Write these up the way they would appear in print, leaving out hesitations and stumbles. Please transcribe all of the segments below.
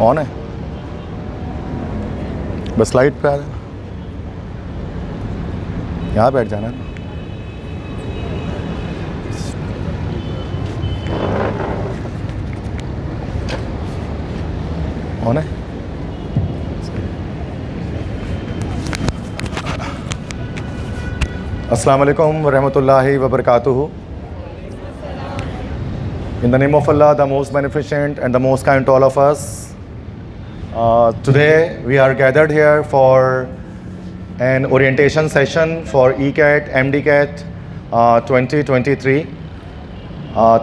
On है, बस light पे आ जाना, यहाँ बैठ जाना है। ऑन है। अस्सलाम वालेकुम वरहमतुल्लाहि वबरकातुहू। In the name of Allah, the most beneficent and the most kind to all of us, today we are gathered here for an orientation session for ECAT MDCAT 2023।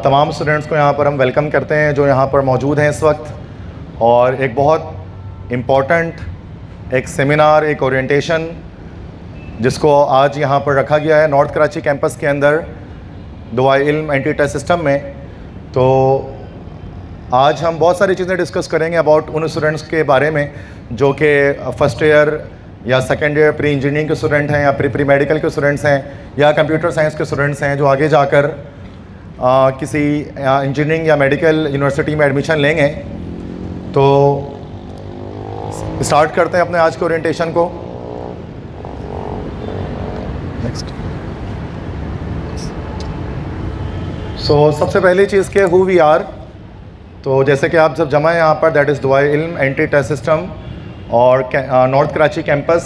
तमाम स्टूडेंट्स को यहाँ पर हम वेलकम करते हैं जो यहाँ पर मौजूद हैं इस वक्त, और एक बहुत इम्पॉर्टेंट एक सेमिनार, एक ओरिएंटेशन जिसको आज यहाँ पर रखा गया है नॉर्थ कराची कैंपस के अंदर दुआए इल्म एंटी टेस्ट सिस्टम में। तो आज हम बहुत सारी चीज़ें डिस्कस करेंगे अबाउट उन स्टूडेंट्स के बारे में जो कि फ़र्स्ट ईयर या सेकेंड ईयर प्री इंजीनियरिंग के स्टूडेंट हैं या प्री मेडिकल के स्टूडेंट्स हैं या कंप्यूटर साइंस के स्टूडेंट्स हैं जो आगे जाकर किसी इंजीनियरिंग या मेडिकल यूनिवर्सिटी में एडमिशन लेंगे। तो स्टार्ट करते हैं अपने आज के ओरिएंटेशन को। नेक्स्ट। सबसे पहली चीज़ के हु वी आर। तो जैसे कि आप जब जमा है यहाँ पर, दैट इज़ दुआए इल्म एंटी टेस्ट सिस्टम और नॉर्थ कराची कैंपस।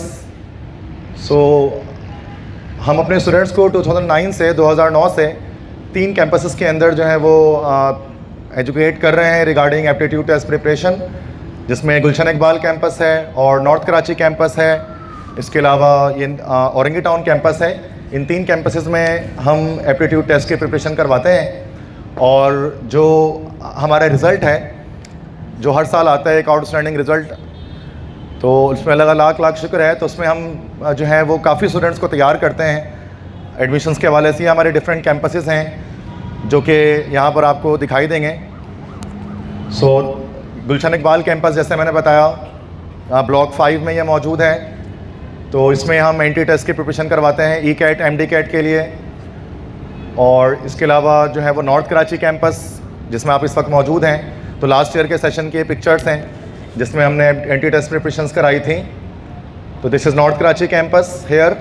हम अपने स्टूडेंट्स को 2009 से 2009 से 3 कैंपसेस के अंदर जो है वो एजुकेट कर रहे हैं रिगार्डिंग एप्टीट्यूड टेस्ट प्रिपरेशन, जिसमें गुलशन इकबाल कैंपस है और नॉर्थ कराची कैंपस है। इसके अलावा ये औरंगी टाउन कैंपस है। इन 3 कैंपसेस में हम एप्टीट्यूड टेस्ट की प्रिपरेशन करवाते हैं, और जो हमारा रिज़ल्ट है जो हर साल आता है एक आउटस्टैंडिंग रिज़ल्ट, तो उसमें अल्लाह का लाख शुक्र है। तो उसमें हम जो है वो काफ़ी स्टूडेंट्स को तैयार करते हैं एडमिशन्स के हवाले से। हमारे डिफरेंट कैंपसेस हैं जो कि यहाँ पर आपको दिखाई देंगे। गुलशन इकबाल कैंपस जैसे मैंने बताया ब्लॉक 5 में ये मौजूद है। तो इसमें हम एंटी टेस्ट की प्रिपरेशन करवाते हैं E CAT M D CAT के लिए। और इसके अलावा जो है वो नॉर्थ कराची कैंपस जिसमें आप इस वक्त मौजूद हैं, तो लास्ट ईयर के सेशन के पिक्चर्स हैं जिसमें हमने एंटी टेस्ट प्रिपरेशंस कराई थी। तो this is north Karachi campus here.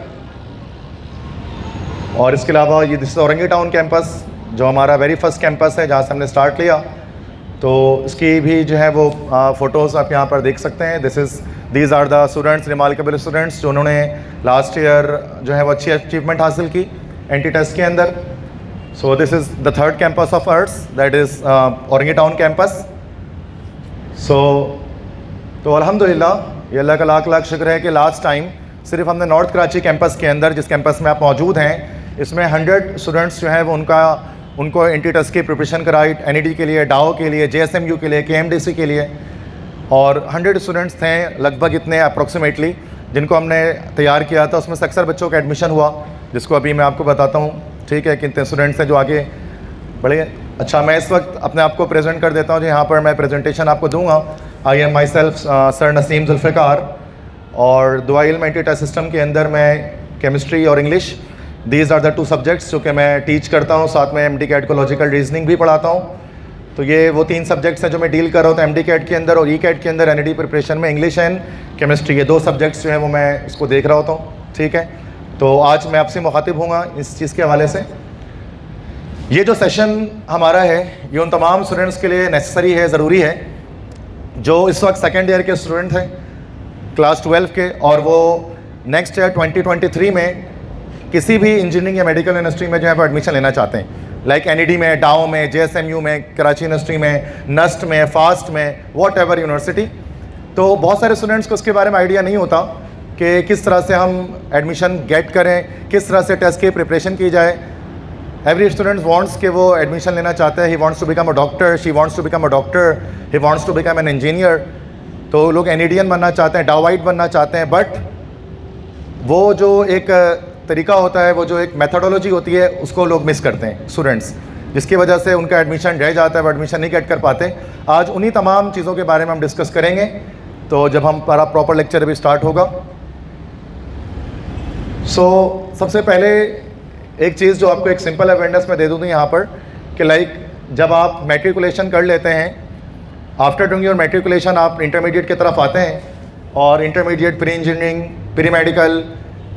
और इसके अलावा ये this is Orangi town campus जो हमारा वेरी फर्स्ट कैंपस है जहाँ से हमने स्टार्ट लिया। तो इसकी भी जो है वो फ़ोटोज़ आप यहाँ पर देख सकते हैं। These are the students, remarkable students जो उन्होंने लास्ट ईयर जो है वो अच्छी अचीवमेंट हासिल की एंटी टेस्ट के अंदर। This is the third campus of arts, that is Orangi town campus. तो अल्हम्दुलिल्लाह ये अल्लाह का लाख लाख शुक्र है कि लास्ट टाइम सिर्फ हमने नॉर्थ कराची कैंपस के अंदर, जिस कैंपस में आप मौजूद हैं, इसमें 100 स्टूडेंट्स जो है वो उनको एंटी टेस्ट की प्रिपरेशन कराई, NED के लिए, डाओ के लिए, JSMU के लिए, KMDC के लिए। और 100 स्टूडेंट्स थे लगभग इतने अप्रॉक्सीमेटली जिनको हमने तैयार किया था। उसमें से अक्सर बच्चों का एडमिशन हुआ, जिसको अभी मैं आपको बताता हूँ, ठीक है, कितने स्टूडेंट्स हैं जो आगे बढ़े। अच्छा, मैं इस वक्त अपने आप को प्रेजेंट कर देता हूँ। जो यहाँ पर मैं प्रेजेंटेशन आपको दूँगा, I am myself sir Naseem Zulfiqar, और दुआए इल्म एंटी टेस्ट सिस्टम के अंदर मैं केमिस्ट्री और English, these are the 2 subjects जो कि मैं टीच करता हूँ। साथ में MD-CAT को लॉजिकल रीजनिंग भी पढ़ाता हूँ। तो ये वो 3 सब्जेक्ट्स हैं जो मैं डील कर रहा हूँ। तो MD-CAT के अंदर और E-CAT के अंदर NED प्रिपरेशन में इंग्लिश एंड केमिस्ट्री, ये 2 सब्जेक्ट्स जो हैं वो मैं इसको देख रहा होता हूँ, ठीक है। तो आज मैं आपसे मुखातिब होऊंगा इस चीज़ के हवाले से। ये जो सेशन हमारा है ये उन तमाम स्टूडेंट्स के लिए नेसेसरी है, ज़रूरी है, जो इस वक्त सेकेंड ईयर के स्टूडेंट हैं क्लास 12 के, और वो नेक्स्ट ईयर 2023 में किसी भी इंजीनियरिंग या मेडिकल यूनिवर्सिटी में जो है वो एडमिशन लेना चाहते हैं, लाइक NED में, डाओ में, JSMU में, कराची यूनिवर्सिटी में, नस्ट में, फास्ट में, वॉट एवर यूनिवर्सिटी। तो बहुत सारे स्टूडेंट्स को उसके बारे में आइडिया नहीं होता कि किस तरह से हम एडमिशन गेट करें, किस तरह से टेस्ट की प्रिपरेशन की जाए। एवरी स्टूडेंट वांट्स कि वो एडमिशन लेना चाहता है, he wants to become a doctor, she wants to become a doctor, he wants to become an engineer. तो लोग NEDian बनना चाहते हैं, डावाइट बनना चाहते हैं, बट वो जो एक तरीका होता है, वो जो एक मेथडोलॉजी होती है, उसको लोग मिस करते हैं स्टूडेंट्स, जिसकी वजह से उनका एडमिशन रह जाता है, वो एडमिशन नहीं गेट कर पाते। आज उन्हीं तमाम चीज़ों के बारे में हम डिस्कस करेंगे। तो जब हम प्रॉपर लेक्चर अभी स्टार्ट होगा। सबसे पहले एक चीज़ जो आपको एक सिंपल अवेयरनेस में दे दूँ यहाँ पर कि लाइक जब आप मैट्रिकुलेशन कर लेते हैं, आफ्टर डूइंग योर मैट्रिकुलेशन आप इंटरमीडिएट की तरफ आते हैं और intermediate pre engineering, pre medical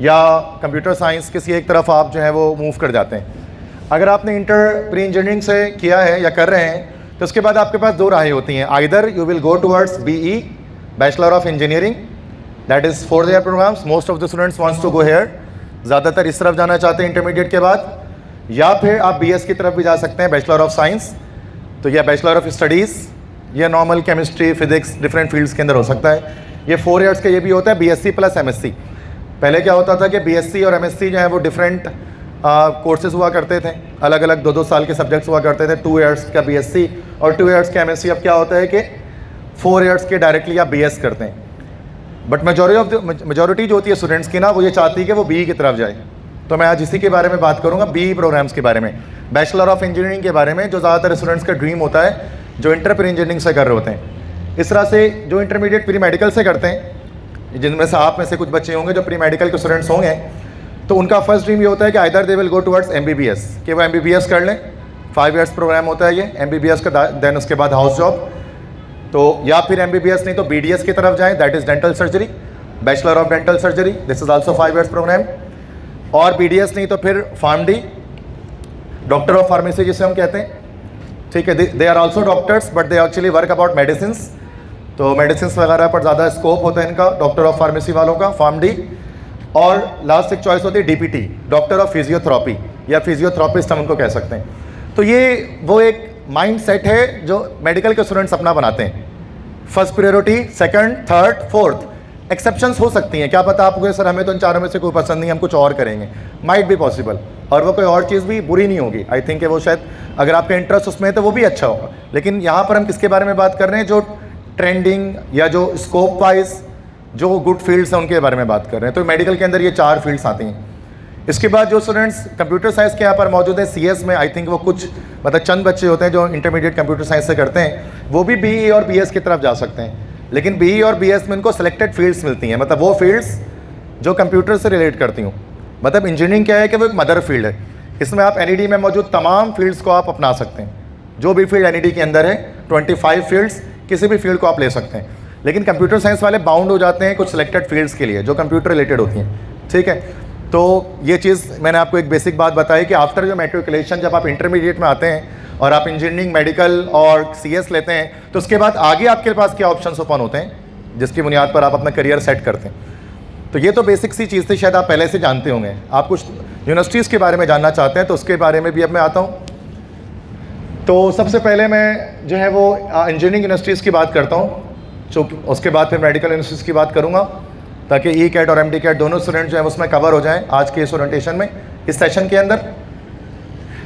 या कंप्यूटर साइंस किसी एक तरफ आप जो है वो मूव कर जाते हैं। अगर आपने इंटर प्री इंजीनियरिंग से किया है या कर रहे हैं तो उसके बाद आपके पास 2 राहें होती हैं। Either you will go towards BE, bachelor of engineering, that is 4 year programs, most of the students wants to go here, ज़्यादातर इस तरफ जाना चाहते हैं इंटरमीडिएट के बाद। या फिर आप BS की तरफ भी जा सकते हैं, बैचलर ऑफ साइंस, तो यह बैचलर ऑफ स्टडीज़, यह normal chemistry, physics, different fields के अंदर हो सकता है। ये 4 ईयर्स का ये भी होता है BSc प्लस MSc। पहले क्या होता था कि BSc और MSc जो है वो डिफरेंट कोर्सेज हुआ करते थे, अलग अलग 2-2 साल के सब्जेक्ट्स हुआ करते थे। 2 ईयर्स का BSc और 2 ईयर्स का MSc। अब क्या होता है कि 4 ईयर्स के डायरेक्टली आप BS करते हैं। बट मेजॉरिटी जो होती है स्टूडेंट्स की ना, वो ये चाहती है कि वो BE की तरफ जाए। तो मैं आज इसी के बारे में बात करूँगा, BE प्रोग्राम्स के बारे में, बैचलर ऑफ इंजीनियरिंग के बारे में, जो ज़्यादातर स्टूडेंट्स का ड्रीम होता है जो इंटर प्री इंजीनियरिंग से कर रहे होते हैं। इस तरह से जो इंटरमीडिएट प्री मेडिकल से करते हैं, जिनमें से आप में से कुछ बच्चे होंगे जो प्री मेडिकल के स्टूडेंट्स होंगे, तो उनका फर्स्ट ड्रीम ये होता है कि either they will go towards MBBS, कि वो MBBS कर लें। 5 ईयर्स प्रोग्राम होता है ये MBBS का, देन उसके बाद हाउस जॉब। तो या फिर MBBS नहीं तो BDS की तरफ जाएं, that is dental surgery, bachelor of dental surgery, this is also 5 years program. और BDS नहीं तो फिर PharmD, डॉक्टर ऑफ फार्मेसी जिसे हम कहते हैं, ठीक है। They are also doctors but they actually work about medicine, तो मेडिसिन वगैरह पर ज़्यादा स्कोप होता है इनका, डॉक्टर ऑफ फार्मेसी वालों का, PharmD। और लास्ट एक चॉइस होती है DPT, डॉक्टर ऑफ फिजियोथेरेपी या फिजियोथेरापिस्ट हम उनको कह सकते हैं। तो ये वो एक माइंड सेट है जो मेडिकल के स्टूडेंट्स अपना बनाते हैं। First priority, second, third, fourth, exceptions हो सकती हैं, क्या पता आपको सर हमें तो इन चारों में से कोई पसंद नहीं, हम कुछ और करेंगे, माइट बी पॉसिबल। और वो कोई और चीज़ भी बुरी नहीं होगी, आई थिंक वो शायद अगर आपका इंटरेस्ट उसमें है तो वो भी अच्छा होगा। लेकिन यहाँ पर हम किसके बारे में बात कर रहे हैं, जो ट्रेंडिंग या जो स्कोप वाइज जो गुड फील्ड्स हैं उनके बारे में बात कर रहे हैं। तो मेडिकल के अंदर ये 4 फील्ड्स आती हैं। इसके बाद जो स्टूडेंट्स कंप्यूटर साइंस के यहाँ पर मौजूद है, CS में आई थिंक वो कुछ मतलब चंद बच्चे होते हैं जो इंटरमीडिएट कंप्यूटर साइंस से करते हैं, वो भी BE और BS की तरफ जा सकते हैं। लेकिन BE और BS में इनको सेलेक्टेड फील्ड्स मिलती हैं, मतलब वो फील्ड्स जो कंप्यूटर से रिलेट करती हूँ। मतलब इंजीनियरिंग क्या है कि वो एक मदर फील्ड है, इसमें आप NED में मौजूद तमाम फील्ड्स को आप अपना सकते हैं। जो भी फील्ड NED के अंदर है, 25 फील्ड्स, किसी भी फील्ड को आप ले सकते हैं। लेकिन कंप्यूटर साइंस वाले बाउंड हो जाते हैं कुछ सिलेक्टेड फील्ड्स के लिए जो कंप्यूटर रिलेटेड होती हैं, ठीक है। तो ये चीज़ मैंने आपको एक बेसिक बात बताई कि आफ्टर जो मैट्रिकुलेशन जब आप इंटरमीडिएट में आते हैं और आप इंजीनियरिंग, मेडिकल और CS लेते हैं, तो उसके बाद आगे आपके पास क्या ऑप्शंस ओपन होते हैं जिसकी बुनियाद पर आप अपना करियर सेट करते हैं। तो ये तो बेसिक सी चीज़ थी, शायद आप पहले से जानते होंगे। आप कुछ यूनिवर्सिटीज़ के बारे में जानना चाहते हैं तो उसके बारे में भी अब मैं आता हूँ। तो सबसे पहले मैं जो है वो इंजीनियरिंग यूनिवर्सिटीज़ की बात करता हूँ, चूँकि उसके बाद फिर मेडिकल यूनिवर्सिटीज़ की बात करूँगा, ताकि ECAT और MDCAT दोनों स्टूडेंट जो है उसमें कवर हो जाएं आज के इस ओरिएंटेशन में, इस सेशन के अंदर।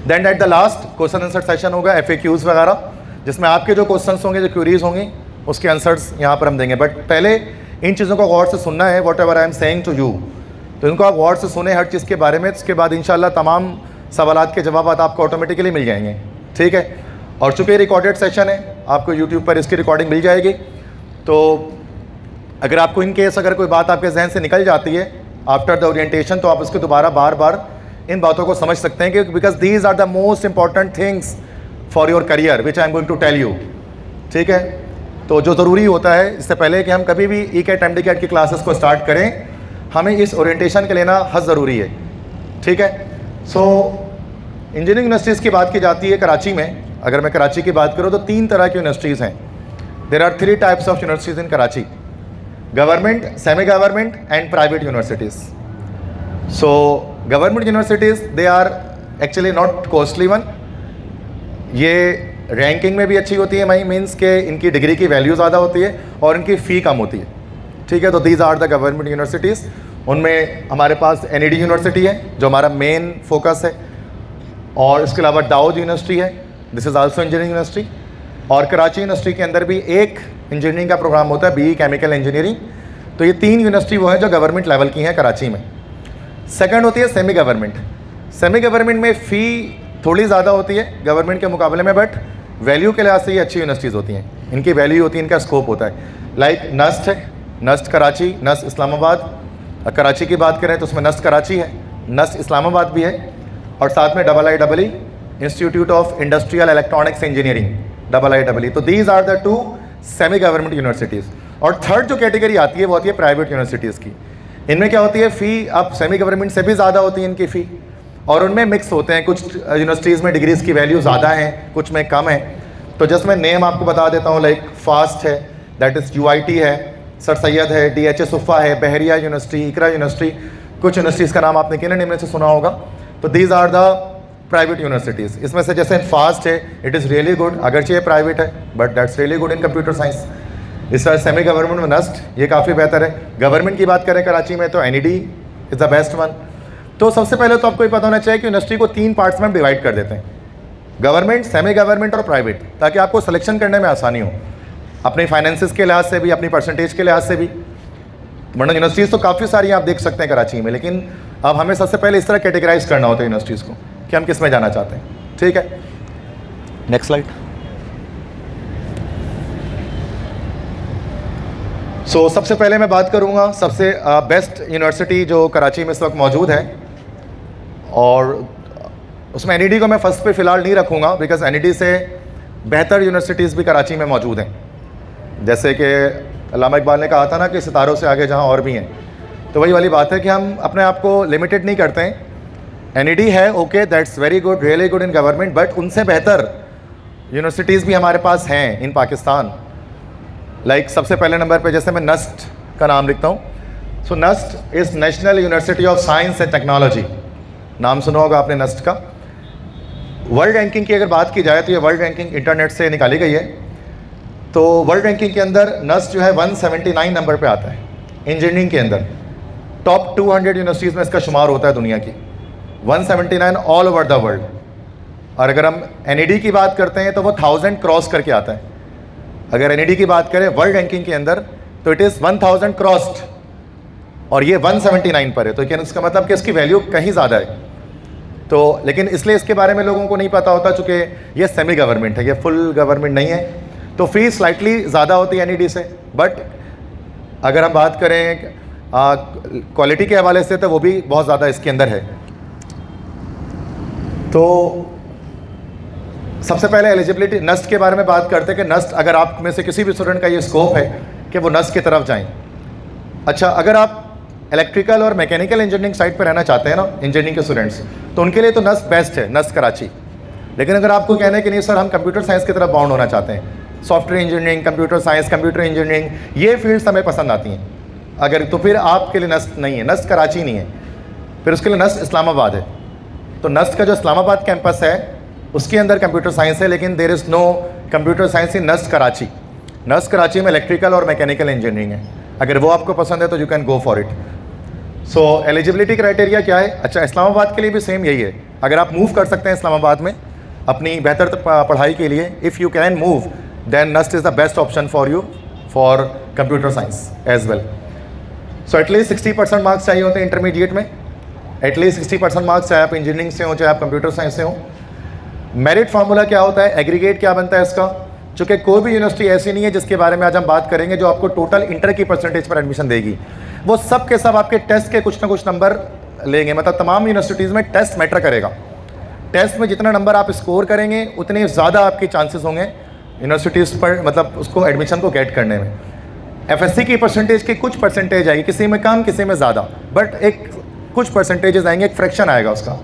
Then at the last question answer session होगा, FAQs वगैरह, जिसमें आपके जो क्वेश्चंस होंगे, जो क्वेरीज होंगी, उसके आंसर्स यहाँ पर हम देंगे। बट पहले इन चीज़ों को गौर से सुनना है, whatever I am saying to you, तो इनको आप गौर से सुने हर चीज़ के बारे में। उसके बाद इंशाल्लाह तमाम सवालात के जवाब आपको ऑटोमेटिकली मिल जाएंगे, ठीक है। और चूँकि रिकॉर्डेड सेशन है, आपको यूट्यूब पर इसकी रिकॉर्डिंग मिल जाएगी। तो अगर आपको इन केस अगर कोई बात आपके जहन से निकल जाती है आफ्टर द ओरिएंटेशन, तो आप उसको दोबारा बार बार इन बातों को समझ सकते हैं कि because these are the most important things for your career which I am going to tell you, ठीक है। तो जो ज़रूरी होता है, इससे पहले कि हम कभी भी ECAT MDCAT की क्लासेस को स्टार्ट करें, हमें इस ओरिएंटेशन के लेना हद ज़रूरी है, ठीक है। सो इंजीनियरिंग यूनिवर्सिटीज़ की बात की जाती है कराची में। अगर मैं कराची की बात करूँ तो 3 तरह की यूनिवर्सिटीज़ हैं। There are 3 types of universities in Karachi, government, semi government and private universities. So government universities they are actually not costly one, ये रैंकिंग में भी अच्छी होती है, माई मीन्स के इनकी डिग्री की वैल्यू ज़्यादा होती है और इनकी फ़ी कम होती है, ठीक है। तो these are the government universities. उनमें हमारे पास NED यूनिवर्सिटी है जो हमारा मेन फोकस है, और इसके अलावा दाऊद यूनिवर्सिटी है, this is also engineering university. और कराची यूनिवर्सिटी के अंदर भी एक इंजीनियरिंग का प्रोग्राम होता है, BE केमिकल इंजीनियरिंग। तो ये 3 यूनिवर्सिटी वो हैं जो गवर्नमेंट लेवल की हैं कराची में। सेकंड होती है सेमी गवर्नमेंट। सेमी गवर्नमेंट में फ़ी थोड़ी ज़्यादा होती है गवर्नमेंट के मुकाबले में, बट वैल्यू के लिहाज से ये अच्छी यूनिवर्सिटीज़ होती हैं, इनकी वैल्यू होती है, इनका स्कोप होता है। लाइक नस्ट है, नस्ट कराची, नस्ट इस्लामाबाद। कराची की बात करें तो उसमें नस्ट कराची है, नस्ट इस्लामाबाद भी है, और साथ में IIEE institute of industrial electronics engineering, IIEE। तो these are the 2 semi government universities. और थर्ड जो कैटेगरी आती है वो आती है प्राइवेट यूनिवर्सिटीज़ की। इनमें क्या होती है, फ़ी अब सेमी गवर्नमेंट से भी ज़्यादा होती है इनकी फ़ी, और उनमें मिक्स होते हैं। कुछ यूनिवर्सिटीज़ में डिग्रीज़ की वैल्यू ज़्यादा है, कुछ में कम है। तो जस्ट मैं नेम आपको बता देता हूँ, लाइक फास्ट है, दैट इज़ UIT है, सर सैयद है, DHS उफ़ा है, बहरिया यूनिवर्सिटी, इकरा यूनिवर्सिटी, कुछ यूनिवर्सिटीज़ का नाम आपने किन इनमें से सुना होगा। तो these are the private universities. इसमें से जैसे फास्ट है, इट इज़ रियली गुड, अगरचे ये प्राइवेट है but that's really good in computer science. इस तरह सेमी गवर्नमेंट में नस्ट, ये काफ़ी बेहतर है। गवर्नमेंट की बात करें कराची में तो NED is the best one. तो सबसे पहले तो आपको ये पता होना चाहिए कि यूनिवर्सिटी को 3 पार्ट्स में हम डिवाइड कर देते हैं, गवर्नमेंट, सेमी गवर्नमेंट और प्राइवेट, ताकि आपको सिलेक्शन करने में आसानी हो, अपने फाइनेंसिस के लिहाज से भी, अपनी परसेंटेज के लिहाज से भी। वरना यूनिवर्सिटीज़ तो काफ़ी सारी आप देख सकते हैं कराची में, लेकिन अब हमें सबसे पहले इस तरह कैटेगराइज करना होता है यूनिवर्सिटीज़ को कि हम किस में जाना चाहते हैं। ठीक है, नेक्स्ट स्लाइड। सो सबसे पहले मैं बात करूंगा सबसे बेस्ट यूनिवर्सिटी जो कराची में इस वक्त मौजूद है, और उसमें NED को मैं फर्स्ट पे फ़िलहाल नहीं रखूंगा, बिकॉज NED से बेहतर यूनिवर्सिटीज़ भी कराची में मौजूद हैं। जैसे कि अल्लामा इकबाल ने कहा था ना कि सितारों से आगे जहां और भी हैं, तो वही वाली बात है कि हम अपने आप को लिमिटेड नहीं करते हैं। NED है, okay, that's very good, really good in government, but उनसे बेहतर यूनिवर्सिटीज़ भी हमारे पास हैं इन पाकिस्तान। लाइक सबसे पहले नंबर पे जैसे मैं नस्ट का नाम लिखता हूँ। So NUST is National university of science and Technology, नाम सुना होगा आपने नस्ट का। वर्ल्ड रैंकिंग की अगर बात की जाए तो ये वर्ल्ड रैंकिंग इंटरनेट से निकाली गई है। तो वर्ल्ड रैंकिंग के अंदर नस्ट जो है 179 नंबर पे आता है। इंजीनियरिंग के अंदर टॉप 200 यूनिवर्सिटीज़ में इसका शुमार होता है दुनिया की, 179 ऑल ओवर द वर्ल्ड। और अगर हम NED की बात करते हैं तो वो 1000 क्रॉस करके आता है। अगर NED की बात करें वर्ल्ड रैंकिंग के अंदर तो इट इज़ 1000 क्रॉस्ड, और ये 179 पर है। तो इसका मतलब कि इसकी वैल्यू कहीं ज़्यादा है। तो लेकिन इसलिए इसके बारे में लोगों को नहीं पता होता, चूँकि ये सेमी गवर्नमेंट है, ये फुल गवर्नमेंट नहीं है, तो फ़ीस स्लाइटली ज़्यादा होती है NED से। बट अगर हम बात करें क्वालिटी के हवाले से तो वो भी बहुत ज़्यादा इसके अंदर है। तो सबसे पहले एलिजिबिलिटी नस्ट के बारे में बात करते हैं कि नस्ट, अगर आप में से किसी भी स्टूडेंट का ये स्कोप है कि वो नस्ट की तरफ जाएं। अच्छा, अगर आप इलेक्ट्रिकल और मैकेनिकल इंजीनियरिंग साइड पर रहना चाहते हैं ना, इंजीनियरिंग के स्टूडेंट्स, तो उनके लिए तो नस्ट बेस्ट है, नस्ट कराची। लेकिन अगर आपको कहना है कि नहीं सर हम कंप्यूटर साइंस की तरफ बाउंड होना चाहते हैं, software engineering, computer science, computer engineering, ये फील्ड्स हमें पसंद आती हैं, अगर तो फिर आपके लिए नस्ट नहीं है, नस्ट कराची नहीं है, फिर उसके लिए नस्ट इस्लामाबाद है। तो नस्ट का जो इस्लामाबाद कैंपस है उसके अंदर कंप्यूटर साइंस है, लेकिन there is no computer science in NUST Karachi. NUST Karachi में इलेक्ट्रिकल और मैकेनिकल इंजीनियरिंग है, अगर वो आपको पसंद है तो you can go for it. So eligibility criteria क्या है? अच्छा, इस्लामाबाद के लिए भी सेम यही है। अगर आप मूव कर सकते हैं इस्लामाबाद में अपनी बेहतर पढ़ाई के लिए, if you can move, then NUST is the best option for you for computer science as well. So at least 60% marks चाहिए होते हैं इंटरमीडिएट में, एटलीस्ट 60% मार्क्स, चाहे आप इंजीनियरिंग से हो चाहे आप कंप्यूटर साइंस से हो। मेरिट फार्मूला क्या होता है, एग्रीगेट क्या बनता है इसका? चूँकि कोई भी यूनिवर्सिटी ऐसी नहीं है जिसके बारे में आज हम बात करेंगे जो आपको टोटल इंटर की परसेंटेज पर एडमिशन देगी। वो सब के सब आपके टेस्ट के कुछ ना कुछ नंबर लेंगे, मतलब तमाम यूनिवर्सिटीज़ में टेस्ट मैटर करेगा। टेस्ट में जितना नंबर आप स्कोर करेंगे उतने ज़्यादा आपके चांसेस होंगे यूनिवर्सिटीज़ पर, मतलब उसको एडमिशन को गेट करने में। FSC की परसेंटेज की कुछ परसेंटेज आएगी, किसी में कम किसी में ज़्यादा, बट एक कुछ परसेंटेजेस आएंगे, एक फ्रैक्शन आएगा उसका।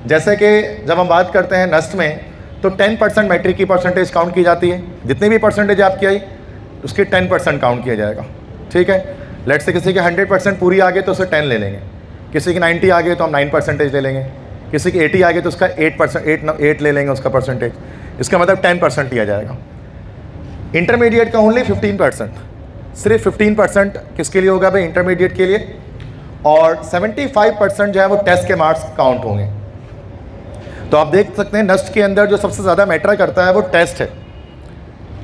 जैसे कि जब हम बात करते हैं नस्ट में तो 10% मैट्रिक की परसेंटेज काउंट की जाती है, जितनी भी परसेंटेज आपकी आई उसकी 10% काउंट किया जाएगा। ठीक है, लेट से किसी के 100% पूरी आ गई तो उसे 10 ले लेंगे, किसी की 90 आ गई तो हम 9% ले लेंगे, किसी की 80 आ गई तो उसका 8 ले लेंगे उसका परसेंटेज, इसका मतलब 10% लिया जाएगा। इंटरमीडिएट का ओनली 15%, सिर्फ 15% किसके लिए होगा भाई? इंटरमीडिएट के लिए, और 75% जो है वो टेस्ट के मार्क्स काउंट होंगे। तो आप देख सकते हैं नस्ट के अंदर जो सबसे ज़्यादा मैटर करता है वो टेस्ट है,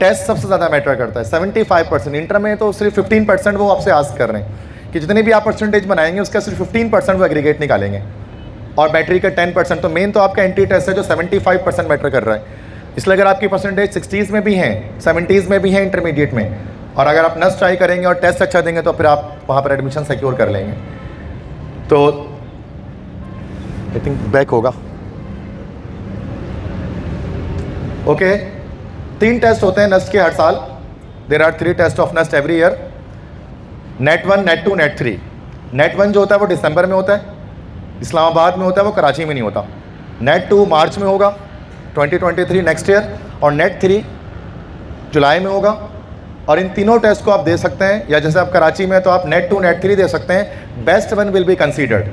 टेस्ट सबसे ज़्यादा मैटर करता है 75%। इंटर में तो सिर्फ 15% वो आपसे आस्क कर रहे हैं कि जितने भी आप परसेंटेज बनाएंगे उसका सिर्फ 15% वो एग्रीगेट निकालेंगे, और मैट्रिक का 10%। तो मेन तो आपका एंट्री टेस्ट है जो 75% मैटर कर रहा है। इसलिए अगर आपकी परसेंटेज 60s में भी हैं, 70s में भी हैं इंटरमीडिएट में, और अगर आप नस्ट ट्राई करेंगे और टेस्ट अच्छा देंगे तो फिर आप वहाँ पर एडमिशन सिक्योर कर लेंगे। तो आई थिंक बैक होगा। ओके, 3 टेस्ट होते हैं नस्ट के हर साल। There are 3 test of NUST every year, NET 1, NET 2, NET 3। NET 1 जो होता है वो दिसंबर में होता है, इस्लामाबाद में होता है, वो कराची में नहीं होता। नेट 2 मार्च में होगा 2023 नेक्स्ट ईयर, और नेट 3 जुलाई में होगा। और इन तीनों टेस्ट को आप दे सकते हैं, या जैसे आप कराची में तो आप नेट 2, नेट 3 दे सकते हैं। Best one will be considered,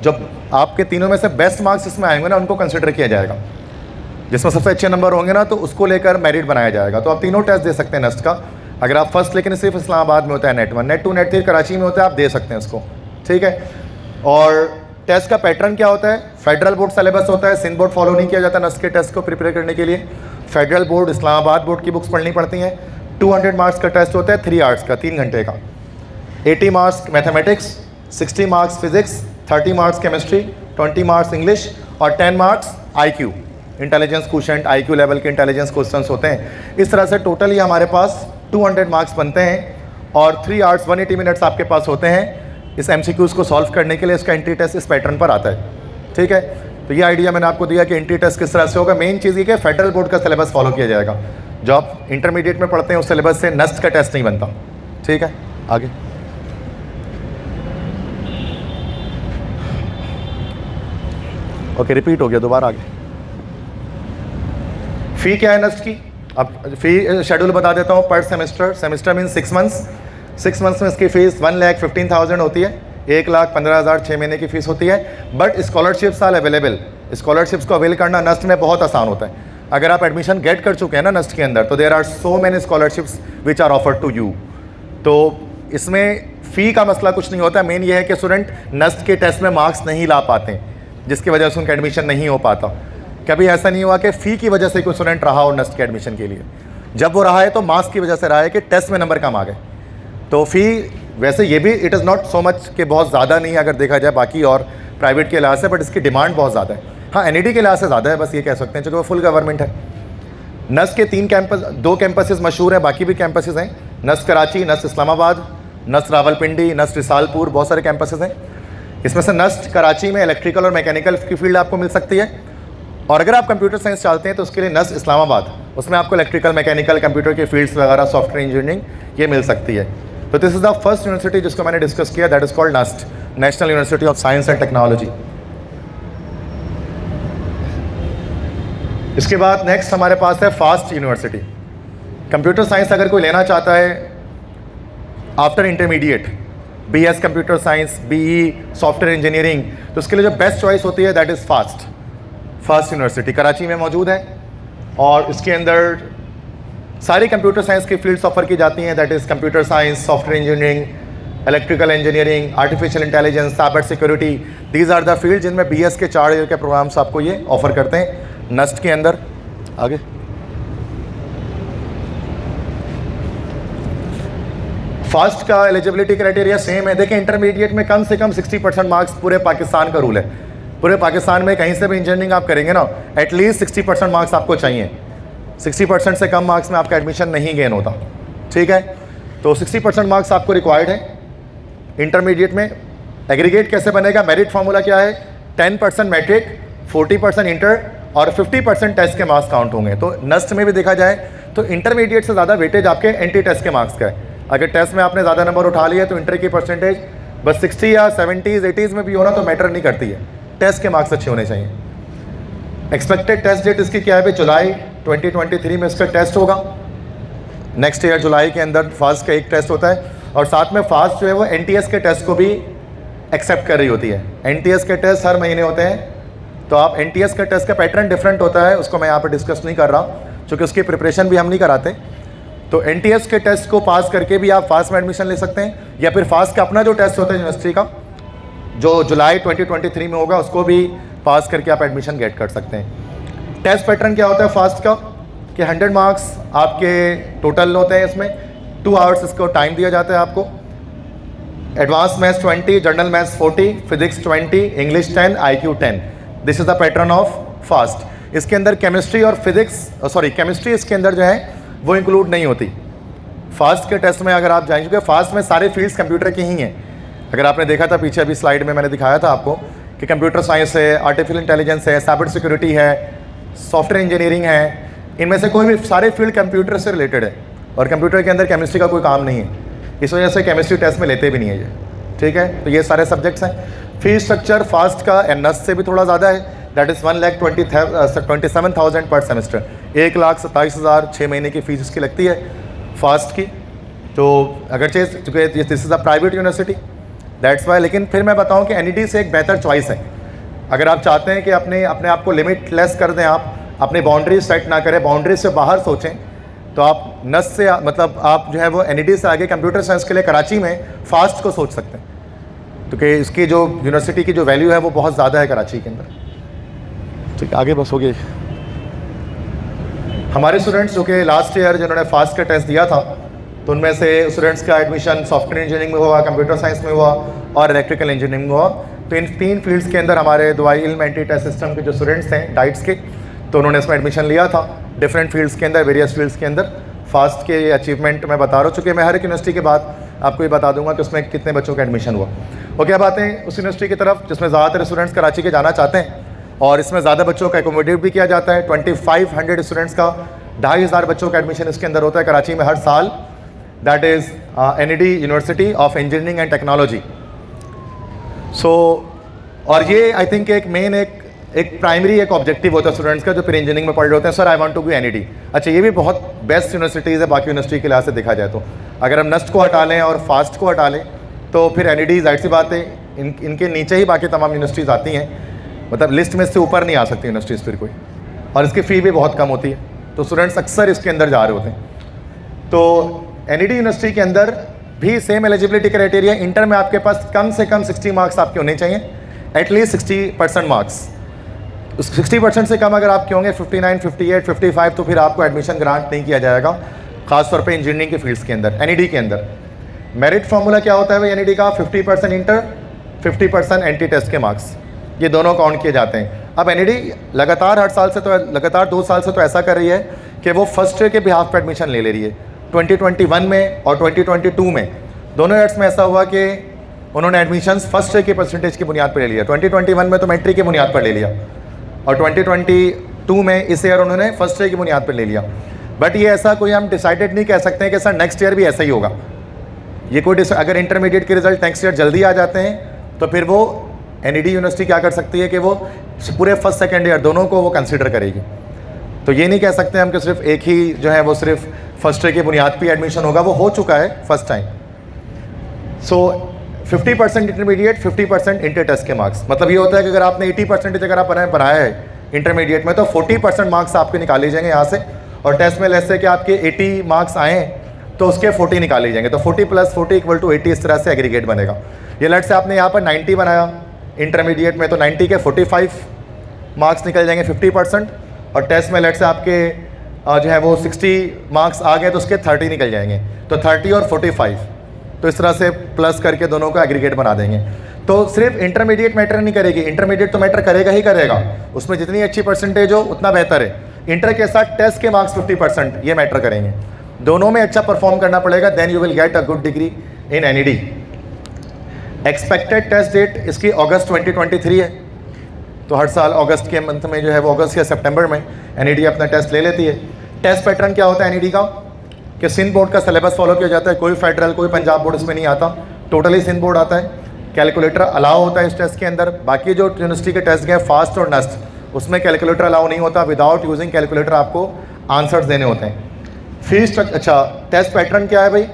जब आपके तीनों में से बेस्ट मार्क्स इसमें आएंगे ना, उनको कंसिडर किया जाएगा। जिसमें सबसे अच्छे नंबर होंगे ना, तो उसको लेकर मेरिट बनाया जाएगा। तो आप तीनों टेस्ट दे सकते हैं नेस्ट का। अगर आप फर्स्ट, लेकिन सिर्फ इस्लामाबाद में होता है नेट 1, नेट 2, नेट 3 कराची में होता है, आप दे सकते हैं उसको, ठीक है। और टेस्ट का पैटर्न क्या होता है? फेडरल बोर्ड सिलेबस होता है, सिंध बोर्ड फॉलो नहीं किया जाता नेस्ट के टेस्ट को प्रिपेयर करने के लिए। फेडरल बोर्ड, इस्लामाबाद बोर्ड की बुक्स पढ़नी पड़ती हैं। 200 मार्क्स का टेस्ट होता है, 3 आवर्स का, 3 घंटे का। 80 marks mathematics, 60 marks physics, 30 marks chemistry, 20 marks English और 10 marks IQ, intelligence quotient, IQ level के इंटेलिजेंस क्वेश्चंस होते हैं। इस तरह से टोटल ये हमारे पास 200 मार्क्स बनते हैं और 3 आवर्स 180 मिनट्स आपके पास होते हैं इस MCQs को सॉल्व करने के लिए। इसका एंट्री टेस्ट इस पैटर्न पर आता है, ठीक है। तो ये आइडिया मैंने आपको दिया कि एंट्री टेस्ट किस तरह से होगा। मेन चीज़ ये कि फेडरल बोर्ड का सिलेबस फॉलो किया जाएगा। जो आप इंटरमीडिएट में पढ़ते हैं उस सिलेबस से नेस्ट का टेस्ट नहीं बनता, ठीक है। आगे ओके, रिपीट हो गया, दोबारा आगे। फ़ी क्या है नेस्ट की? अब फ़ी शेड्यूल बता देता हूँ। पर semester, semester mean 6 months, 6 months में इसकी फ़ीस 1,15,000 होती है। 1,15,000 6 महीने की फ़ीस होती है। But scholarships are available. Scholarships को अवेल करना नेस्ट में बहुत आसान होता है। अगर आप एडमिशन गेट कर चुके हैं ना नेस्ट के अंदर, तो there are so many scholarships which are offered to you. तो इसमें फ़ी का मसला कुछ नहीं होता। मेन ये है कि स्टूडेंट नेस्ट के टेस्ट में मार्क्स नहीं ला पाते, जिसकी वजह से उनका एडमिशन नहीं हो पाता। कभी ऐसा नहीं हुआ कि फ़ी की वजह से कोई स्टूडेंट रहा हो नेस्ट के एडमिशन के लिए। जब वो रहा है तो मार्क्स की वजह से रहा है कि टेस्ट में नंबर कम आ गए। तो फ़ी वैसे ये भी it is not so much कि बहुत ज़्यादा नहीं है अगर देखा जाए बाकी और प्राइवेट के लिहाज से, बट इसकी डिमांड बहुत ज़्यादा है। हाँ, NED के लिहाज से ज़्यादा है, बस ये कह सकते हैं, क्योंकि वो फुल गवर्नमेंट है। नस्ट के 2 कैंपसेस मशहूर हैं, बाकी भी कैंपसेस हैं। नस्ट कराची, नस्ट इस्लामाबाद, नस्ट रावलपिंडी, नस्ट रिसालपुर, बहुत सारे कैंपसेस हैं। इसमें से नस्ट कराची में इलेक्ट्रिकल और मैकेनिकल की फील्ड आपको मिल सकती है। और अगर आप कंप्यूटर साइंस चाहते हैं तो उसके लिए नस्ट इस्लामाबाद, उसमें आपको इलेक्ट्रिकल, मैकेनिकल, कंप्यूटर के फील्ड्स वगैरह, सॉफ्टवेयर इंजीनियरिंग ये मिल सकती है। तो this is the first university जिसको मैंने डिस्कस किया, that is called NUST, national university of science and technology. इसके बाद नेक्स्ट हमारे पास है फास्ट यूनिवर्सिटी। कंप्यूटर साइंस अगर कोई लेना चाहता है after intermediate, BS computer science, BE software engineering, तो उसके लिए जो बेस्ट चॉइस होती है that is fast university. Karachi में मौजूद है और इसके अंदर सारी कंप्यूटर साइंस की फील्ड्स ऑफर की जाती हैं, that is computer science, software engineering, electrical engineering, artificial intelligence, cyber security. These are the field जिनमें BS के 4 ईयर के प्रोग्राम्स आपको ये ऑफर करते हैं नस्ट के अंदर। आगे फास्ट का एलिजिबिलिटी क्राइटेरिया सेम है। देखिए, इंटरमीडिएट में कम से कम 60% मार्क्स पूरे पाकिस्तान का रूल है। पूरे पाकिस्तान में कहीं से भी इंजीनियरिंग आप करेंगे ना, एटलीस्ट 60% मार्क्स आपको चाहिए। 60% से कम मार्क्स में आपका एडमिशन नहीं गेन होता, ठीक है। तो 60% मार्क्स आपको रिक्वायर्ड है इंटरमीडिएट में। एग्रीगेट कैसे बनेगा? मेरिट फार्मूला क्या है? 10% मैट्रिक, 40% इंटर और 50% टेस्ट के मार्क्स काउंट होंगे। तो नस्ट में भी देखा जाए तो इंटरमीडिएट से ज़्यादा वेटेज आपके एंटी टेस्ट के मार्क्स का है। अगर टेस्ट में आपने ज़्यादा नंबर उठा लिया तो इंटर की परसेंटेज बस 60 या 70s 80s में भी होना तो मैटर नहीं करती है, टेस्ट के मार्क्स अच्छे होने चाहिए। एक्सपेक्टेड टेस्ट डेट इसकी क्या है भाई? जुलाई 2023 में इसका टेस्ट होगा। नेक्स्ट ईयर जुलाई के अंदर फास्ट का एक टेस्ट होता है और साथ में फास्ट जो है वो NTS के टेस्ट को भी एक्सेप्ट कर रही होती है। NTS के टेस्ट हर महीने होते हैं, तो आप NTS के टेस्ट का पैटर्न डिफरेंट होता है, उसको मैं यहाँ पर डिस्कस नहीं कर रहा क्योंकि उसकी प्रिपरेशन भी हम नहीं कराते। तो NTS के टेस्ट को पास करके भी आप फास्ट में एडमिशन ले सकते हैं, या फिर फास्ट का अपना जो टेस्ट होता है यूनिवर्सिटी का जो जुलाई 2023 में होगा उसको भी पास करके आप एडमिशन गेट कर सकते हैं। टेस्ट पैटर्न क्या होता है फास्ट का कि 100 मार्क्स आपके टोटल होते हैं। इसमें 2 आवर्स इसको टाइम दिया जाता है आपको। Advance maths 20, general maths 40, physics 20, English 10, IQ 10। This is the pattern of fast. इसके अंदर केमिस्ट्री और फिजिक्स केमिस्ट्री इसके अंदर जो है वो इंक्लूड नहीं होती फास्ट के टेस्ट में। अगर आप जाएंगे, क्योंकि फास्ट में सारे फील्ड्स कंप्यूटर की ही हैं। अगर आपने देखा था पीछे अभी स्लाइड में मैंने दिखाया था आपको कि कंप्यूटर साइंस है, आर्टिफिशियल इंटेलिजेंस है, साइबर सिक्योरिटी है, सॉफ्टवेयर इंजीनियरिंग है, इनमें से कोई भी सारे फील्ड कंप्यूटर से रिलेटेड है। और कंप्यूटर के अंदर केमिस्ट्री का कोई काम नहीं है, इस वजह से केमिस्ट्री टेस्ट में लेते भी नहीं है ये, ठीक है। तो ये सारे सब्जेक्ट्स हैं। फीस स्ट्रक्चर फास्ट का NS से भी थोड़ा ज़्यादा है, दैट इज़ 1,27,000 पर सेमेस्टर, 1,27,000 6 महीने की फ़ीस इसकी लगती है फास्ट की। तो अगर चूँकि this is a private university that's why, लेकिन फिर मैं बताऊँ कि NED से एक बेहतर चॉइस है। अगर आप चाहते हैं कि अपने आप को लिमिटलेस कर दें, आप अपनी बाउंड्रीज सेट ना करें, बाउंड्रीज से बाहर सोचें, तो आप NS से मतलब आप जो है वो NED से आगे कंप्यूटर साइंस के लिए कराची में फ़ास्ट को सोच सकते हैं, क्योंकि इसकी जो यूनिवर्सिटी की जो वैल्यू है वो बहुत ज़्यादा है कराची के अंदर। ठीक, आगे बस हो गई। हमारे स्टूडेंट्स जो कि लास्ट ईयर जिन्होंने फ़ास्ट का टेस्ट दिया था, तो उनमें से स्टूडेंट्स का एडमिशन सॉफ्टवेयर इंजीनियरिंग में हुआ, कंप्यूटर साइंस में हुआ और इलेक्ट्रिकल इंजीनियरिंग में हुआ। तो इन 3 फील्ड्स के अंदर हमारे दवाई इल्म एंटी टेस्ट सिस्टम के जो स्टूडेंट्स हैं डाइट्स के, तो उन्होंने इसमें एडमिशन लिया था डिफरेंट फील्ड्स के अंदर, वेरियस फील्ड्स के अंदर। फास्ट के अचीवमेंट मैं बता रहा हूँ, चूँकि मैं हर एक यूनिवर्सिटी के बाद आपको ये बता दूंगा कि उसमें कितने बच्चों का एडमिशन हुआ। ओके, अब आते हैं उस यूनिवर्सिटी की तरफ जिसमें ज़्यादातर स्टूडेंट्स कराची के जाना चाहते हैं, और इसमें ज़्यादा बच्चों का एकोमोडेट भी किया जाता है। 2500 स्टूडेंट्स का 2500 बच्चों का एडमिशन इसके अंदर होता है कराची में हर साल। That is NED University of Engineering and Technology. So और ये आई थिंक एक मेन एक प्राइमरी एक ऑब्जेक्टिव होता है स्टूडेंट्स का जो फिर इंजीनियरिंग में पढ़ रहे होते हैं, sir I want to be NED। अच्छा, ये भी बहुत बेस्ट यूनिवर्सिटीज़ है बाकी यूनिवर्सिटी के लिहाज से देखा जाए तो। अगर हम NUST को हटा लें और फास्ट को हटा लें तो फिर NED जाहिर सी बात है इनके नीचे ही बाकी तमाम यूनिवर्सिटीज़ आती हैं, मतलब लिस्ट में से ऊपर नहीं आ सकती यूनिवर्सिटीज़ फिर कोई, और इसकी फ़ी भी बहुत कम होती है, तो स्टूडेंट्स अक्सर इसके अंदर जा रहे होते हैं। तो NED यूनिवर्सिटी के अंदर भी सेम एलिजिबिलिटी क्राइटेरिया, इंटर में आपके पास कम से कम 60 मार्क्स आपके होने चाहिए, एटलीस्ट 60% मार्क्स। 60% से कम अगर आपके होंगे 59, 58, 55, तो फिर आपको एडमिशन ग्रांट नहीं किया जाएगा, खासतौर पे इंजीनियरिंग के फील्ड्स के अंदर। NED के अंदर मेरिट फार्मूला क्या होता है भाई NED का? 50% इंटर, 50% एंटी टेस्ट के मार्क्स, ये दोनों काउंट किए जाते हैं। अब NED लगातार हर साल से तो लगातार 2 साल से तो ऐसा कर रही है कि वो फर्स्ट ईयर के बिहाफ पर एडमिशन ले रही है। 2021 में और 2022 में दोनों ईयर्स में ऐसा हुआ कि उन्होंने एडमिशन्स फर्स्ट ईयर की परसेंटेज की बुनियाद पर ले लिया। 2021 में तो मैट्रिक की बुनियाद पर ले लिया, और 2022 में इस ईयर उन्होंने फर्स्ट ईयर की बुनियाद पर ले लिया। बट ये ऐसा कोई हम डिसाइडेड नहीं कह सकते हैं कि सर नेक्स्ट ईयर भी ऐसा ही होगा। ये कोई अगर इंटरमीडिएट के रिजल्ट नेक्स्ट ईयर जल्दी आ जाते हैं तो फिर वो NED यूनिवर्सिटी क्या कर सकती है कि वो पूरे फर्स्ट सेकेंड ईयर दोनों को वो कंसिडर करेगी। तो ये नहीं कह सकते हम कि सिर्फ एक ही जो है वो सिर्फ फर्स्ट ईयर की बुनियाद पर एडमिशन होगा, वो हो चुका है फर्स्ट टाइम। सो 50% इंटरमीडिएट, 50% इंटर टेस्ट के मार्क्स, मतलब ये होता है कि अगर आपने 80% अगर आप बनाया है इंटरमीडिएट में तो 40% मार्क्स आपके निकाले जाएंगे यहाँ से, और टेस्ट में लेट्स से कि आपके 80 मार्क्स आए तो उसके 40 निकाले जाएंगे, तो 40 + 40 = 80, इस तरह से एग्रीगेट बनेगा। ये लेट्स से आपने यहाँ पर 90 बनाया इंटरमीडिएट में, तो 90 के 45 मार्क्स निकल जाएंगे 50%, और टेस्ट में लेट्स से आपके जो है वो 60 मार्क्स आ गए तो उसके 30 निकल जाएंगे, तो 30 और 45, तो इस तरह से प्लस करके दोनों को एग्रीगेट बना देंगे। तो सिर्फ इंटरमीडिएट मैटर नहीं करेगी, इंटरमीडिएट तो मैटर करेगा ही करेगा, उसमें जितनी अच्छी परसेंटेज हो उतना बेहतर है। इंटर के साथ टेस्ट के मार्क्स 50% ये मैटर करेंगे, दोनों में अच्छा परफॉर्म करना पड़ेगा, then you will get a good degree in NED। Expected test date इसकी अगस्त 2023 है, तो हर साल अगस्त के मंथ में जो है वो अगस्त या सितंबर में NED अपना टेस्ट ले लेती है। टेस्ट पैटर्न क्या होता है NED का कि सिंध बोर्ड का सिलेबस फॉलो किया जाता है, कोई फेडरल कोई पंजाब बोर्ड इसमें नहीं आता, टोटली सिंध बोर्ड आता है। कैलकुलेटर अलाउ होता है इस टेस्ट के अंदर, बाकी जो यूनिवर्सिटी के टेस्ट गए फास्ट और NUST उसमें कैलकुलेटर अलाउ नहीं होता, विदाउट यूजिंग कैलकुलेटर आपको आंसर्स देने होते हैं। फीस अच्छा, टेस्ट पैटर्न क्या है भाई?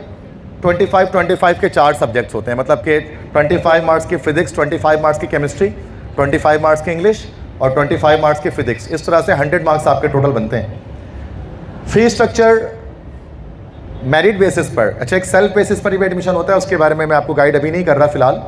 25 के 4 सब्जेक्ट्स होते हैं, मतलब कि 25 मार्क्स की फिजिक्स, 25 मार्क्स की केमिस्ट्री, 25 मार्क्स की इंग्लिश और 25 मार्क्स की फिजिक्स, इस तरह से 100 मार्क्स आपके टोटल बनते हैं। फीस स्ट्रक्चर मेरिट बेसिस पर, अच्छा एक सेल्फ बेसिस पर ही एडमिशन होता है, उसके बारे में मैं आपको गाइड अभी नहीं कर रहा फिलहाल,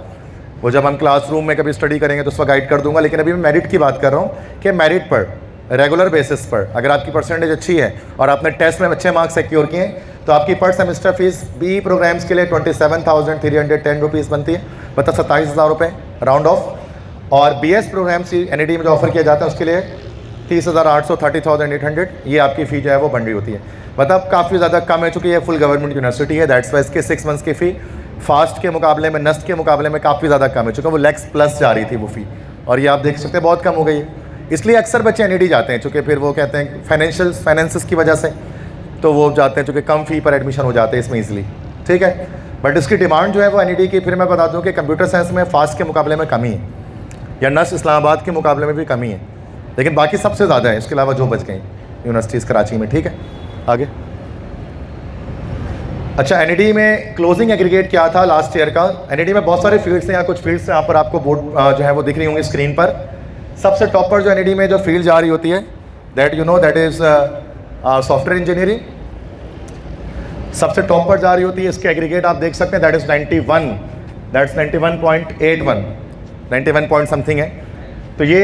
वो जब हम क्लासरूम में कभी स्टडी करेंगे तो उसका गाइड कर दूंगा, लेकिन अभी मैं मेरिट की बात कर रहा हूँ कि मेरिट पर रेगुलर बेसिस पर अगर आपकी परसेंटेज अच्छी है और आपने टेस्ट में अच्छे मार्क्स सिक्योर किए तो आपकी पर सेमेस्टर फीस BE प्रोग्राम्स के लिए 27,310 रुपीज़ बनती है, मतलब 27,000 रुपये राउंड ऑफ, और BS प्रोग्राम्स NED में जो ऑफर किया जाता है उसके लिए 30,800 30,800 ये आपकी फ़ी जो है वो बन रही होती है, मतलब काफ़ी ज़्यादा कम है, चूँकि ये फुल गवर्नमेंट यूनिवर्सिटी है, दैट्स वाई इसके 6 मंथ्स की फ़ी फास्ट के मुकाबले में NUST के मुकाबले में काफ़ी ज़्यादा कम है, चूँकि वो लेक्स प्लस जा रही थी वो फ़ी, और ये आप देख सकते हैं बहुत कम हो गई है। इसलिए अक्सर बच्चे NED जाते हैं, चूँकि फिर वो कहते हैं फाइनेंसेस की वजह से तो वो जाते हैं, चूँकि कम फ़ी पर एडमिशन हो जाते हैं इसमें ईजिली, ठीक है। बट इसकी डिमांड जो है वो NED की, फिर मैं बता दूँ कि कंप्यूटर साइंस में फास्ट के मुकाबले में कमी है, या नस इस्लामाबाद के मुकाबले में भी कमी है, लेकिन बाकी सबसे ज़्यादा है, इसके अलावा जो बच गई यूनिवर्सिटीज़ कराची में, ठीक है। आगे अच्छा, NED में क्लोजिंग एग्रीगेट क्या था लास्ट ईयर का? NED में बहुत सारे फील्ड्स हैं, यहाँ कुछ फील्ड्स यहाँ पर आपको बोर्ड जो है वो दिख रही होंगी स्क्रीन पर। सबसे टॉप पर जो NED में जो फील्ड जा रही होती है, that you know that is software engineering, सबसे टॉप पर जा रही होती है। इसके एग्रीगेट आप देख सकते हैं, that is 91, that's 91.81, 91 point something है। तो ये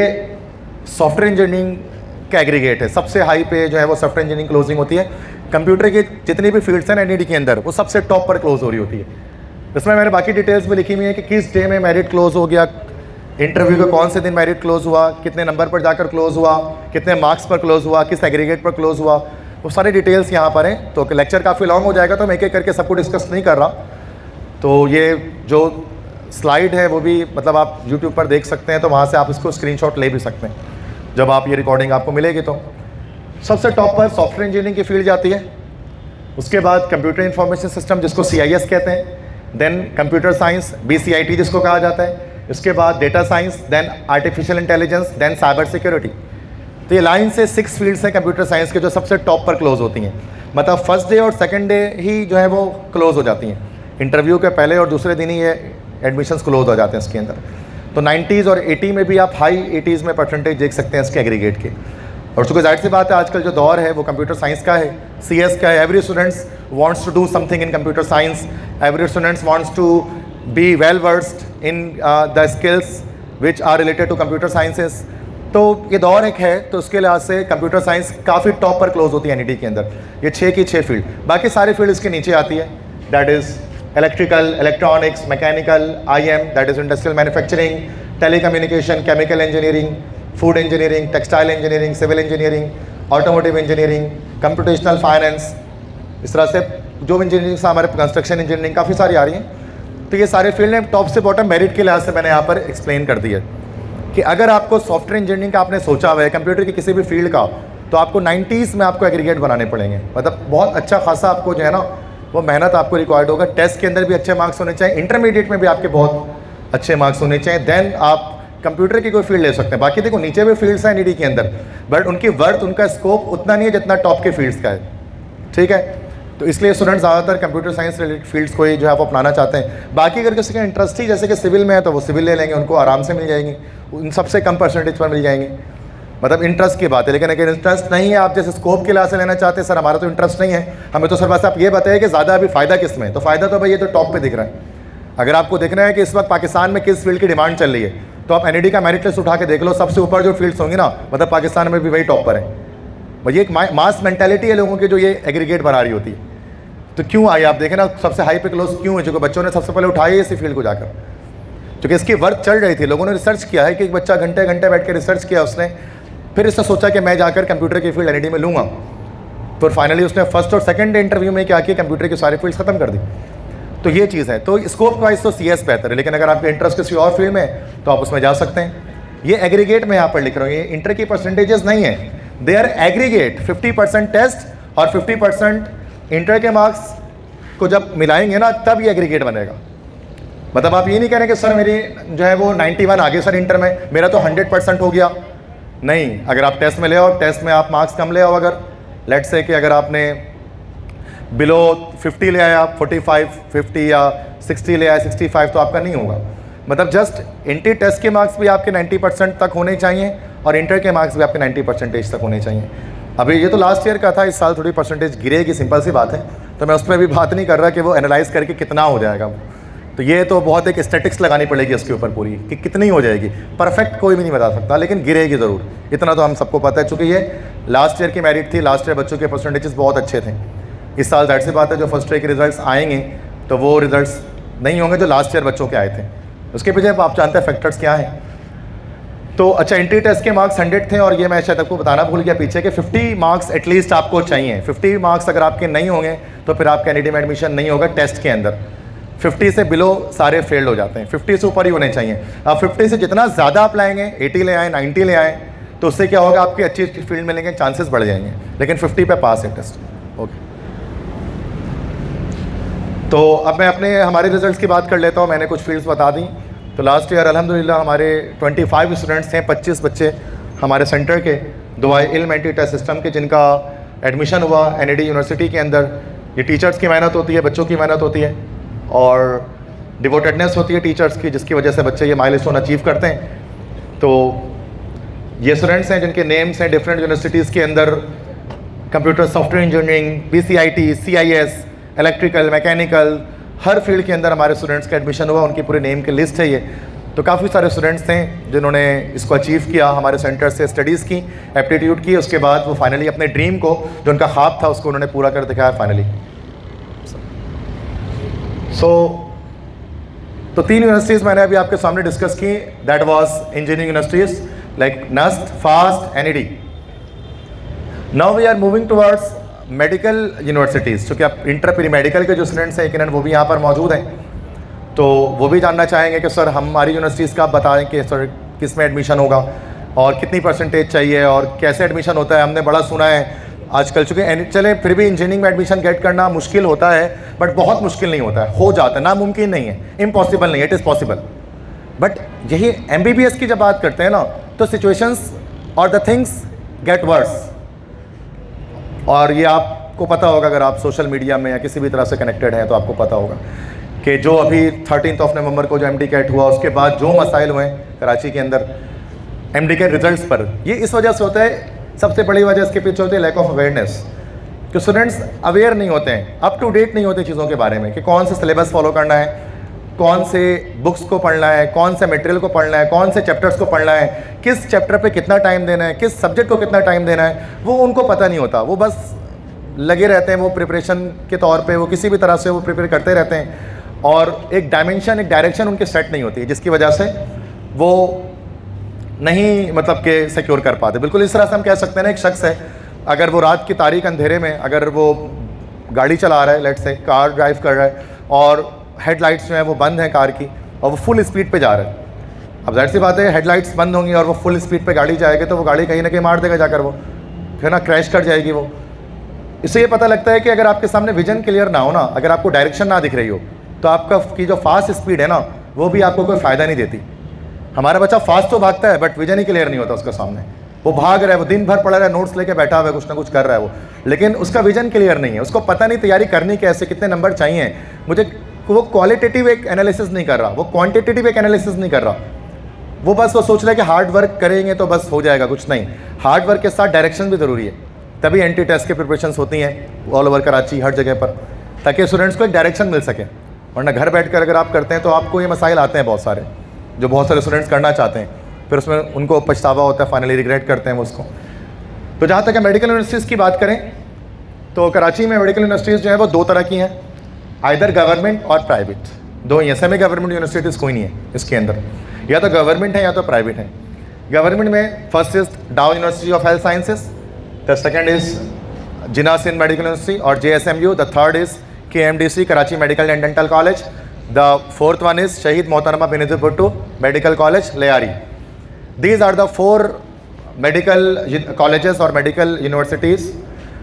सॉफ्टवेयर इंजीनियरिंग का एग्रीगेट है, सबसे हाई पे जो है वो सॉफ्टवेयर इंजीनियरिंग क्लोजिंग होती है। कंप्यूटर की जितनी भी फील्ड्स हैं NED के अंदर, वो सबसे टॉप पर क्लोज हो रही होती है। इसमें मैंने बाकी डिटेल्स भी लिखी हुई है कि किस डे में मेरिट क्लोज हो गया, इंटरव्यू का कौन से दिन मेरिट क्लोज हुआ, कितने नंबर पर जाकर क्लोज हुआ, कितने मार्क्स पर क्लोज हुआ, किस एग्रीगेट पर क्लोज हुआ, वो सारी डिटेल्स यहाँ पर हैं। तो लेक्चर काफ़ी लॉन्ग हो जाएगा, तो मैं एक एक करके सबको डिस्कस नहीं कर रहा। तो ये जो स्लाइड है वो भी मतलब आप यूट्यूब पर देख सकते हैं, तो वहाँ से आप इसको स्क्रीनशॉट ले भी सकते हैं जब आप ये रिकॉर्डिंग आपको मिलेगी। तो सबसे टॉप पर सॉफ्टवेयर इंजीनियरिंग की फील्ड जाती है, उसके बाद कंप्यूटर इंफॉर्मेशन सिस्टम जिसको CIS कहते हैं, देन कंप्यूटर साइंस BCIT जिसको कहा जाता है, इसके बाद data science, then artificial intelligence, then cyber security. तो ये लाइन से 6 फील्ड्स हैं कंप्यूटर साइंस के जो सबसे टॉप पर क्लोज होती हैं। मतलब फर्स्ट डे और सेकंड डे ही जो है वो क्लोज हो जाती हैं, इंटरव्यू के पहले और दूसरे दिन ही ये एडमिशन्स क्लोज हो जाते हैं इसके अंदर। तो 90s और 80 में भी आप हाई 80s में परसेंटेज देख सकते हैं इसके एग्रीगेट के। और चूँकि जाहिर सी बात है आजकल जो दौर है वो कंप्यूटर साइंस का है, CS का है। Every students wants to do something in computer science, every students wants to be well versed in the skills which are related to computer sciences. तो ये दौर एक है, तो उसके लिहाज से कंप्यूटर साइंस काफ़ी टॉप पर क्लोज होती है NED के अंदर। ये 6 की 6 फील्ड, बाकी सारी फील्ड इसके नीचे आती है, that is electrical, electronics, mechanical, IM that is industrial manufacturing, telecommunication, chemical engineering, food engineering, textile engineering, civil engineering, automotive engineering, computational finance, इस तरह से जो इंजीनियरिंग से हमारे कंस्ट्रक्शन इंजीनियरिंग काफ़ी सारी आ रही हैं। तो ये सारे फील्ड हैं, टॉप से बॉटम मेरिट के लिहाज से मैंने यहाँ पर एक्सप्लेन कर दिया कि अगर आपको सॉफ्टवेयर इंजीनियरिंग का आपने सोचा हुआ है, कंप्यूटर की किसी भी फील्ड का, तो आपको 90s में आपको एग्रीगेट बनाने पड़ेंगे। मतलब बहुत अच्छा खासा आपको जो है ना वो मेहनत आपको रिक्वायर्ड होगा। टेस्ट के अंदर भी अच्छे मार्क्स होने चाहिए, इंटरमीडिएट में भी आपके बहुत अच्छे मार्क्स होने चाहिए, देन आप कंप्यूटर की कोई फील्ड ले सकते हैं। बाकी देखो नीचे भी फील्ड्स हैं NED के अंदर, बट उनकी वर्थ, उनका स्कोप उतना नहीं है जितना टॉप के फील्ड्स का है, ठीक है। तो इसलिए स्टूडेंट्स ज़्यादातर कंप्यूटर साइंस रिलेटेड फील्ड्स को ही जो है वो अपनाना चाहते हैं। बाकी अगर किसी का इंटरेस्ट ही जैसे कि सिविल में है तो वो सिविल ले लेंगे, उनको आराम से मिल जाएंगी, उन सबसे कम परसेंटेज पर मिल जाएंगे। मतलब इंटरेस्ट की बात है। लेकिन अगर इंटरेस्ट नहीं है, आप जैसे स्कोप के लिहाज से लेना चाहते हैं, सर हमारा तो इंटरेस्ट नहीं है, हमें तो सर बस आप ये बताइए कि ज़्यादा अभी फ़ायदा किस में है। तो फ़ायदा तो भाई ये तो टॉप पे दिख रहा है। अगर आपको देखना है कि इस वक्त पाकिस्तान में किस फील्ड की डिमांड चल रही है, तो आप NED का मेरिट लिस्ट उठा के देख लो, सबसे ऊपर जो फील्ड्स होंगी ना, मतलब पाकिस्तान में भी वही टॉप पर है। भाई एक मास मेंटालिटी है लोगों की जो ये एग्रीगेट बना रही होती है। तो क्यों आई, आप देखें ना सबसे हाई पे क्लोज क्यों है, जो बच्चों ने सबसे पहले उठाई है इसी फील्ड को जाकर, क्योंकि इसकी वर्क चल रही थी। लोगों ने रिसर्च किया है कि एक बच्चा घंटे घंटे बैठ के रिसर्च किया उसने, फिर इसने सोचा कि मैं जाकर कंप्यूटर की फील्ड NED में लूँगा। तो फाइनली उसने फर्स्ट और सेकंड डे इंटरव्यू में क्या किया, कंप्यूटर की सारी फील्ड्स खत्म कर दी। तो ये चीज़ है। तो स्कोप वाइज तो CS बेहतर है, लेकिन अगर आपके इंटरेस्ट किसी और फील्ड में तो आप उसमें जा सकते हैं। ये एग्रीगेट में यहाँ पर लिख रहा हूँ, ये इंटर की परसेंटेजेस नहीं है, दे आर एग्रीगेट। 50% टेस्ट और 50% इंटर के मार्क्स को जब मिलाएंगे ना तब ये एग्रीगेट बनेगा। मतलब आप ये नहीं कह रहे कि सर मेरी जो है वो 91 आ गए सर इंटर में, मेरा तो 100% हो गया। नहीं, अगर आप टेस्ट में ले आओ, टेस्ट में आप मार्क्स कम ले आओ, अगर लेट्स से कि अगर आपने बिलो 50 ले आया, 45, 50 या 60 ले आया, 65, तो आपका नहीं होगा। मतलब जस्ट इंटर टेस्ट के मार्क्स भी आपके 90% तक होने चाहिए और इंटर के मार्क्स भी आपके 90% तक होने चाहिए। अभी ये तो लास्ट ईयर का था, इस साल थोड़ी परसेंटेज गिरेगी, सिंपल सी बात है। तो मैं उस पर भी बात नहीं कर रहा कि वो एनालाइज करके कितना हो जाएगा। तो ये तो बहुत एक स्टैटिक्स लगानी पड़ेगी इसके ऊपर पूरी कि कितनी हो जाएगी। परफेक्ट कोई भी नहीं बता सकता, लेकिन गिरेगी ज़रूर, इतना तो हम सबको पता है। चूँकि ये लास्ट ईयर की मेरिट थी, लास्ट ईयर बच्चों के परसेंटेजेस बहुत अच्छे थे। इस साल जाहिर सी बात है जो फर्स्ट ईयर के रिजल्ट्स आएंगे तो वो रिजल्ट्स नहीं होंगे जो लास्ट ईयर बच्चों के आए थे। उसके पीछे आप जानते हैं फैक्टर्स क्या हैं। तो अच्छा, एंट्री टेस्ट के मार्क्स 100 थे, और ये मैं शायद आपको बताना भूल गया पीछे के 50 मार्क्स एटलीस्ट आपको चाहिए। 50 मार्क्स अगर आपके नहीं होंगे तो फिर आपका NED में एडमिशन नहीं होगा टेस्ट के अंदर। 50 से बिलो सारे फेल्ड हो जाते हैं, 50 से ऊपर ही होने चाहिए। अब 50 से जितना ज़्यादा आप लाएंगे, 80 ले आए, 90 ले आए, तो उससे क्या होगा, आपकी अच्छी फील्ड मिलेंगे, चांसेस बढ़ जाएंगे। लेकिन 50 पे पास है टेस्ट। ओके। तो अब मैं हमारे रिजल्ट्स की बात कर लेता हूँ। मैंने कुछ फील्ड्स बता दी। तो लास्ट ईयर अल्हम्दुलिल्लाह हमारे 25 स्टूडेंट्स थे, 25 बच्चे हमारे सेंटर के दुबई इल्म एंटी टेस्ट सिस्टम के, जिनका एडमिशन हुआ NAD यूनिवर्सिटी के अंदर। ये टीचर्स की मेहनत होती है, बच्चों की मेहनत होती है और डिवोटेडनेस होती है टीचर्स की, जिसकी वजह से बच्चे ये माइलस्टोन अचीव करते हैं। तो ये स्टूडेंट्स हैं जिनके नेम्स हैं डिफरेंट यूनिवर्सिटीज़ के अंदर, computer software engineering, PCIT, CIS, electrical, mechanical, हर फील्ड के अंदर हमारे स्टूडेंट्स का एडमिशन हुआ। उनकी पूरी नेम की लिस्ट है ये। तो काफ़ी सारे स्टूडेंट्स थे जिन्होंने इसको अचीव किया, हमारे सेंटर से स्टडीज़ की, एप्टीट्यूड की, उसके बाद वो फाइनली अपने ड्रीम को, जो उनका ख्वाब था, उसको उन्होंने पूरा कर दिखाया फाइनली। तो 3 यूनिवर्सिटीज़ मैंने अभी आपके सामने डिस्कस की। That was engineering universities like NUST, FAST, NAD। Now we are moving towards medical universities. चूँकि अब इंटर प्री मेडिकल के जो स्टूडेंट्स हैं यकीनन वो भी यहाँ पर मौजूद हैं, तो वो भी जानना चाहेंगे कि सर हमारी यूनिवर्सिटीज़ का आप बताएं कि सर किस में एडमिशन होगा और कितनी परसेंटेज चाहिए और कैसे एडमिशन होता है। हमने बड़ा सुना है आजकल, चूँकि चले फिर भी इंजीनियरिंग में एडमिशन गेट करना मुश्किल होता है, बट बहुत मुश्किल नहीं होता है, हो जाता है, नामुमकिन नहीं है, इम्पॉसिबल नहीं है, इट इज़ पॉसिबल। बट यही MBBS की जब बात करते हैं ना, तो सिचुएशंस और द थिंग्स गेट वर्स। और ये आपको पता होगा, अगर आप सोशल मीडिया में या किसी भी तरह से कनेक्टेड हैं तो आपको पता होगा कि जो अभी 13 नवंबर को जो MD-CAT हुआ, उसके बाद जो मसाइल हुए कराची के अंदर MD-CAT रिजल्ट्स पर, ये इस वजह से होता है, सबसे बड़ी वजह इसके पीछे होती है लैक ऑफ अवेयरनेस। कि स्टूडेंट्स अवेयर नहीं होते हैं, अप टू डेट नहीं होते चीज़ों के बारे में कि कौन से सिलेबस फॉलो करना है, कौन से बुक्स को पढ़ना है, कौन से मटेरियल को पढ़ना है, कौन से चैप्टर्स को पढ़ना है, किस चैप्टर पे कितना टाइम देना है, किस सब्जेक्ट को कितना टाइम देना है, वो उनको पता नहीं होता। वो बस लगे रहते हैं, वो प्रिपरेशन के तौर पे वो किसी भी तरह से वो प्रिपेयर करते रहते हैं और एक डायमेंशन, एक डायरेक्शन उनकी सेट नहीं होती है, जिसकी वजह से वो नहीं मतलब कि सिक्योर कर पाते। बिल्कुल इस तरह से हम कह सकते हैं ना, एक शख्स है, अगर वो रात की तारीक अंधेरे में अगर वो गाड़ी चला रहा है, लेट से कार ड्राइव कर रहा है और हेडलाइट्स जो हैं वो बंद हैं कार की और वो फुल स्पीड पे जा रहा है। अब जाहिर सी बात है, हेडलाइट्स बंद होंगी और वो फुल स्पीड पे गाड़ी जाएगी तो वो गाड़ी कहीं ना कहीं मार देगा जाकर, वो है ना, क्रैश कर जाएगी वो। इससे ये पता लगता है कि अगर आपके सामने विजन क्लियर ना हो ना, अगर आपको डायरेक्शन ना दिख रही हो, तो आपका की जो फास्ट स्पीड है ना, वो भी आपको कोई फ़ायदा नहीं देती। हमारा बच्चा फास्ट तो भागता है बट विजन ही क्लियर नहीं होता उसका सामने। वो भाग रहा है, वो दिन भर पड़ा रहा है, नोट्स लेके बैठा हुआ है, कुछ ना कुछ कर रहा है वो, लेकिन उसका विजन क्लियर नहीं है, उसको पता नहीं तैयारी करनी कैसे, कितने नंबर चाहिए मुझे। वो क्वालिटेटिव एक एनालिसिस नहीं कर रहा, वो क्वांटिटेटिव एक एनालिसिस नहीं कर रहा। वो बस वो सोच रहा है कि हार्ड वर्क करेंगे तो बस हो जाएगा, कुछ नहीं। हार्ड वर्क के साथ डायरेक्शन भी ज़रूरी है, तभी एंटी टेस्ट के प्रिपरेशंस होती हैं ऑल ओवर कराची, हर जगह पर, ताकि स्टूडेंट्स को एक डायरेक्शन मिल सके। वरना घर बैठकर अगर आप करते हैं तो आपको ये मसाइल आते हैं बहुत सारे, जो बहुत सारे स्टूडेंट्स करना चाहते हैं, फिर उसमें उनको पछतावा होता है, फाइनली रिग्रेट करते हैं वो उसको। तो जहाँ तक मेडिकल यूनिवर्सिटीज़ की बात करें तो कराची में मेडिकल यूनिवर्सिटीज़ जो है वो 2 तरह की हैं, आइदर गवर्नमेंट और प्राइवेट। दो ही हैं, सेमी गवर्नमेंट यूनिवर्सिटीज़ कोई नहीं है इसके अंदर, या तो गवर्नमेंट है या तो प्राइवेट है। गवर्नमेंट में first is Dow university of health sciences, the second is Jinnah Sindh medical university और JSMU, the third is KMDC Karachi medical and dental college, the fourth one is Shaheed Mohtarma Benazir Bhutto medical college Lyari. These are the 4 medical colleges और medical universities.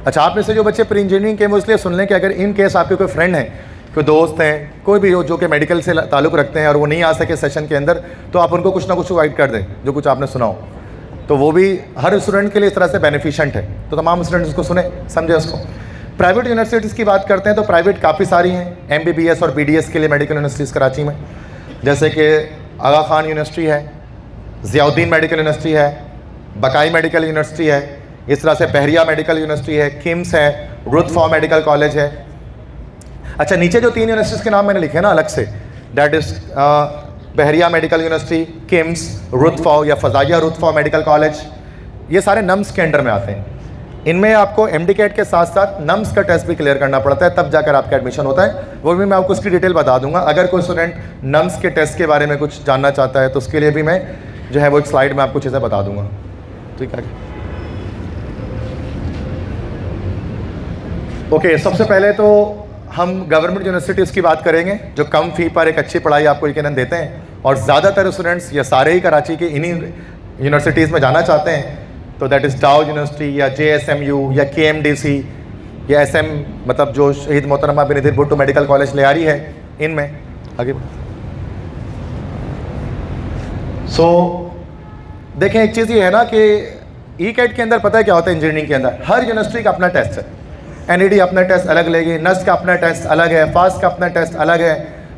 अच्छा, आप में से जो बच्चे pre engineering के, वो इसलिए सुन लें कि अगर इन केस आपके कोई फ्रेंड हैं, कोई दोस्त हैं, कोई भी हो जो कि मेडिकल से ताल्लुक़ रखते हैं और वो नहीं आ सके सेशन के अंदर, तो आप उनको कुछ ना कुछ गाइड कर दें जो कुछ आपने सुना हो, तो वो भी हर स्टूडेंट के लिए इस तरह से बेनिफिशेंट है। तो तमाम स्टूडेंट्स उसको सुने, समझे उसको। प्राइवेट यूनिवर्सिटीज़ की बात करते हैं तो प्राइवेट काफ़ी सारी हैं, MBBS और BDS के लिए मेडिकल यूनिवर्सिटीज़ कराची में, जैसे कि आगा खान यूनिवर्सिटी है, ज़ियाउद्दीन मेडिकल यूनिवर्सिटी है, बकाई मेडिकल यूनिवर्सिटी है, इस तरह से बहरिया मेडिकल यूनिवर्सिटी है, किम्स है, रुतफ़ा मेडिकल कॉलेज है। अच्छा, नीचे जो 3 यूनिवर्सिटीज़ के नाम मैंने लिखे ना अलग से, that is Bahria Medical University, KIMS, रुतफ़ा या फ़ज़ाइया रुतफ़ा मेडिकल कॉलेज, ये सारे नम्स के अंडर में आते हैं। इनमें आपको MD-CAT के साथ साथ नम्स का टेस्ट भी क्लियर करना पड़ता है, तब जाकर आपका एडमिशन होता है। वो भी मैं आपको उसकी डिटेल बता दूंगा। अगर कोई स्टूडेंट नम्स के टेस्ट के बारे में कुछ जानना चाहता है तो उसके लिए भी मैं जो है वो एक स्लाइड में आपको चीज़ें बता दूंगा। ठीक है, ओके। सबसे पहले तो हम गवर्नमेंट यूनिवर्सिटीज़ की बात करेंगे जो कम फ़ी पर एक अच्छी पढ़ाई आपको यकीनन देते हैं, और ज़्यादातर स्टूडेंट्स या सारे ही कराची के इन्हीं यूनिवर्सिटीज़ में जाना चाहते हैं। तो दैट इज़ डाउ यूनिवर्सिटी या JSMU या KMDC ये SM मतलब जो शहीद मोहतरमा बेनज़ीर भुट्टो मेडिकल कॉलेज लियारी है, इनमें आगे देखें एक चीज़ ये है ना कि E-कैट के अंदर पता है क्या होता है, इंजीनियरिंग के अंदर हर यूनिवर्सिटी का अपना टेस्ट है। NED अपना टेस्ट अलग लेगी, नस्ट का अपना टेस्ट अलग है, फास्ट का अपना टेस्ट अलग है,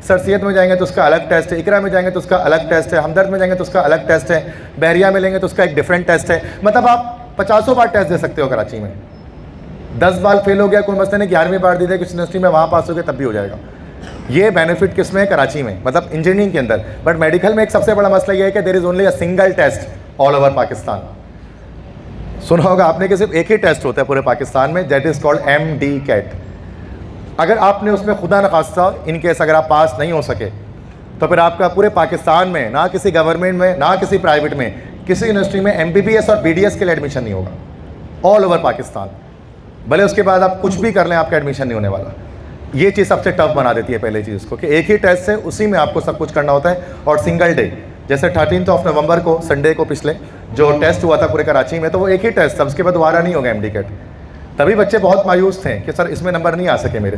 सर सैयद में जाएंगे तो उसका अलग टेस्ट है, इकरा में जाएंगे तो उसका अलग टेस्ट है, हमदर्द में जाएंगे तो उसका अलग टेस्ट है, बहरिया में लेंगे तो उसका एक डिफरेंट टेस्ट है। मतलब आप 50 बार टेस्ट दे सकते हो कराची में। 10 बार फेल हो गया कोई मसला नहीं, 11वीं बार दे दिया किसी यूनिवर्सिटी में, वहाँ पास हो गया तब भी हो जाएगा। ये बेनिफिट किस में है? कराची में, मतलब इंजीनियरिंग के अंदर। बट मेडिकल में एक सबसे बड़ा मसला ये है कि there is only a single test all over Pakistan. सुना होगा आपने कि सिर्फ एक ही टेस्ट होता है पूरे पाकिस्तान में, दैट इज़ कॉल्ड MD-कैट। अगर आपने उसमें खुदा न खास्ता इन केस अगर आप पास नहीं हो सके तो फिर आपका पूरे पाकिस्तान में ना किसी गवर्नमेंट में ना किसी प्राइवेट में किसी यूनिवर्सिटी में MBBS और BDS के लिए एडमिशन नहीं होगा ऑल ओवर पाकिस्तान। भले उसके बाद आप कुछ भी कर लें, आपका एडमिशन नहीं होने वाला। ये चीज़ सबसे टफ बना देती है पहले चीज़ को, कि एक ही टेस्ट है, उसी में आपको सब कुछ करना होता है और सिंगल डे। जैसे 13 नवंबर को संडे को पिछले जो टेस्ट हुआ था पूरे कराची में, तो वो एक ही टेस्ट था, उसके बाद दोबारा नहीं होगा MD-कैट। तभी बच्चे बहुत मायूस थे कि सर इसमें नंबर नहीं आ सके मेरे।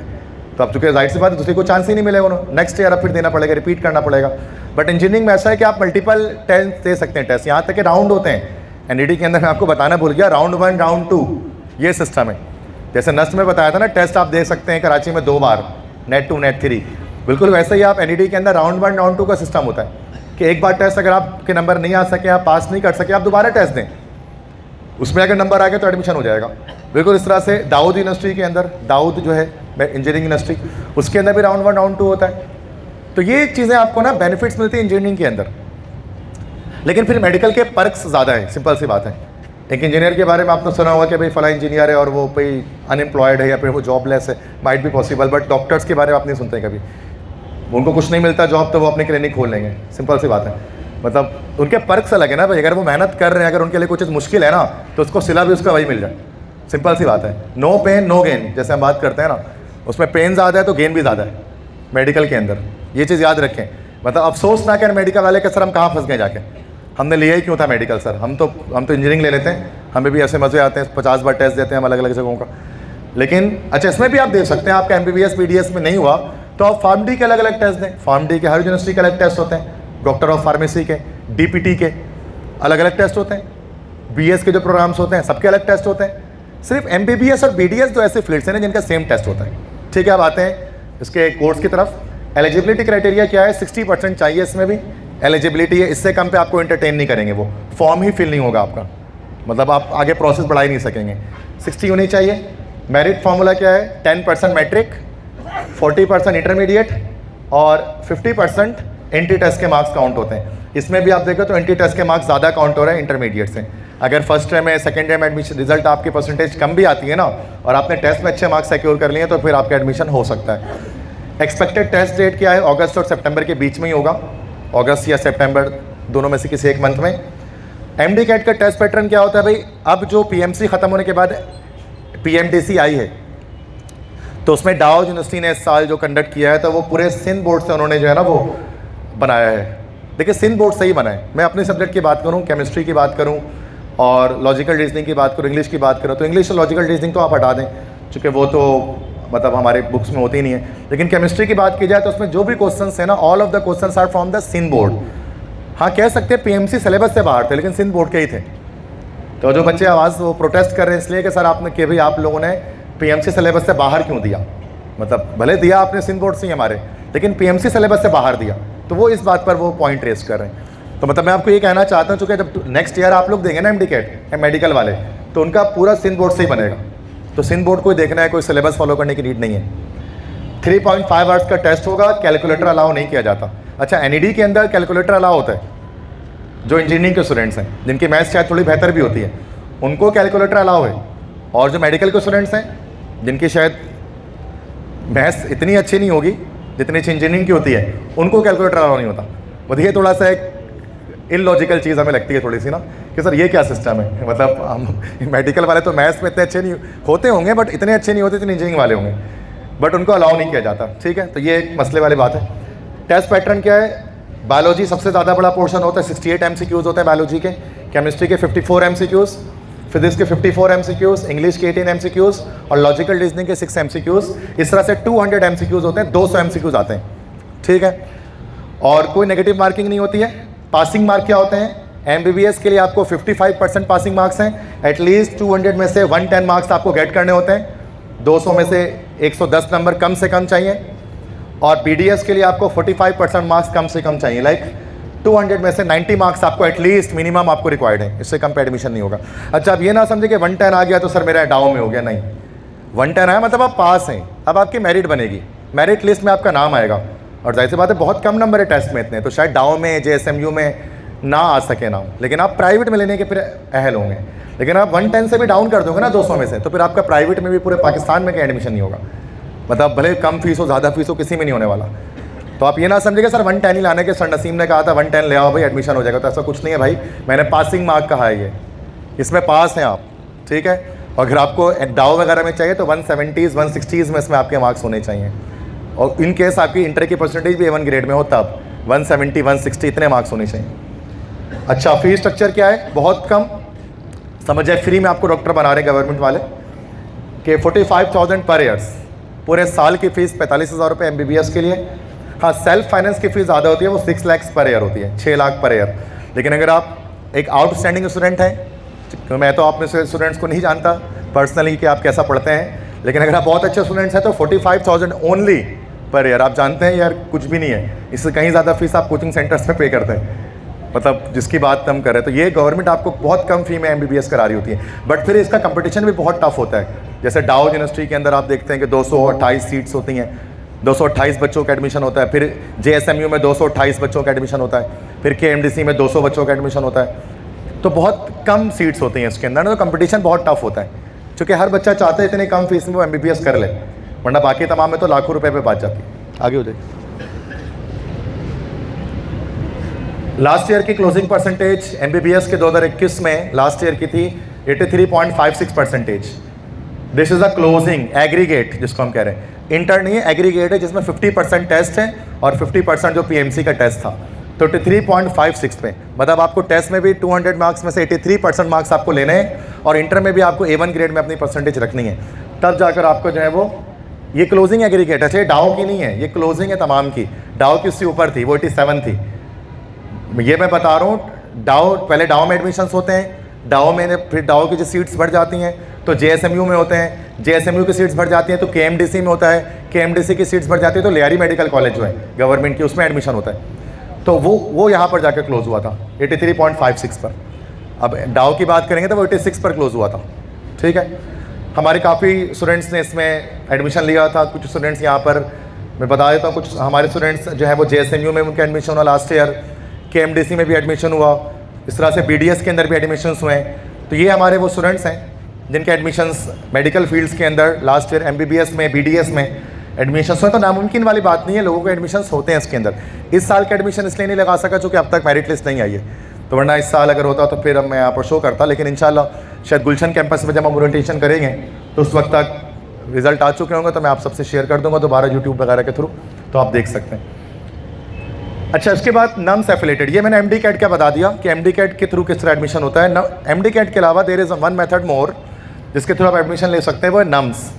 तो अब चूँकि जाहिर सी बात है दूसरे को चांस ही नहीं मिलेगा, उन्होंने नेक्स्ट ईयर अब फिर देना पड़ेगा, रिपीट करना पड़ेगा। बट इंजीनियरिंग में ऐसा है कि आप मल्टीपल टेस्ट दे सकते हैं टेस्ट, यहाँ तक कि राउंड होते हैं। NED के अंदर मैं आपको बताना भूल गया, राउंड 1 राउंड 2 ये सिस्टम है। जैसे नस्ट में बताया था ना, टेस्ट आप दे सकते हैं कराची में 2 बार, नेट 2 नेट 3, बिल्कुल वैसे ही आप NED के अंदर राउंड 1 राउंड 2 का सिस्टम होता है कि एक बार टेस्ट अगर आपके नंबर नहीं आ सके, आप पास नहीं कर सके, आप दोबारा टेस्ट दें, उसमें अगर नंबर आ गया तो एडमिशन हो जाएगा। बिल्कुल इस तरह से दाऊद यूनिवर्सिटी के अंदर, दाऊद जो है इंजीनियरिंग यूनिवर्सिटी, उसके अंदर भी राउंड 1 राउंड 2 होता है। तो ये चीज़ें आपको ना बेनिफिट्स मिलती हैं इंजीनियरिंग के अंदर। लेकिन फिर मेडिकल के पर्क्स ज़्यादा हैं, सिंपल सी बात है। एक इंजीनियर के बारे में आपने सुना होगा कि भाई फला इंजीनियर है और वो भाई अनएम्प्लॉयड है या फिर वो जॉबलेस है, माइट भी पॉसिबल। बट डॉक्टर्स के बारे में आप नहीं सुनते कभी, उनको कुछ नहीं मिलता जॉब तो वो अपनी क्लिनिक खोल लेंगे, सिंपल सी बात है। मतलब उनके पर्क्स अलग है ना भाई, अगर वो मेहनत कर रहे हैं, अगर उनके लिए कुछ चीज़ मुश्किल है ना, तो उसको सिला भी उसका वही मिल जाए, सिंपल सी बात है। नो पेन नो गेन जैसे हम बात करते हैं ना, उसमें पेन ज़्यादा है तो गेन भी ज़्यादा है मेडिकल के अंदर, ये चीज़ याद रखें। मतलब अफसोस ना करें मेडिकल वाले के सर हम कहाँ फंस गए जाके, हमने लिया ही क्यों था मेडिकल सर, हम तो इंजीनियरिंग ले लेते हैं, हमें भी ऐसे मज़े आते हैं, 50 बार टेस्ट देते हैं हम अलग अलग जगहों का। लेकिन अच्छा इसमें भी आप देख सकते हैं, आपका MBBS BDS में नहीं हुआ तो आप फार्म डी के अलग अलग टेस्ट दें। फार्म डी के हर यूनिवर्सिटी के अलग टेस्ट होते हैं, डॉक्टर ऑफ फार्मेसी के, DPT के अलग अलग टेस्ट होते हैं, BS के जो प्रोग्राम्स होते हैं सबके अलग टेस्ट होते हैं। सिर्फ MBBS और BDS दो ऐसे फील्ड्स हैं ना जिनका सेम टेस्ट होता है। ठीक है, अब आते हैं इसके कोर्स की तरफ। एलिजिबिलिटी क्राइटेरिया क्या है? 60% चाहिए, इसमें भी एलिजिबिलिटी है, इससे कम पे आपको एंटरटेन नहीं करेंगे, वो फॉर्म ही फिल नहीं होगा आपका, मतलब आप आगे प्रोसेस बढ़ा ही नहीं सकेंगे। 60 होनी चाहिए। मेरिट फार्मूला क्या है? 10% मैट्रिक, 40% इंटरमीडिएट और 50% एंट्री टेस्ट के मार्क्स काउंट होते हैं। इसमें भी आप देखो तो एंट्री टेस्ट के मार्क्स ज़्यादा काउंट हो रहे हैं इंटरमीडिएट से। अगर फर्स्ट टाइम में सेकेंड टाइम एडमिशन रिजल्ट आपकी परसेंटेज कम भी आती है ना और आपने टेस्ट में अच्छे मार्क्स सिक्योर कर लिए तो फिर आपका एडमिशन हो सकता है। एक्सपेक्टेड टेस्ट डेट क्या है? अगस्त और सितंबर के बीच में ही होगा, अगस्त या सितंबर दोनों में से किसी एक मंथ में। MD-कैट का टेस्ट पैटर्न क्या होता है भाई? अब जो PMC ख़त्म होने के बाद PMDC आई है तो उसमें डाउ यूनिवर्सिटी ने इस साल जो कंडक्ट किया है तो वो पूरे सिंध बोर्ड से उन्होंने जो है ना वो बनाया है। देखिए सिंध बोर्ड से ही बना है। मैं अपने सब्जेक्ट की बात करूँ, केमिस्ट्री की बात करूँ और लॉजिकल रीजनिंग की बात करूँ, इंग्लिश की बात करूँ, तो इंग्लिश और लॉजिकल रीजनिंग तो आप हटा दें चूँकि वो तो मतलब हमारे बुक्स में होती नहीं है। लेकिन केमिस्ट्री की बात की जाए तो उसमें जो भी क्वेश्चन है ना, all of the question are from the Sindh board. हाँ कह सकते हैं PMC सिलेबस से बाहर थे लेकिन सिंध बोर्ड के ही थे। तो जो बच्चे आवाज़ वो प्रोटेस्ट कर रहे हैं इसलिए कि सर आपने कि भाई आप लोगों ने PMC सिलेबस से बाहर क्यों दिया, मतलब भले दिया आपने सिंध बोर्ड से ही हमारे, लेकिन PMC सिलेबस से बाहर दिया, तो वो इस बात पर वो पॉइंट रेस कर रहे हैं। तो मतलब मैं आपको ये कहना चाहता हूँ चूँकि जब नेक्स्ट ईयर आप लोग देंगे ना MD-कैट मेडिकल वाले तो उनका पूरा सिंध बोर्ड से ही बनेगा, तो सिंध बोर्ड को ही देखना है, कोई सिलेबस फॉलो करने की नीड नहीं है। 3.5 आवर्स का टेस्ट होगा, कैलकुलेटर अलाउ नहीं किया जाता। अच्छा NED के अंदर कैलकुलेटर अलाउ होता है, जो इंजीनियरिंग के स्टूडेंट्स हैं जिनकी मैथ्स शायद थोड़ी बेहतर भी होती है उनको कैलकुलेटर अलाउ है, और जो मेडिकल के स्टूडेंट्स हैं जिनकी शायद मैथ्स इतनी अच्छी नहीं होगी जितनी अच्छी इंजीनियरिंग की होती है उनको कैलकुलेटर अलाउ नहीं होता। मतलब ये थोड़ा सा एक इलॉजिकल चीज़ हमें लगती है थोड़ी सी ना कि सर ये क्या सिस्टम है, मतलब हम मेडिकल वाले तो मैथ्स में इतने अच्छे नहीं होते होंगे बट इतने अच्छे नहीं होते जितने इंजीनियरिंग वाले होंगे, बट उनको अलाउ नहीं किया जाता। ठीक है, तो ये एक मसले वाली बात है। टेस्ट पैटर्न क्या है? बायोलॉजी सबसे ज़्यादा बड़ा पोर्शन होता है, 68 MCQs होते हैं बायोलॉजी के, केमिस्ट्री के 54 MCQs, फिजिक्स के 54 MCQs, इंग्लिश के 18 MCQs और लॉजिकल रीजनिंग के 6 MCQs। इस तरह से 200 MCQs होते हैं, 200 MCQs आते हैं, ठीक है। और कोई नेगेटिव मार्किंग नहीं होती है। पासिंग मार्क क्या होते हैं? MBBS के लिए आपको 55% पासिंग मार्क्स हैं। एटलीस्ट 200 में से 110 मार्क्स आपको गेट करने होते हैं, 200 में से 110 नंबर कम से कम चाहिए। और BDS के लिए आपको 45% मार्क्स कम से कम चाहिए, लाइक 200 में से 90 मार्क्स आपको एटलीस्ट मिनिमम आपको रिक्वायर्ड है, इससे कम पे एडमिशन नहीं होगा। अच्छा, अब ये ना समझे कि 110 आ गया तो सर मेरा डाउ में हो गया, नहीं। 110 आया मतलब आप पास हैं, अब आपकी मेरिट बनेगी, मेरिट लिस्ट में आपका नाम आएगा। और जाहिर सी बात है बहुत कम नंबर है टेस्ट में इतने, तो शायद डाउ में JSMU में ना आ सके नाम, लेकिन आप प्राइवेट में लेने के फिर अहल होंगे। लेकिन आप 110 से भी डाउन कर दोगे ना 200 में से, तो फिर आपका प्राइवेट में भी पूरे पाकिस्तान में कहीं एडमिशन नहीं होगा। मतलब भले कम फीस हो ज़्यादा फीस हो, किसी में नहीं होने वाला। तो आप ये ना समझिएगा सर 110 ही लाने के, सर नसीम ने कहा था 110 ले आओ भाई एडमिशन हो जाएगा, तो ऐसा कुछ नहीं है भाई। मैंने पासिंग मार्क कहा है, ये इसमें पास हैं आप, ठीक है। और अगर आपको डाउ वगैरह में चाहिए तो 170s 160s में इसमें आपके मार्क्स होने चाहिए। और इन केस आपकी इंटर की परसेंटेज भी A1 ग्रेड में हो तब 170 160 इतने मार्क्स होने चाहिए। अच्छा, फीस स्ट्रक्चर क्या है? बहुत कम, समझ जाए फ्री में आपको डॉक्टर बना रहे गवर्नमेंट वाले कि 45,000 पर ईयर्स, पूरे साल की फ़ीस 45,000 रुपये MBBS के लिए। हाँ, सेल्फ फाइनेंस की फ़ीस ज़्यादा होती है, वो 6 लाख पर ईयर होती है, 6 लाख पर ईयर। लेकिन अगर आप एक आउटस्टैंडिंग स्टूडेंट हैं, तो मैं तो आप में से स्टूडेंट्स को नहीं जानता पर्सनली कि आप कैसा पढ़ते हैं, लेकिन अगर आप बहुत अच्छे स्टूडेंट्स हैं तो 45,000 ओनली पर ईयर। आप जानते हैं यार कुछ भी नहीं है, इससे कहीं ज़्यादा फीस आप कोचिंग सेंटर्स में पे करते हैं, मतलब जिसकी बात हम कर रहे हैं। तो ये गवर्नमेंट आपको बहुत कम फी में MBBS करा रही होती है। बट फिर इसका कंपटीशन भी बहुत टफ होता है। जैसे डाउ यूनिवर्सिटी के अंदर आप देखते हैं कि 228 सीट्स होती हैं, 228 बच्चों का एडमिशन होता है। फिर JSMU में 228 बच्चों का एडमिशन होता है। फिर KMDC में 200 बच्चों का एडमिशन होता है। तो बहुत कम सीट्स होती हैं इसके अंदर, तो कंपटीशन बहुत टफ होता है, क्योंकि हर बच्चा चाहता है इतने कम फीस में वो MBBS कर ले, वरना बाकी तमाम में तो लाखों रुपए पे बात जाती है। आगे हो जाए। लास्ट ईयर की क्लोजिंग परसेंटेज MBBS के 2021 में लास्ट ईयर की थी 83.56%। This is a closing aggregate जिसको हम कह रहे हैं, इंटर नहीं है, एग्रीगेट है, जिसमें 50% टेस्ट है और 50% जो PMC का टेस्ट था। तो 83.56 पे, मतलब आपको टेस्ट में भी 200 मार्क्स में से 83% मार्क्स आपको लेने हैं, और इंटर में भी आपको A1 ग्रेड में अपनी परसेंटेज रखनी है, तब जाकर आपको जो है वो ये क्लोजिंग एग्रीगेट है। डाउ की नहीं है, ये क्लोजिंग है तमाम की। डाउ की उससे ऊपर थी, वो 87 थी। ये मैं बता रहा हूँ, डाउ पहले डाउ में एडमिशन्स होते हैं, डाउ में फिर डाउ की जो सीट्स बढ़ जाती हैं तो JSMU में होते हैं, JSMU की सीट्स बढ़ जाती हैं तो KMDC में होता है, KMDC की सीट्स बढ़ जाती है तो लियारी मेडिकल कॉलेज जो है गवर्नमेंट की, उसमें एडमिशन होता है। तो वो यहाँ पर जाकर क्लोज हुआ था 83.56 पर। अब डाउ की बात करेंगे तो वो 86 पर क्लोज हुआ था, ठीक है। हमारे काफ़ी स्टूडेंट्स ने इसमें एडमिशन लिया था। कुछ स्टूडेंट्स यहाँ पर मैं बता देता हूँ, कुछ हमारे स्टूडेंट्स जो है वो JSMU में उनका एडमिशन हुआ लास्ट ईयर, KMDC में भी एडमिशन हुआ, इस तरह से BDS के अंदर भी एडमिशन्स हुए हैं। तो ये हमारे वो स्टूडेंट्स हैं जिनके एडमिशन्स मेडिकल फील्ड्स के अंदर लास्ट ईयर MBBS में BDS में एडमिशन्स हुए। तो नामुमकिन वाली बात नहीं है, लोगों को एडमिशन्स होते हैं इसके अंदर। इस साल का एडमिशन इसलिए नहीं लगा सका क्योंकि अब तक मेरिट लिस्ट नहीं आई है, तो वरना इस साल अगर होता तो फिर अब मैं यहाँ पर शो करता। लेकिन इंशाल्लाह शायद गुलशन कैंपस में जब हम ओरिएंटेशन करेंगे तो उस वक्त तक रिज़ल्ट आ चुके होंगे, तो मैं आप सबसे शेयर कर दूँगा दोबारा यूट्यूब वगैरह के थ्रू, तो आप देख सकते हैं। अच्छा, इसके बाद नम्स एफिलेटेड, ये मैंने MD कैट क्या बता दिया कि MD कैट के थ्रू किस तरह एडमिशन होता है। MD कैट के अलावा देयर इज़ वन मेथड मोर जिसके थ्रू आप एडमिशन ले सकते हैं, वो है नम्स।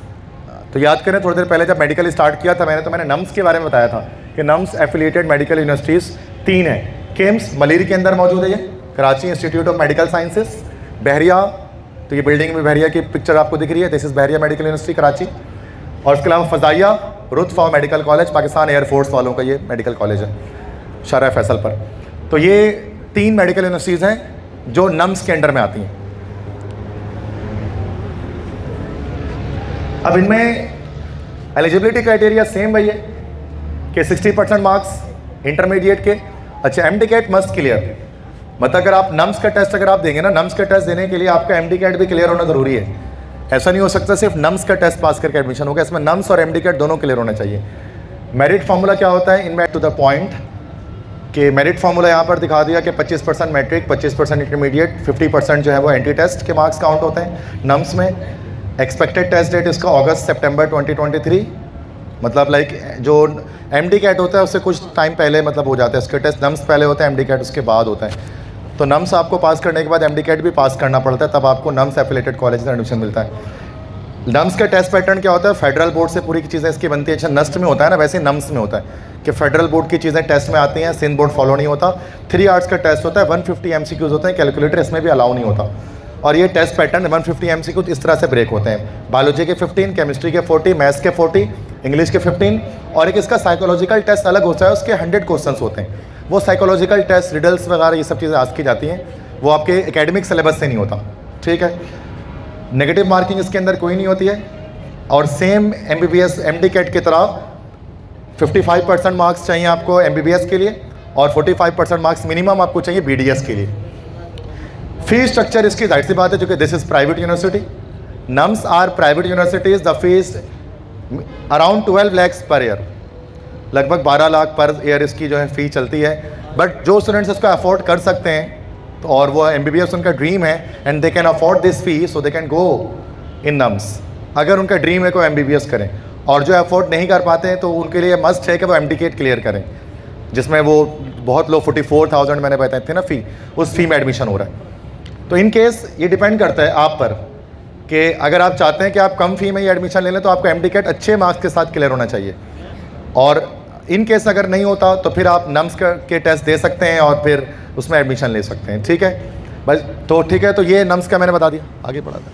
तो याद करें, थोड़ी देर पहले जब मेडिकल स्टार्ट किया था मैंने नम्स के बारे में बताया था कि नम्स एफिलिएटेड मेडिकल यूनिवर्सिटीज़ 3 हैं। KIMS मलेरी के अंदर मौजूद है, ये Karachi Institute of Medical Sciences, Bahria, तो ये बिल्डिंग में बहरिया की पिक्चर आपको दिख रही है, this is Bahria Medical university Karachi. और उसके अलावा फ़ज़ाइया रुतफ़ा मेडिकल कॉलेज, पाकिस्तान एयरफोर्स वालों का ये मेडिकल कॉलेज है शारा फैसल पर। तो ये 3 मेडिकल यूनिवर्सिटीज़ हैं जो नम्स के अंडर में आती हैं। अब इनमें एलिजिबिलिटी क्राइटेरिया सेम वही है कि 60% मार्क्स इंटरमीडिएट के। अच्छा, MD कैट मस्ट क्लियर, मतलब अगर आप नम्स का टेस्ट अगर आप देंगे ना, नम्स का टेस्ट देने के लिए आपका MD कैट भी क्लियर होना ज़रूरी है। ऐसा नहीं हो सकता सिर्फ नम्स का टेस्ट पास करके एडमिशन होगा, इसमें नम्स और MD कैट दोनों क्लियर होना चाहिए। मेरिट फार्मूला क्या होता है, इनमें टू द पॉइंट कि मेरिट फार्मूला यहाँ पर दिखा दिया कि 25% मैट्रिक, 25% इंटरमीडिएट, 50% जो है वो एंटी टेस्ट के मार्क्स काउंट होते हैं नम्स में। एक्सपेक्टेड टेस्ट डेट इसका अगस्त सितंबर 2023, मतलब लाइक जो MD कैट होता है उससे कुछ टाइम पहले मतलब हो जाता है इसके टेस्ट। नम्स पहले होता है, MD कैट उसके बाद होता है। तो नम्स आपको पास करने के बाद MD-CAT भी पास करना पड़ता है, तब आपको नम्स एफिलेटेड कॉलेज में एडमिशन मिलता है। नम्स का टेस्ट पैटर्न क्या होता है, फेडरल बोर्ड से पूरी की चीज़ें इसकी बनती है। अच्छा, नस्ट में होता है ना, वैसे नम्स में होता है कि फेडरल बोर्ड की चीज़ें टेस्ट में आती हैं, सिंध बोर्ड फॉलो नहीं होता। 3 आवर्स का टेस्ट होता है, 150 MCQs होते हैं, कैलकुलेटर इसमें भी अलाउ नहीं होता। और ये टेस्ट पैटर्न 150 MCQ इस तरह से ब्रेक होते हैं, बायोलॉजी के 15, केमिस्ट्री के 40, मैथ्स के 40, इंग्लिश के 15, और एक इसका साइकोलॉजिकल टेस्ट अलग होता है, उसके 100 क्वेश्चन होते हैं। वो साइकोलॉजिकल टेस्ट, रिडल्स वगैरह ये सब चीज़ें आज की जाती हैं, वो आपके एकेडमिक सिलेबस से नहीं होता, ठीक है। नेगेटिव मार्किंग इसके अंदर कोई नहीं होती है, और सेम MBBS MD-CAT की तरह 55% मार्क्स चाहिए आपको MBBS के लिए, और 45% मार्क्स मिनिमम आपको चाहिए BDS के लिए। फीस स्ट्रक्चर इसकी जाहिर सी बात है, क्योंकि this is private university, NUMS are private universities, the fees around 12 lakhs per year, लगभग 12 लाख पर ईयर इसकी जो है फ़ी चलती है। बट जो स्टूडेंट्स इसको अफोर्ड कर सकते हैं, तो और वो MBBS उनका ड्रीम है, and they can afford this fee, so they can go in nums, अगर उनका ड्रीम है कोई MBBS करें। और जो अफोर्ड नहीं कर पाते हैं, तो उनके लिए मस्ट है कि वो MD-CAT क्लियर करें, जिसमें वो बहुत लो 44,000 मैंने बताए थे ना फ़ी, उस फी में एडमिशन हो रहा है। तो इन केस ये डिपेंड करता है आप पर कि अगर आप चाहते हैं कि आप कम फ़ी में ही एडमिशन ले लें, तो आपको MD-CAT अच्छे मार्क्स के साथ क्लियर होना चाहिए। और इन केस अगर नहीं होता, तो फिर आप नम्स के टेस्ट दे सकते हैं और फिर उसमें एडमिशन ले सकते हैं, ठीक है। बस तो ठीक है, तो ये नम्स का मैंने बता दिया, आगे बढ़ा था।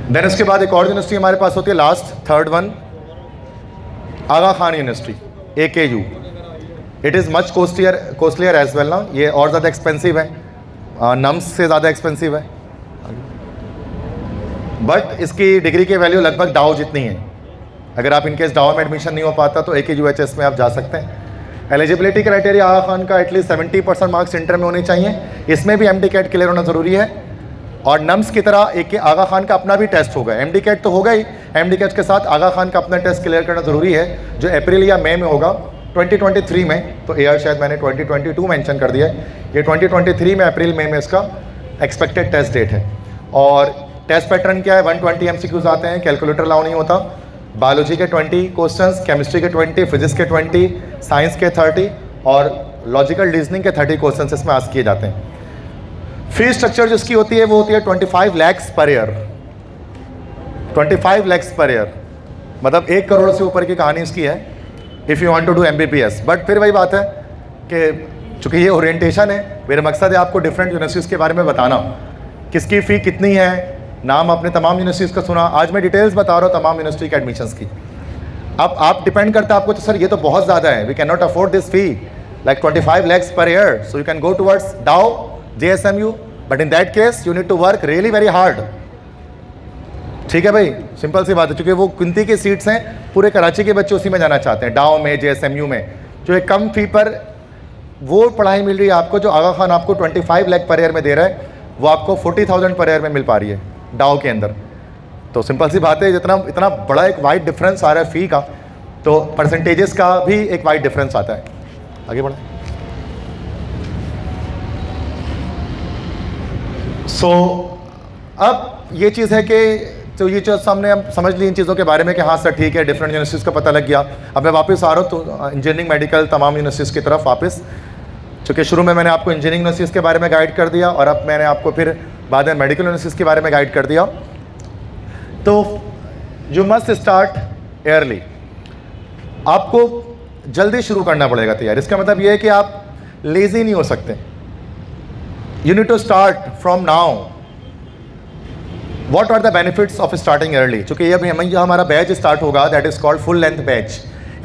देन इसके बाद एक और यूनिवर्सिटी हमारे पास होती है, last third one, Aga Khan university, AKU। It is much costlier as well ना, ये और ज़्यादा एक्सपेंसिव है, नम्स से ज़्यादा एक्सपेंसिव है, बट इसकी डिग्री की वैल्यू लगभग डाउ जितनी है। अगर आप इनकेस डाउ में एडमिशन नहीं हो पाता, तो AKUHS में आप जा सकते हैं। एलिजिबिलिटी क्राइटेरिया आगा खान का एटलीस्ट 70% मार्क्स इंटर में होने चाहिए, इसमें भी MD-CAT क्लियर होना ज़रूरी है। और नम्स की तरह एक आगा खान का अपना भी टेस्ट होगा, MD-CAT तो होगा ही, MD-CAT के साथ आगा खान का अपना टेस्ट क्लियर करना ज़रूरी है, जो अप्रैल या मई में होगा 2023 में। तो AR शायद मैंने 2022 मेंशन कर दिया है, ये 2023 में अप्रैल मई में इसका एक्सपेक्टेड टेस्ट डेट है। और टेस्ट पैटर्न क्या है, 120 MCQs आते हैं, कैलकुलेटर अलाउ नहीं होता। बायोलॉजी के 20 क्वेश्चंस, केमिस्ट्री के 20, फिजिक्स के 20, साइंस के 30 और लॉजिकल रीजनिंग के 30 क्वेश्चंस इसमें आस्क किए जाते हैं। फीस स्ट्रक्चर जिसकी होती है वो होती है 25 lakhs per year, 25 lakhs per year, मतलब 1 करोड़ से ऊपर की कहानी इसकी है, if you want to do MBBS। But फिर वही बात है कि चूँकि ये ओरिएंटेशन है, मेरा मकसद है आपको डिफरेंट यूनिवर्सिटीज़ के बारे में बताना, किसकी फ़ी कितनी है। नाम आपने तमाम यूनिवर्सिटीज़ का सुना, आज मैं डिटेल्स बता रहा हूँ तमाम यूनिवर्सिटी के एडमिशन्स की। अब आप डिपेंड करता है आपको, तो सर ये तो बहुत ज़्यादा है, we can not afford this fee like 25 lakhs per year, so you can go towards Dow, JSMU, but in that case you need to work really very hard, ठीक है भाई, सिंपल सी बात है। क्योंकि वो गिनती की सीट्स हैं, पूरे कराची के बच्चे उसी में जाना चाहते हैं, डाउ में, JSMU में, जो एक कम फ़ी पर वो पढ़ाई मिल रही है आपको, जो आगा खान आपको 25 लाख पर ईयर में दे रहा है, वो आपको 40,000 पर ईयर में मिल पा रही है डाउ के अंदर। तो सिंपल सी बात है, इतना बड़ा एक वाइड डिफरेंस आ रहा है फ़ी का, तो परसेंटेजेस का भी एक वाइड डिफरेंस आता है। आगे बढ़ा। सो अब ये चीज़ है कि तो ये चीज़ हमने हम समझ ली इन चीज़ों के बारे में कि हाँ सर ठीक है, डिफरेंट यूनिवर्सिटीज़ का पता लग गया। अब मैं वापस आ रहा हूँ तो इंजीनियरिंग मेडिकल तमाम यूनिवर्सिटीज़ की तरफ वापस, चूँकि शुरू में मैंने आपको इंजीनियरिंग यूनिवर्सिटीज़ के बारे में गाइड कर दिया और अब मैंने आपको फिर बाद में मेडिकल यूनिवर्सिटीज़ के बारे में गाइड कर दिया। तो यू मस्ट स्टार्ट एयरली, आपको जल्दी शुरू करना पड़ेगा तैयारी। इसका मतलब ये है कि आप लेज़ी नहीं हो सकते, you need to start from now. What are the benefits of starting early? चूँकि ये अभी हमारा बैच स्टार्ट होगा, that is called full length batch.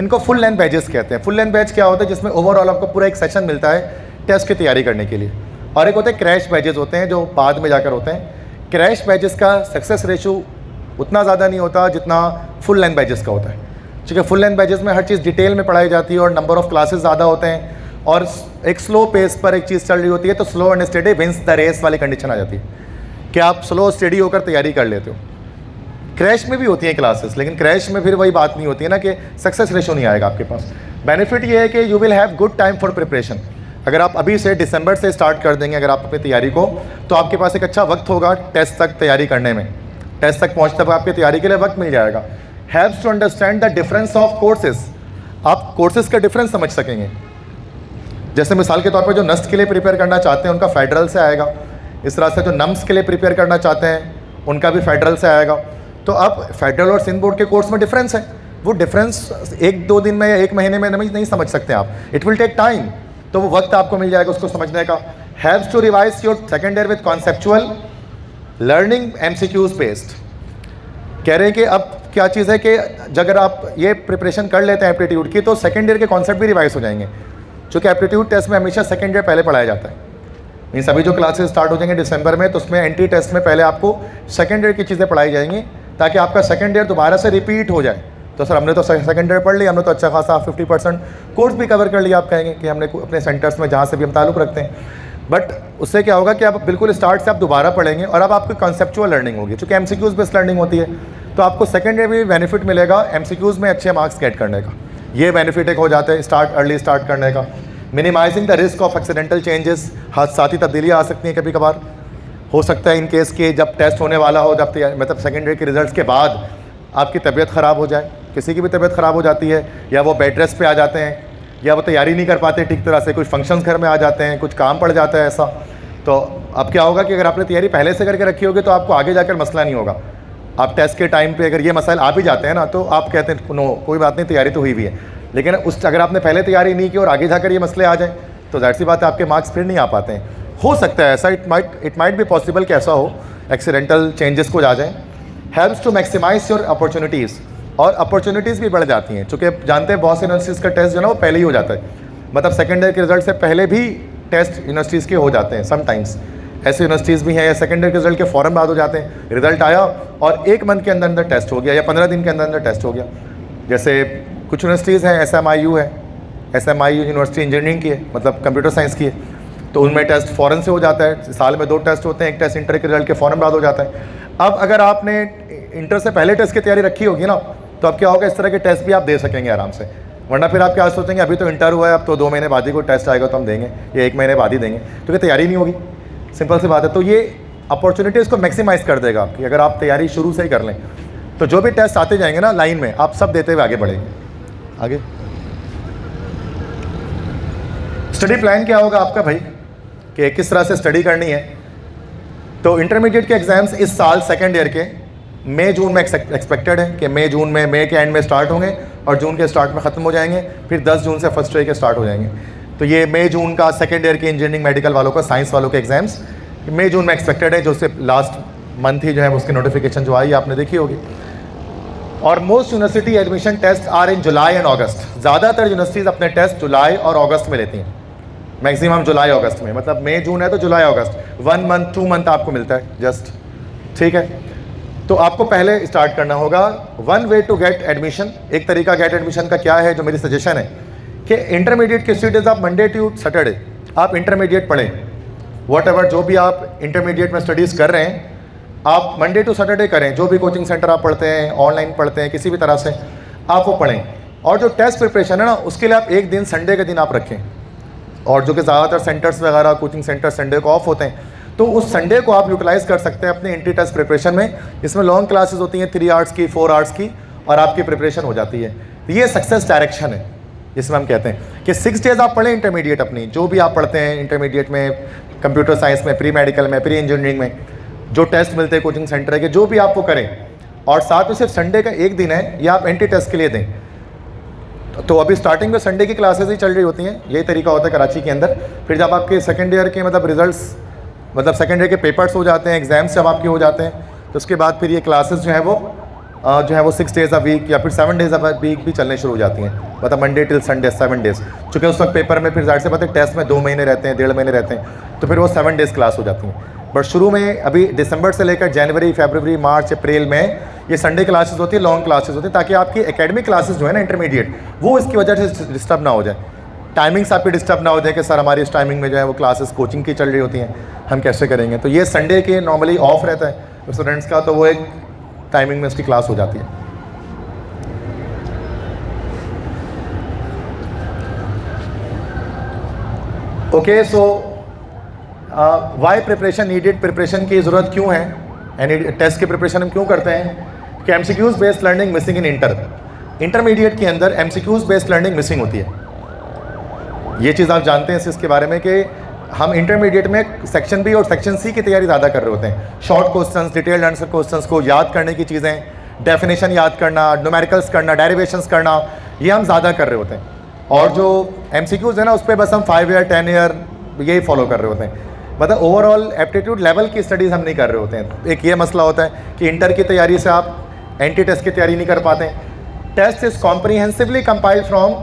इनको फुल लेंथ बैचेस कहते हैं। फुल लेंथ बैच क्या होता है, जिसमें ओवरऑल आपको पूरा एक सेशन मिलता है टेस्ट की तैयारी करने के लिए, और एक होते हैं क्रैश बैचेस होते हैं जो बाद में जाकर होते हैं। क्रैश बैचेस का सक्सेस रेशो उतना ज़्यादा नहीं होता जितना फुल लेंथ बैचेस का होता है, क्योंकि फुल लेंथ बैचेस में हर चीज़ डिटेल में पढ़ाई जाती है और नंबर ऑफ क्लासेस ज़्यादा होते हैं, और एक स्लो पेस पर एक चीज़ चल रही होती है, तो slow and study wins the race वाली कंडीशन आ जाती है कि आप स्लो स्टडी होकर तैयारी कर लेते हो। क्रैश में भी होती हैं क्लासेस, लेकिन क्रैश में फिर वही बात नहीं होती है ना कि सक्सेस रेशो नहीं आएगा आपके पास। बेनिफिट ये है कि you will have good time for preparation. अगर आप अभी से दिसंबर से स्टार्ट कर देंगे अगर आप अपनी तैयारी को, तो आपके पास एक अच्छा वक्त होगा टेस्ट तक तैयारी करने में, टेस्ट तक पहुँचते वक्त आपकी तैयारी के लिए वक्त मिल जाएगा। Helps to understand the difference of courses, आप कोर्सेज का डिफरेंस समझ सकेंगे। जैसे मिसाल के तौर पर जो नस्ट के लिए प्रिपेयर करना चाहते हैं उनका फेडरल से आएगा, इस तरह से जो नम्स के लिए प्रिपेयर करना चाहते हैं उनका भी फेडरल से आएगा। तो अब फेडरल और सिंध बोर्ड के कोर्स में डिफरेंस है, वो डिफरेंस एक दो दिन में या एक महीने में नहीं समझ सकते आप, इट विल टेक टाइम। तो वो वक्त आपको मिल जाएगा उसको समझने का। Haves to revise your second year with conceptual learning MCQs based. कह रहे हैं कि अब क्या चीज़ है कि अगर आप ये प्रिपरेशन कर लेते हैं एप्टीट्यूड की तो सेकेंड ईयर के कॉन्सेप्ट भी रिवाइज हो जाएंगे, क्योंकि एप्टीट्यूड टेस्ट में हमेशा सेकेंड ईयर पहले पढ़ाया जाता है। इन सभी जो क्लासेस स्टार्ट हो जाएंगे दिसंबर में, तो उसमें एंट्री टेस्ट में पहले आपको सेकेंड ईयर की चीज़ें पढ़ाई जाएंगी ताकि आपका सेकेंड ईयर दोबारा से रिपीट हो जाए। तो सर हमने तो सेकेंड ईयर पढ़ लिया, हमने तो अच्छा खासा 50% कोर्स भी कवर कर लिया, आप कहेंगे कि हमने अपने सेंटर्स में जहाँ से भी हम ताल्लुक़ रखते हैं। बट उससे क्या होगा कि आप बिल्कुल स्टार्ट से आप दोबारा पढ़ेंगे और अब आपकी कॉन्सेप्चुअल लर्निंग होगी, चूँकि MCQs बेस्ड लर्निंग होती है। तो आपको सेकेंड ईयर में भी बेनिफिट मिलेगा MCQs में अच्छे मार्क्स गेट करने का। ये बेनिफिट एक हो जाता है अर्ली स्टार्ट करने का। Minimising the risk of accidental changes, हादसाती तब्दीलियाँ आ सकती हैं कभी कभार, हो सकता है इन केस के जब टेस्ट होने वाला हो, जब मतलब सेकेंड ईयर के रिजल्ट्स के बाद आपकी तबीयत ख़राब हो जाए, किसी की भी तबीयत ख़राब हो जाती है, या वो बेड रेस्ट पे आ जाते हैं, या वो तैयारी नहीं कर पाते ठीक तरह से, कुछ फंक्शंस घर में आ जाते हैं, कुछ काम पड़ जाता है ऐसा। तो अब क्या होगा कि अगर आपने तैयारी पहले से करके रखी होगी तो आपको आगे जाकर मसला नहीं होगा। आप टेस्ट के टाइम पे अगर ये मसाइल आ भी जाते हैं ना, तो आप कहते हैं नो कोई बात नहीं, तैयारी तो हुई भी है। लेकिन अगर आपने पहले तैयारी नहीं की और आगे जाकर ये मसले आ जाए तो जाहिर सी बात है आपके मार्क्स फिर नहीं आ पाते हैं। हो सकता है ऐसा, इट माइट बी पॉसिबल कि ऐसा हो, एक्सीडेंटल चेंजेस को आ जाए। Helps to maximise your opportunities, और अपॉर्चुनिटीज़ भी बढ़ जाती हैं, चूँकि जानते हैं बहुत सी यूनिवर्सिटीज़ का टेस्ट जो है ना वो पहले ही हो जाता है, मतलब सेकेंड ईयर के रिजल्ट से पहले भी टेस्ट यूनिवर्सिटीज़ के हो जाते हैं। समटाइम्स ऐसी यूनिवर्सिटीज़ भी हैं या सेकेंड ईयर के रिजल्ट के फ़ौरन बाद हो जाते हैं, रिजल्ट आया और 1 मंथ के अंदर अंदर टेस्ट हो गया या 15 दिन के अंदर अंदर टेस्ट हो गया। जैसे कुछ यूनिवर्सिटीज़ हैं, SMIU है, SMIU यूनिवर्सिटी इंजीनियरिंग की है, मतलब कंप्यूटर साइंस की है, तो उनमें टेस्ट फ़ौरन से हो जाता है, साल में 2 टेस्ट होते हैं, एक टेस्ट इंटर के रिजल्ट के फ़ौरन बाद हो जाता है। अब अगर आपने इंटर से पहले टेस्ट की तैयारी रखी होगी ना, तो अब क्या होगा, इस तरह के टेस्ट भी आप दे सकेंगे आराम से। वरना फिर आप क्या सोचेंगे अभी तो इंटर हुआ है, अब तो 2 महीने बाद ही कोई टेस्ट आएगा तो हम देंगे, या 1 महीने बाद ही देंगे, तो क्या तैयारी नहीं होगी। सिंपल सी बात है। तो ये अपॉर्चुनिटीज़ को मैक्सिमाइज़ कर देगा आपकी, अगर आप तैयारी शुरू से ही कर लें तो जो भी टेस्ट आते जाएंगे ना लाइन में, आप सब देते हुए आगे बढ़ेंगे। आगे स्टडी प्लान क्या होगा आपका भाई, कि किस तरह से स्टडी करनी है। तो इंटरमीडिएट के एग्ज़ाम्स इस साल सेकेंड ईयर के मई जून में एक्सपेक्टेड है कि मई के एंड में स्टार्ट होंगे और जून के स्टार्ट में ख़त्म हो जाएंगे, फिर 10 जून से फर्स्ट ईयर के स्टार्ट हो जाएंगे। तो ये मई जून का सेकेंड ईयर के इंजीनियरिंग मेडिकल वालों का, साइंस वालों के एग्ज़ाम्स मई जून में एक्सपेक्टेड है, जो उससे लास्ट मंथ ही जो है उसकी नोटिफिकेशन जो आई आपने देखी होगी। और most university admission test are in July and August. ज़्यादातर यूनिवर्सिटीज़ अपने टेस्ट जुलाई और अगस्त में लेती हैं, मैक्सिमम जुलाई अगस्त में, मतलब मई जून है तो जुलाई अगस्त 1 मंथ 2 मंथ आपको मिलता है जस्ट, ठीक है। तो आपको पहले स्टार्ट करना होगा। 1 वे टू गेट एडमिशन, एक तरीका गेट एडमिशन का क्या है, जो मेरी सजेशन है कि इंटरमीडिएट के स्टूडेंट्स आप मंडे टू सैटरडे आप इंटरमीडिएट पढ़ें, वॉट एवर जो भी आप इंटरमीडिएट में स्टडीज़ कर रहे हैं आप मंडे टू सैटरडे करें। जो भी कोचिंग सेंटर आप पढ़ते हैं, ऑनलाइन पढ़ते हैं, किसी भी तरह से आप वो पढ़ें। और जो टेस्ट प्रिपरेशन है ना, उसके लिए आप एक दिन संडे के दिन आप रखें, और जो कि ज़्यादातर सेंटर्स वगैरह कोचिंग सेंटर संडे को ऑफ होते हैं, तो उस संडे को आप यूटिलाइज़ कर सकते हैं अपने एंट्री टेस्ट प्रिपरेशन में। इसमें लॉन्ग क्लासेस होती हैं 3 आवर्स की, 4 आवर्स की, और आपकी प्रिपरेशन हो जाती है। तो ये सक्सेस डायरेक्शन है, जिसमें हम कहते हैं कि 6 डेज़ आप पढ़ें इंटरमीडिएट अपनी, जो भी आप पढ़ते हैं इंटरमीडिएट में, कंप्यूटर साइंस में, प्री मेडिकल में, प्री इंजीनियरिंग में, जो टेस्ट मिलते हैं कोचिंग सेंटर के, जो भी आप वो करें। और साथ में सिर्फ संडे का एक दिन है, या आप एंट्री टेस्ट के लिए दें। तो अभी स्टार्टिंग में संडे की क्लासेस ही चल रही होती हैं, यही तरीका होता है कराची के अंदर। फिर जब आपके सेकेंड ईयर के मतलब रिजल्ट्स, मतलब सेकेंड ईयर के पेपर्स हो जाते हैं, एग्जाम्स जब आपके हो जाते हैं, तो उसके बाद फिर ये क्लासेस जो है वो 6 डेज़ अ वीक या फिर 7 डेज़ अ वीक भी चलने शुरू हो जाती हैं, मतलब मंडे टिल संडे 7 डेज़। चूँकि उस वक्त पेपर में फिर जाहिर से बात है टेस्ट में 2 महीने रहते हैं, 1.5 महीने रहते हैं, तो फिर वो 7 डेज़ क्लास हो जाती हैं। बट शुरू में अभी दिसंबर से लेकर जनवरी, फरवरी, मार्च, अप्रैल में ये संडे क्लासेस होती है, लॉन्ग क्लासेस होती है, ताकि आपकी एकेडमिक क्लासेस जो है ना इंटरमीडिएट, वो इसकी वजह से डिस्टर्ब ना हो जाए, टाइमिंग्स आपकी डिस्टर्ब ना हो जाए कि सर हमारी इस टाइमिंग में जो है वो क्लासेस कोचिंग की चल रही होती हैं, हम कैसे करेंगे। तो ये संडे के नॉर्मली ऑफ रहता है स्टूडेंट्स का, तो वो एक टाइमिंग में उसकी क्लास हो जाती है। ओके, सो वाई प्रिपरेशन नीडेड, प्रिपरेशन की ज़रूरत क्यों है, यानी टेस्ट की प्रिपरेशन हम क्यों करते हैं कि MCQs based learning missing in intermediate के अंदर MCQs बेस्ड लर्निंग मिसिंग होती है। ये चीज़ आप जानते हैं इसके बारे में कि हम इंटरमीडिएट में सेक्शन बी और सेक्शन सी की तैयारी ज़्यादा कर रहे होते हैं। Short questions, detailed answer questions को याद करने की चीज़ें, डेफिनेशन याद करना, न्यूमेरिकल्स करना, डेरिवेशंस करना, ये हम ज़्यादा कर रहे होते हैं। और जो MCQs है ना, उस पर बस हम 5 ईयर 10 ईयर यही फॉलो कर रहे होते हैं। मतलब ओवरऑल एप्टीट्यूड लेवल की स्टडीज़ हम नहीं कर रहे होते हैं। एक ये मसला होता है कि इंटर की तैयारी से आप NT टेस्ट की तैयारी नहीं कर पाते। Test is comprehensively compiled from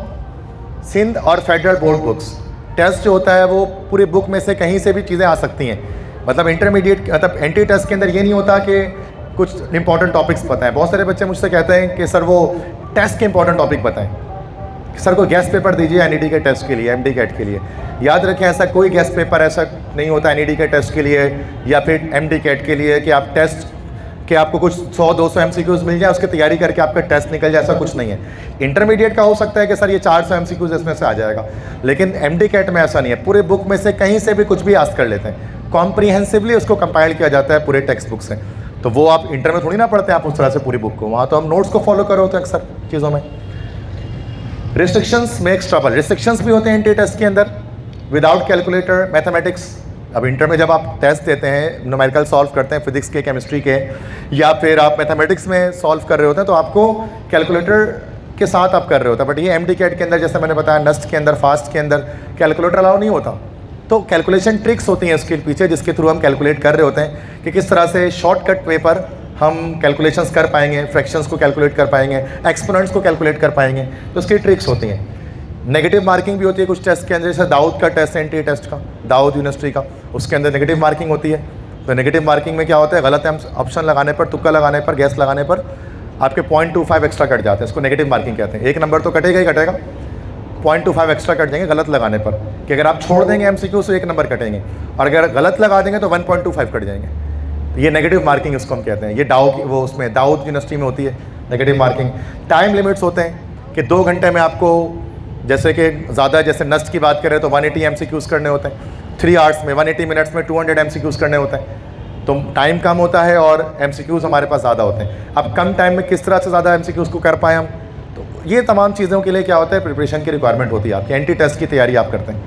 Sindh और फेडरल बोर्ड बुक्स। टेस्ट जो होता है वो पूरी बुक में से कहीं से भी चीज़ें आ सकती हैं। मतलब इंटरमीडिएट मतलब NT टेस्ट के अंदर ये नहीं होता कि कुछ इंपॉर्टेंट टॉपिक्स पता है। बहुत सारे बच्चे मुझसे कहते हैं कि सर वो टेस्ट के इंपॉर्टेंट टॉपिक बताएं, सर को गेस्ट पेपर दीजिए NED के टेस्ट के लिए, MD कैट के लिए। याद रखें, ऐसा कोई गेस्ट पेपर ऐसा नहीं होता NED के टेस्ट के लिए या फिर MD कैट के लिए कि आप टेस्ट कि आपको कुछ 100-200 MCQs मिल जाए, उसकी तैयारी करके आपका टेस्ट निकल जाए, ऐसा कुछ नहीं है। इंटरमीडिएट का हो सकता है कि सर ये 400 MCQs इसमें से आ जाएगा, लेकिन MD कैट में ऐसा नहीं है। पूरे बुक में से कहीं से भी कुछ भी आस्क कर लेते हैं, कॉम्प्रीहेंसिवली उसको कंपाइल किया जाता है पूरे टेक्स्ट बुक से। तो वो आप इंटर में थोड़ी ना पढ़ते हैं आप उस तरह से पूरी बुक को, वहाँ तो हम नोट्स को फॉलो कर रहे होते हैं अक्सर चीज़ों में। रिस्ट्रिक्शंस मेक्स ट्रबल, रिस्ट्रिक्शंस भी होते हैं NT टेस्ट के अंदर। विदाउट कैलकुलेटर मैथमेटिक्स, अब इंटर में जब आप टेस्ट देते हैं, न्यूमेरिकल सॉल्व करते हैं फिजिक्स के, केमिस्ट्री के, या फिर आप मैथमेटिक्स में सॉल्व कर रहे होते हैं, तो आपको कैलकुलेटर के साथ आप कर रहे होते हैं। बट ये MD कैट के अंदर, जैसे मैंने बताया, नस्ट के अंदर, फास्ट के अंदर कैलकुलेटर अलाउ नहीं होता। तो कैलकुलेशन ट्रिक्स होती हैं इसके पीछे, जिसके थ्रू हम कैलकुलेट कर रहे होते हैं कि किस तरह से शॉर्टकट वे पर हम कैलकुलेशंस कर पाएंगे, फ्रैक्शंस को कैलकुलेट कर पाएंगे, एक्सपोनेंट्स को कैलकुलेट कर पाएंगे। तो उसकी ट्रिक्स होती हैं। नेगेटिव मार्किंग भी होती है कुछ टेस्ट के अंदर, जैसे दाऊद का टेस्ट है NT टेस्ट का, दाऊद यूनिवर्सिटी का, उसके अंदर नेगेटिव मार्किंग होती है। तो नेगेटिव मार्किंग में क्या होता है, गलत ऑप्शन लगाने पर, तुक्का लगाने पर, गैस लगाने पर आपके 0.25 एक्स्ट्रा कट जाते हैं। इसको नेगेटिव मार्किंग कहते हैं। 1 नंबर तो कटेगा ही कटेगा, 0.25 एक्स्ट्रा कट जाएंगे गलत लगाने पर, कि अगर आप छोड़ देंगे MCQ तो 1 नंबर कटेंगे, और अगर गलत लगा देंगे तो 1.25 कट जाएंगे। तो ये नेगेटिव मार्किंग इसको हम कहते हैं। ये वो उसमें दाऊद यूनिवर्सिटी में होती है नेगेटिव मार्किंग। टाइम लिमिट्स होते हैं कि 2 घंटे में आपको, जैसे कि ज़्यादा, जैसे नस्ट की बात करें तो 180 MCQs करने होते हैं। 3 आवर्स में 180 मिनट्स में 200 MCQs करने होते हैं। तो टाइम कम होता है और MCQs हमारे पास ज़्यादा होते हैं। अब कम टाइम में किस तरह से ज़्यादा MCQs को कर पाएँ हम, तो ये तमाम चीज़ों के लिए क्या होता है, प्रिपरेशन की रिक्वायरमेंट होती है आपकी। NT टेस्ट की तैयारी आप करते हैं।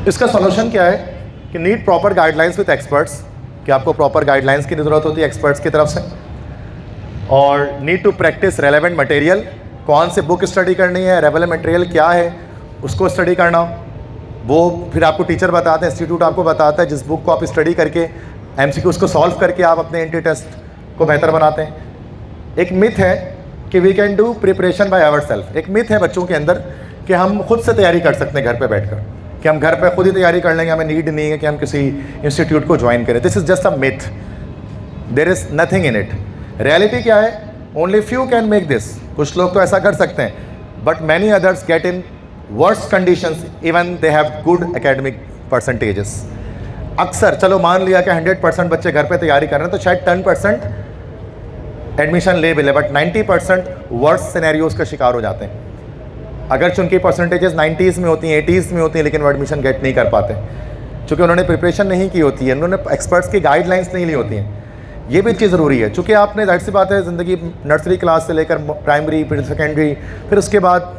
इसका सॉल्यूशन क्या है कि need proper guidelines with experts, कि आपको प्रॉपर गाइडलाइंस की ज़रूरत होती है एक्सपर्ट्स की तरफ से। और need to practise relevant material, कौन से बुक स्टडी करनी है, रेलेवेंट मटेरियल क्या है उसको स्टडी करना, वो फिर आपको टीचर बताते हैं, इंस्टीट्यूट आपको बताता है, जिस बुक को आप स्टडी करके MCQs को सॉल्व करके आप अपने NT टेस्ट को बेहतर बनाते हैं। एक मिथ है कि we can do preparation by our self. एक मिथ है बच्चों के अंदर कि हम खुद से तैयारी कर सकते हैं घर पे बैठकर, कि हम घर पे खुद ही तैयारी कर लेंगे, हमें नीड नहीं है कि हम किसी इंस्टीट्यूट को ज्वाइन करें। This is just a myth, there is nothing in it. Reality क्या है, only few can make this. कुछ लोग तो ऐसा कर सकते हैं, but many others get in worst conditions even they have good academic percentages. अक्सर चलो मान लिया कि 100% बच्चे घर पे तैयारी कर रहे हैं, तो शायद 10% एडमिशन ले भी ले, बट 90% वर्स्ट सिनेरियोज का शिकार हो जाते हैं। अगर उनकी परसेंटेजेस 90s में होती हैं, 80s में होती हैं, लेकिन वो एडमिशन गेट नहीं कर पाते, चूँकि उन्होंने प्रिपरेशन नहीं की होती है, उन्होंने एक्सपर्ट्स की गाइडलाइंस नहीं ली होती हैं। ये भी चीज़ ज़रूरी है, चूँकि आपने, जाहिर सी बात है, ज़िंदगी नर्सरी क्लास से लेकर प्राइमरी, फिर सेकेंडरी, फिर उसके बाद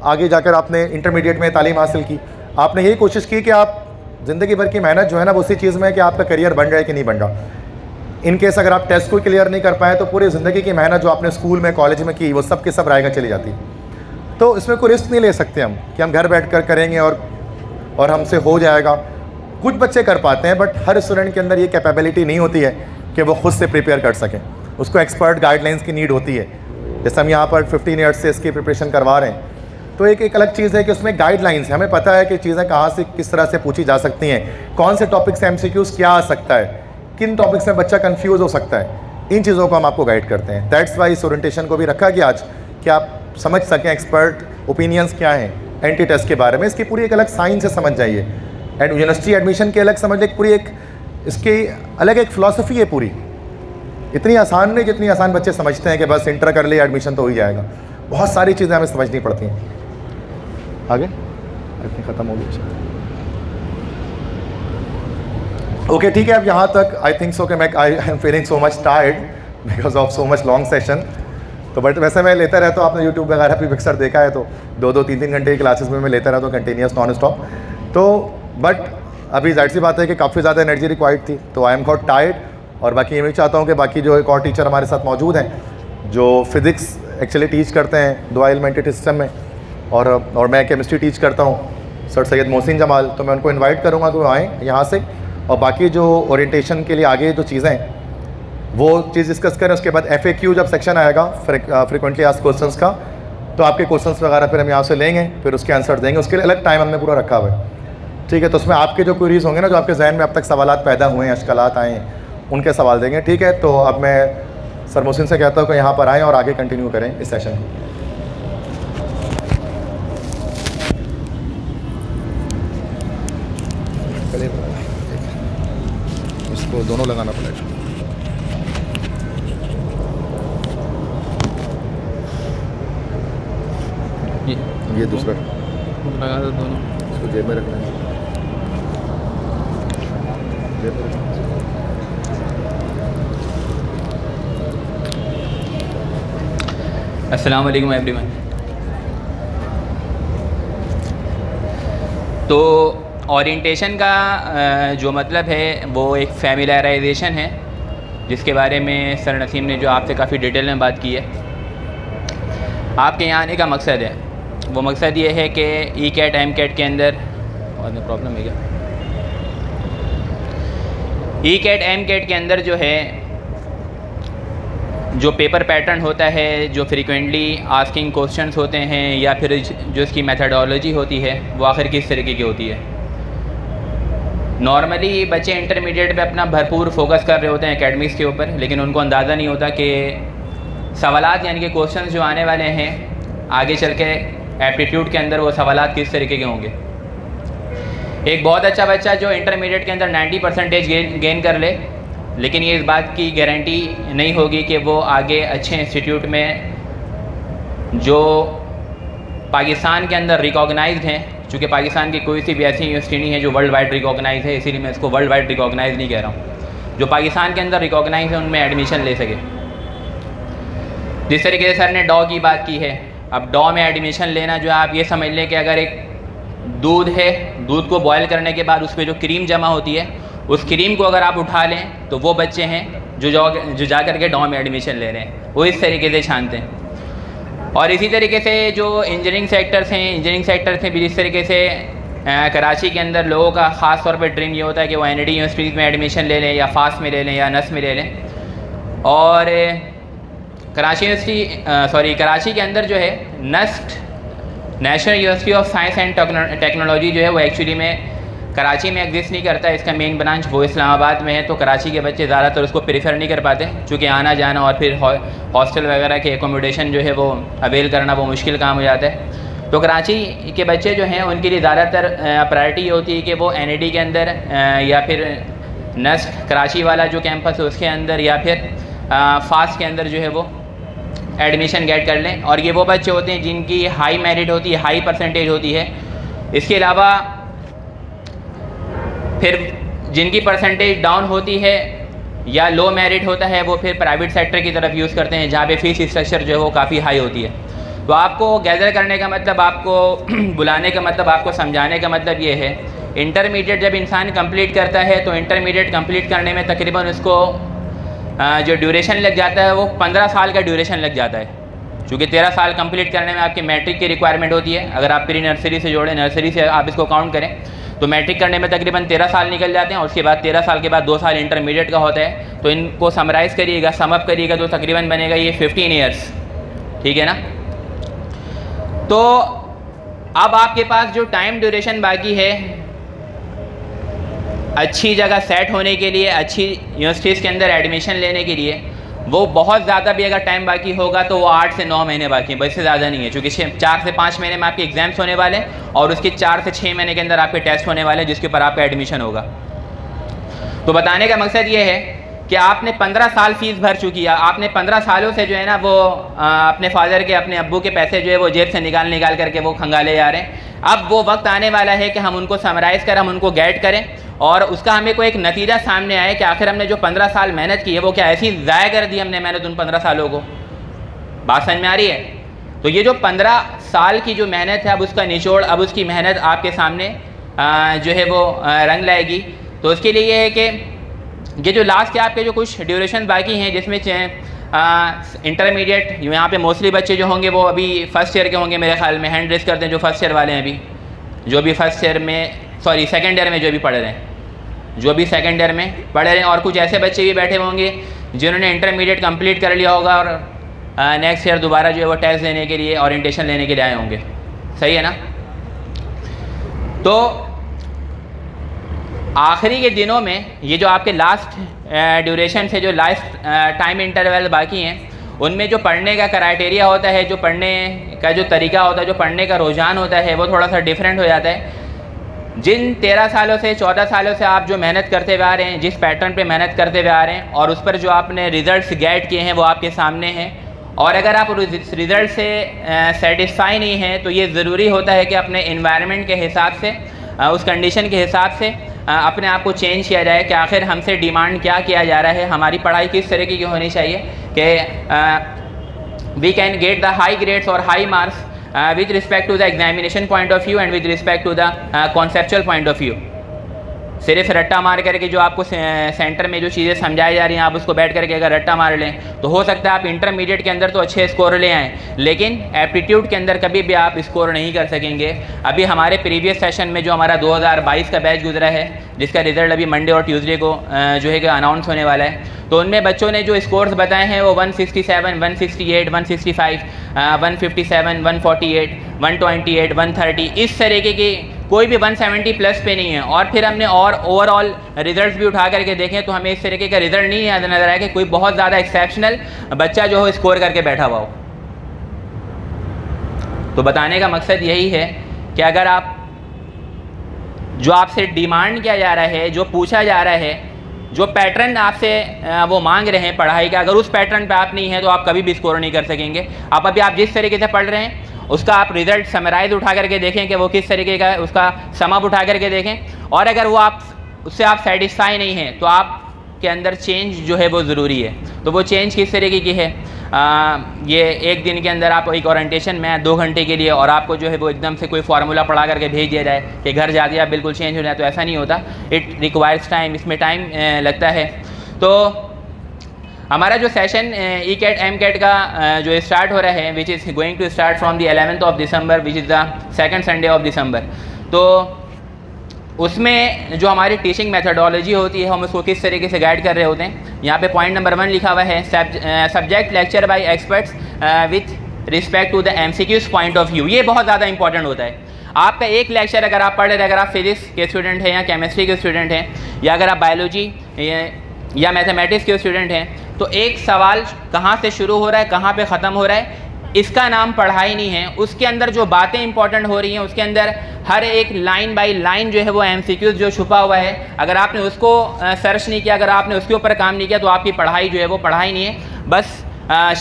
आगे जाकर आपने इंटरमीडिएट में तालीम हासिल की। आपने यही कोशिश की कि आप ज़िंदगी भर की मेहनत जो है ना, वो उसी चीज़ में है कि आपका करियर बन रहा है कि नहीं बन रहा। इन केस अगर आप टेस्ट को क्लियर नहीं कर पाए तो पूरी ज़िंदगी की मेहनत जो आपने स्कूल में, कॉलेज में की, वो सब के सब रायगा चली जाती है। तो इसमें कोई रिस्क नहीं ले सकते हम कि हम घर बैठकर करेंगे और हमसे हो जाएगा। कुछ बच्चे कर पाते हैं, बट हर स्टूडेंट के अंदर ये कैपेबिलिटी नहीं होती है कि वो खुद से प्रिपेयर कर सकें। उसको एक्सपर्ट गाइडलाइंस की नीड होती है। जैसे हम यहाँ पर 15 ईयर्स से इसकी प्रिपरेशन करवा रहे हैं, तो एक अलग चीज़ है कि उसमें गाइडलाइंस है, हमें पता है कि चीज़ें कहाँ से किस तरह से पूछी जा सकती हैं, कौन से टॉपिक से MCQs क्या आ सकता है, किन टॉपिक्स में बच्चा कंफ्यूज हो सकता है। इन चीज़ों को हम आपको गाइड करते हैं। दैट्स वाई इस ओरिएंटेशन को भी रखा गया आज, कि आप समझ सकें एक्सपर्ट ओपिनियंस क्या हैं NT टेस्ट के बारे में। इसकी पूरी एक अलग साइंस से समझ जाइए। एंड यूनिवर्सिटी एडमिशन की अलग समझ, एक पूरी एक इसकी अलग एक फ़िलासफ़ी है पूरी। इतनी आसान नहीं जितनी आसान बच्चे समझते हैं कि बस इंटर कर लिया एडमिशन तो हो ही जाएगा। बहुत सारी चीज़ें हमें समझनी पड़ती हैं। आगे इतनी ख़त्म हो गई। ओके ठीक है, अब यहाँ तक आई थिंक सो कि I am feeling so much tired because of so much long session. तो बट वैसे मैं लेता रहता हूँ, आपने यूट्यूब वगैरह पे अक्सर देखा है, तो 2-2 3-3 घंटे की क्लासेस में मैं लेता रहता हूँ कंटिन्यूस नॉन स्टॉप। तो बट अभी जाहिर सी बात है कि काफ़ी ज़्यादा एनर्जी रिक्वायर्ड थी, तो आई एम गॉट टायर्ड। और बाकी ये भी चाहता हूँ कि बाकी जो एक और टीचर हमारे साथ मौजूद हैं जो फिज़िक्स एक्चुअली टीच करते हैं दुआ एलिमेंट्री सिस्टम में, और मैं केमिस्ट्री टीच करता हूँ, सर सैयद मोहसिन जमाल, तो मैं उनको इन्वाइट करूँगा कि वो आएँ यहाँ से, और बाकी जो ओरिएंटेशन के लिए आगे जो चीज़ें हैं वो चीज़ डिस्कस करें। उसके बाद FAQ जब सेक्शन आएगा फ्रिक्वेंटली आस्क्ड क्वेश्चंस का, तो आपके क्वेश्चंस वगैरह फिर हम यहाँ से लेंगे, फिर उसके आंसर देंगे, उसके लिए अलग टाइम हमने पूरा रखा हुआ है, ठीक है। तो उसमें आपके जो क्वेरीज होंगे ना, जो आपके जहन में अब तक सवालात पैदा हुए हैं, अश्कलात आए हैं, उनके सवाल देंगे, ठीक है। तो अब मैं सर मोहसिन से कहता हूँ कि यहाँ पर आएँ और आगे कंटिन्यू करें इस सेशन को। इसको दोनों लगाना पड़ेगा, ये दूसरा लगा दो दोनों, इसको जेब में रखना है, जेब में रखना है। अस्सलाम वालेकुम एवरीवन। तो ओरिएंटेशन का जो मतलब है वो एक फैमिलियराइजेशन है, जिसके बारे में सर नसीम ने जो आपसे काफ़ी डिटेल में बात की है। आपके यहाँ आने का मकसद है, वो मकसद ये है कि ECAT MCAT के अंदर, और प्रॉब्लम है क्या, ECAT MCAT के अंदर जो है जो पेपर पैटर्न होता है, जो फ्रीक्वेंटली आस्किंग क्वेश्चंस होते हैं, या फिर जो इसकी मेथडोलॉजी होती है वो आखिर किस तरीके की होती है। नॉर्मली बच्चे इंटरमीडिएट पे अपना भरपूर फोकस कर रहे होते हैं एकेडमिक्स के ऊपर, लेकिन उनको अंदाज़ा नहीं होता कि सवालात यानी कि क्वेश्चंस जो आने वाले हैं आगे चल के एप्टीट्यूड के अंदर, वो सवालात किस तरीके के होंगे। एक बहुत अच्छा बच्चा जो इंटरमीडिएट के अंदर 90% गेन कर ले, लेकिन ये इस बात की गारंटी नहीं होगी कि वो आगे अच्छे इंस्टीट्यूट में जो पाकिस्तान के अंदर रिकॉग्नाइज्ड हैं, चूँकि पाकिस्तान की कोई सी भी ऐसी यूनिवर्सिटी नहीं है जो वर्ल्ड वाइड रिकॉग्नाइज है, इसीलिए मैं इसको वर्ल्ड वाइड रिकॉग्नाइज नहीं कह रहा हूँ, जो पाकिस्तान के अंदर रिकॉग्नाइज है उनमें एडमिशन ले सके। जिस तरीके से सर ने डॉ की बात की है, अब डॉ में एडमिशन लेना जो है, आप ये समझ लें कि अगर एक दूध है, दूध को बॉयल करने के बाद उस पर जो क्रीम जमा होती है, उस क्रीम को अगर आप उठा लें तो वो बच्चे हैं जो जा कर के डॉ में एडमिशन ले रहे हैं, वो इस तरीके से छानते हैं। और इसी तरीके से जो इंजीनियरिंग सेक्टर्स हैं, इंजीनियरिंग सेक्टर्स में भी जिस तरीके से कराची के अंदर लोगों का ख़ास तौर पे ड्रीम ये होता है कि वो NIT यूनिवर्सिटीज़ में एडमिशन ले लें, या फास्ट में ले लें, या नस में ले लें। और कराची के अंदर जो है NUST, national university of science and technology जो है वो एक्चुअली में कराची में एग्जिस्ट नहीं करता, इसका मेन ब्रांच वो इस्लामाबाद में है। तो कराची के बच्चे ज़्यादातर उसको प्रेफर नहीं कर पाते, क्योंकि आना जाना और फिर हॉस्टल वगैरह के एकोमोडेशन जो है वो अवेल करना वो मुश्किल काम हो जाता है। तो कराची के बच्चे जो हैं उनके लिए ज़्यादातर प्रायोरिटी ये होती है कि वो NIT के अंदर या फिर NUST कराची वाला जो कैंपस है उसके अंदर, या फिर फास्ट के अंदर जो है वो एडमिशन गेट कर लें। और ये वो बच्चे होते हैं जिनकी हाई मेरिट होती है, हाई परसेंटेज होती है। इसके अलावा फिर जिनकी परसेंटेज डाउन होती है या लो मेरिट होता है, वो फिर प्राइवेट सेक्टर की तरफ यूज़ करते हैं, जहाँ पे फीस स्ट्रक्चर जो है वो काफ़ी हाई होती है। तो आपको गैदर करने का मतलब, आपको बुलाने का मतलब, आपको समझाने का मतलब ये है, इंटरमीडिएट जब इंसान कंप्लीट करता है तो इंटरमीडिएट कंप्लीट करने में तकरीबन उसको जो ड्यूरेशन लग जाता है वो 15 साल का ड्यूरेशन लग जाता है, क्योंकि 13 साल कंप्लीट करने में आपकी मैट्रिक की रिक्वायरमेंट होती है। अगर आप प्री नर्सरी से जोड़ें, नर्सरी से आप इसको काउंट करें तो मैट्रिक करने में तकरीबन 13 साल निकल जाते हैं, और उसके बाद 13 साल के बाद 2 साल इंटरमीडिएट का होता है। तो इनको समराइज़ करिएगा, समअप करिएगा तो तकरीबन बनेगा ये 15 ईयर्स, ठीक है ना। तो अब आपके पास जो टाइम ड्यूरेशन बाकी है अच्छी जगह सेट होने के लिए, अच्छी यूनिवर्सिटीज़ के अंदर एडमिशन लेने के लिए, वो बहुत ज़्यादा भी अगर टाइम बाकी होगा तो वो 8 से 9 महीने बाकी हैं, बस से ज़्यादा नहीं है, क्योंकि 4 से 5 महीने में आपके एग्ज़ाम्स होने वाले हैं और उसके 4 से 6 महीने के अंदर आपके टेस्ट होने वाले हैं, जिसके ऊपर आपका एडमिशन होगा। तो बताने का मकसद ये है कि आपने 15 साल फीस भर चुकी है, आपने 15 सालों से जो है ना वो अपने फादर के, अपने अब्बू के पैसे जो है वो जेब से निकाल करके वो खंगाले जा रहे हैं। अब वो वक्त आने वाला है कि हम उनको समराइज़ करें, हम उनको गाइड करें, और उसका हमें कोई एक नतीजा सामने आए कि आखिर हमने जो 15 साल मेहनत की है वो क्या ऐसी ज़ाया कर दी हमने मेहनत उन 15 सालों को। बात समझ में आ रही है? तो ये जो 15 साल की जो मेहनत है, अब उसका निचोड़, अब उसकी मेहनत आपके सामने जो है वो रंग लाएगी। तो उसके लिए ये है कि ये जो लास्ट के आपके जो कुछ ड्यूरेशन बाकी हैं, जिसमें इंटरमीडिएट, यहाँ पे मोस्टली बच्चे जो होंगे वो अभी फर्स्ट ईयर के होंगे मेरे ख्याल में, हैंड रेस करते हैं जो फर्स्ट ईयर वाले हैं अभी, जो भी फर्स्ट ईयर में, सॉरी सेकेंड ईयर में जो भी पढ़ रहे हैं, जो भी सेकेंड ईयर में पढ़ रहे हैं, और कुछ ऐसे बच्चे भी बैठे होंगे जिन्होंने इंटरमीडिएट कंप्लीट कर लिया होगा और नेक्स्ट ईयर दोबारा जो है वो टेस्ट देने के लिए, ओरिएंटेशन लेने के लिए आए होंगे। सही है ना? तो आखिरी के दिनों में ये जो आपके लास्ट ड्यूरेशन से जो लास्ट टाइम इंटरवल बाकी हैं, उनमें जो पढ़ने का क्राइटेरिया होता है, जो पढ़ने का जो तरीका होता है, जो पढ़ने का रुझान होता है, वो थोड़ा सा डिफरेंट हो जाता है। जिन 13 सालों से 14 सालों से आप जो मेहनत करते हुए आ रहे हैं, जिस पैटर्न पे मेहनत करते हुए आ रहे हैं, और उस पर जो आपने रिज़ल्ट्स गेट किए हैं वो आपके सामने हैं, और अगर आप उस रिज़ल्ट से सेटिस्फाई नहीं हैं, तो ये ज़रूरी होता है कि अपने इन्वायरमेंट के हिसाब से, उस कंडीशन के हिसाब से अपने आप को चेंज किया जाए कि आखिर हमसे डिमांड क्या किया जा रहा है, हमारी पढ़ाई किस तरीके की होनी चाहिए कि we can get the high grades और high marks with respect to the examination point of view and with respect to the conceptual point of view। सिर्फ रट्टा मार करके जो आपको सेंटर में जो चीज़ें समझाई जा रही हैं, आप उसको बैठ करके अगर रट्टा मार लें तो हो सकता है आप इंटरमीडिएट के अंदर तो अच्छे स्कोर ले आएँ, लेकिन एप्टीट्यूड के अंदर कभी भी आप स्कोर नहीं कर सकेंगे। अभी हमारे प्रीवियस सेशन में जो हमारा 2022 का बैच गुजरा है, जिसका रिज़ल्ट अभी मंडे और ट्यूसडे को जो है कि अनाउंस होने वाला है, तो उनमें बच्चों ने जो स्कोर्स बताए हैं वो 167, 168, 165, 157, 148, 128, 130, इस तरीके की, कोई भी 170 प्लस पे नहीं है। और फिर हमने और ओवरऑल रिजल्ट्स भी उठा करके देखें तो हमें इस तरीके का रिजल्ट नहीं नज़र आया कि कोई बहुत ज़्यादा एक्सेप्शनल बच्चा जो हो स्कोर करके बैठा हुआ हो। तो बताने का मकसद यही है कि अगर आप, जो आपसे डिमांड किया जा रहा है, जो पूछा जा रहा है, जो पैटर्न आपसे वो मांग रहे हैं पढ़ाई का, अगर उस पैटर्न पे आप नहीं हैं तो आप कभी भी स्कोर नहीं कर सकेंगे। आप जिस तरीके से पढ़ रहे हैं उसका आप रिज़ल्ट समराइज उठा करके देखें कि वो किस तरीके का है, उसका समअप उठा करके देखें, और अगर वो उससे आप सेटिस्फाई नहीं हैं तो आपके अंदर चेंज जो है वो ज़रूरी है। तो वो चेंज किस तरीके की है, ये एक दिन के अंदर आप एक ओरिएंटेशन में 2 घंटे के लिए, और आपको जो है वो एकदम से कोई फार्मूला पढ़ा करके भेज दिया जाए कि घर जाते आप बिल्कुल चेंज हो जाए, तो ऐसा नहीं होता। इट रिक्वायर्स टाइम, इसमें टाइम लगता है। तो हमारा जो सेशन ई-कैट एम-कैट का जो स्टार्ट हो रहा है, which is going to start from the 11th of December, which is the second Sunday of December. तो उसमें जो हमारी टीचिंग मेथडोलॉजी होती है, हम उसको किस तरीके से गाइड कर रहे होते हैं। यहाँ पे पॉइंट नंबर 1 लिखा हुआ है, subject lecture by experts with respect to the MCQs point of view. ये बहुत ज़्यादा इंपॉर्टेंट होता है। आपका एक लेक्चर अगर आप पढ़ रहे हैं, अगर आप फिजिक्स के स्टूडेंट हैं या केमिस्ट्री के स्टूडेंट हैं, या अगर आप बायोलॉजी या मैथमेटिक्स के स्टूडेंट हैं, तो एक सवाल कहाँ से शुरू हो रहा है, कहाँ पे ख़त्म हो रहा है, इसका नाम पढ़ाई नहीं है। उसके अंदर जो बातें इंपॉर्टेंट हो रही हैं, उसके अंदर हर एक लाइन बाय लाइन जो है वो MCQs जो छुपा हुआ है, अगर आपने उसको सर्च नहीं किया, अगर आपने उसके ऊपर काम नहीं किया, तो आपकी पढ़ाई जो है वो पढ़ाई नहीं है। बस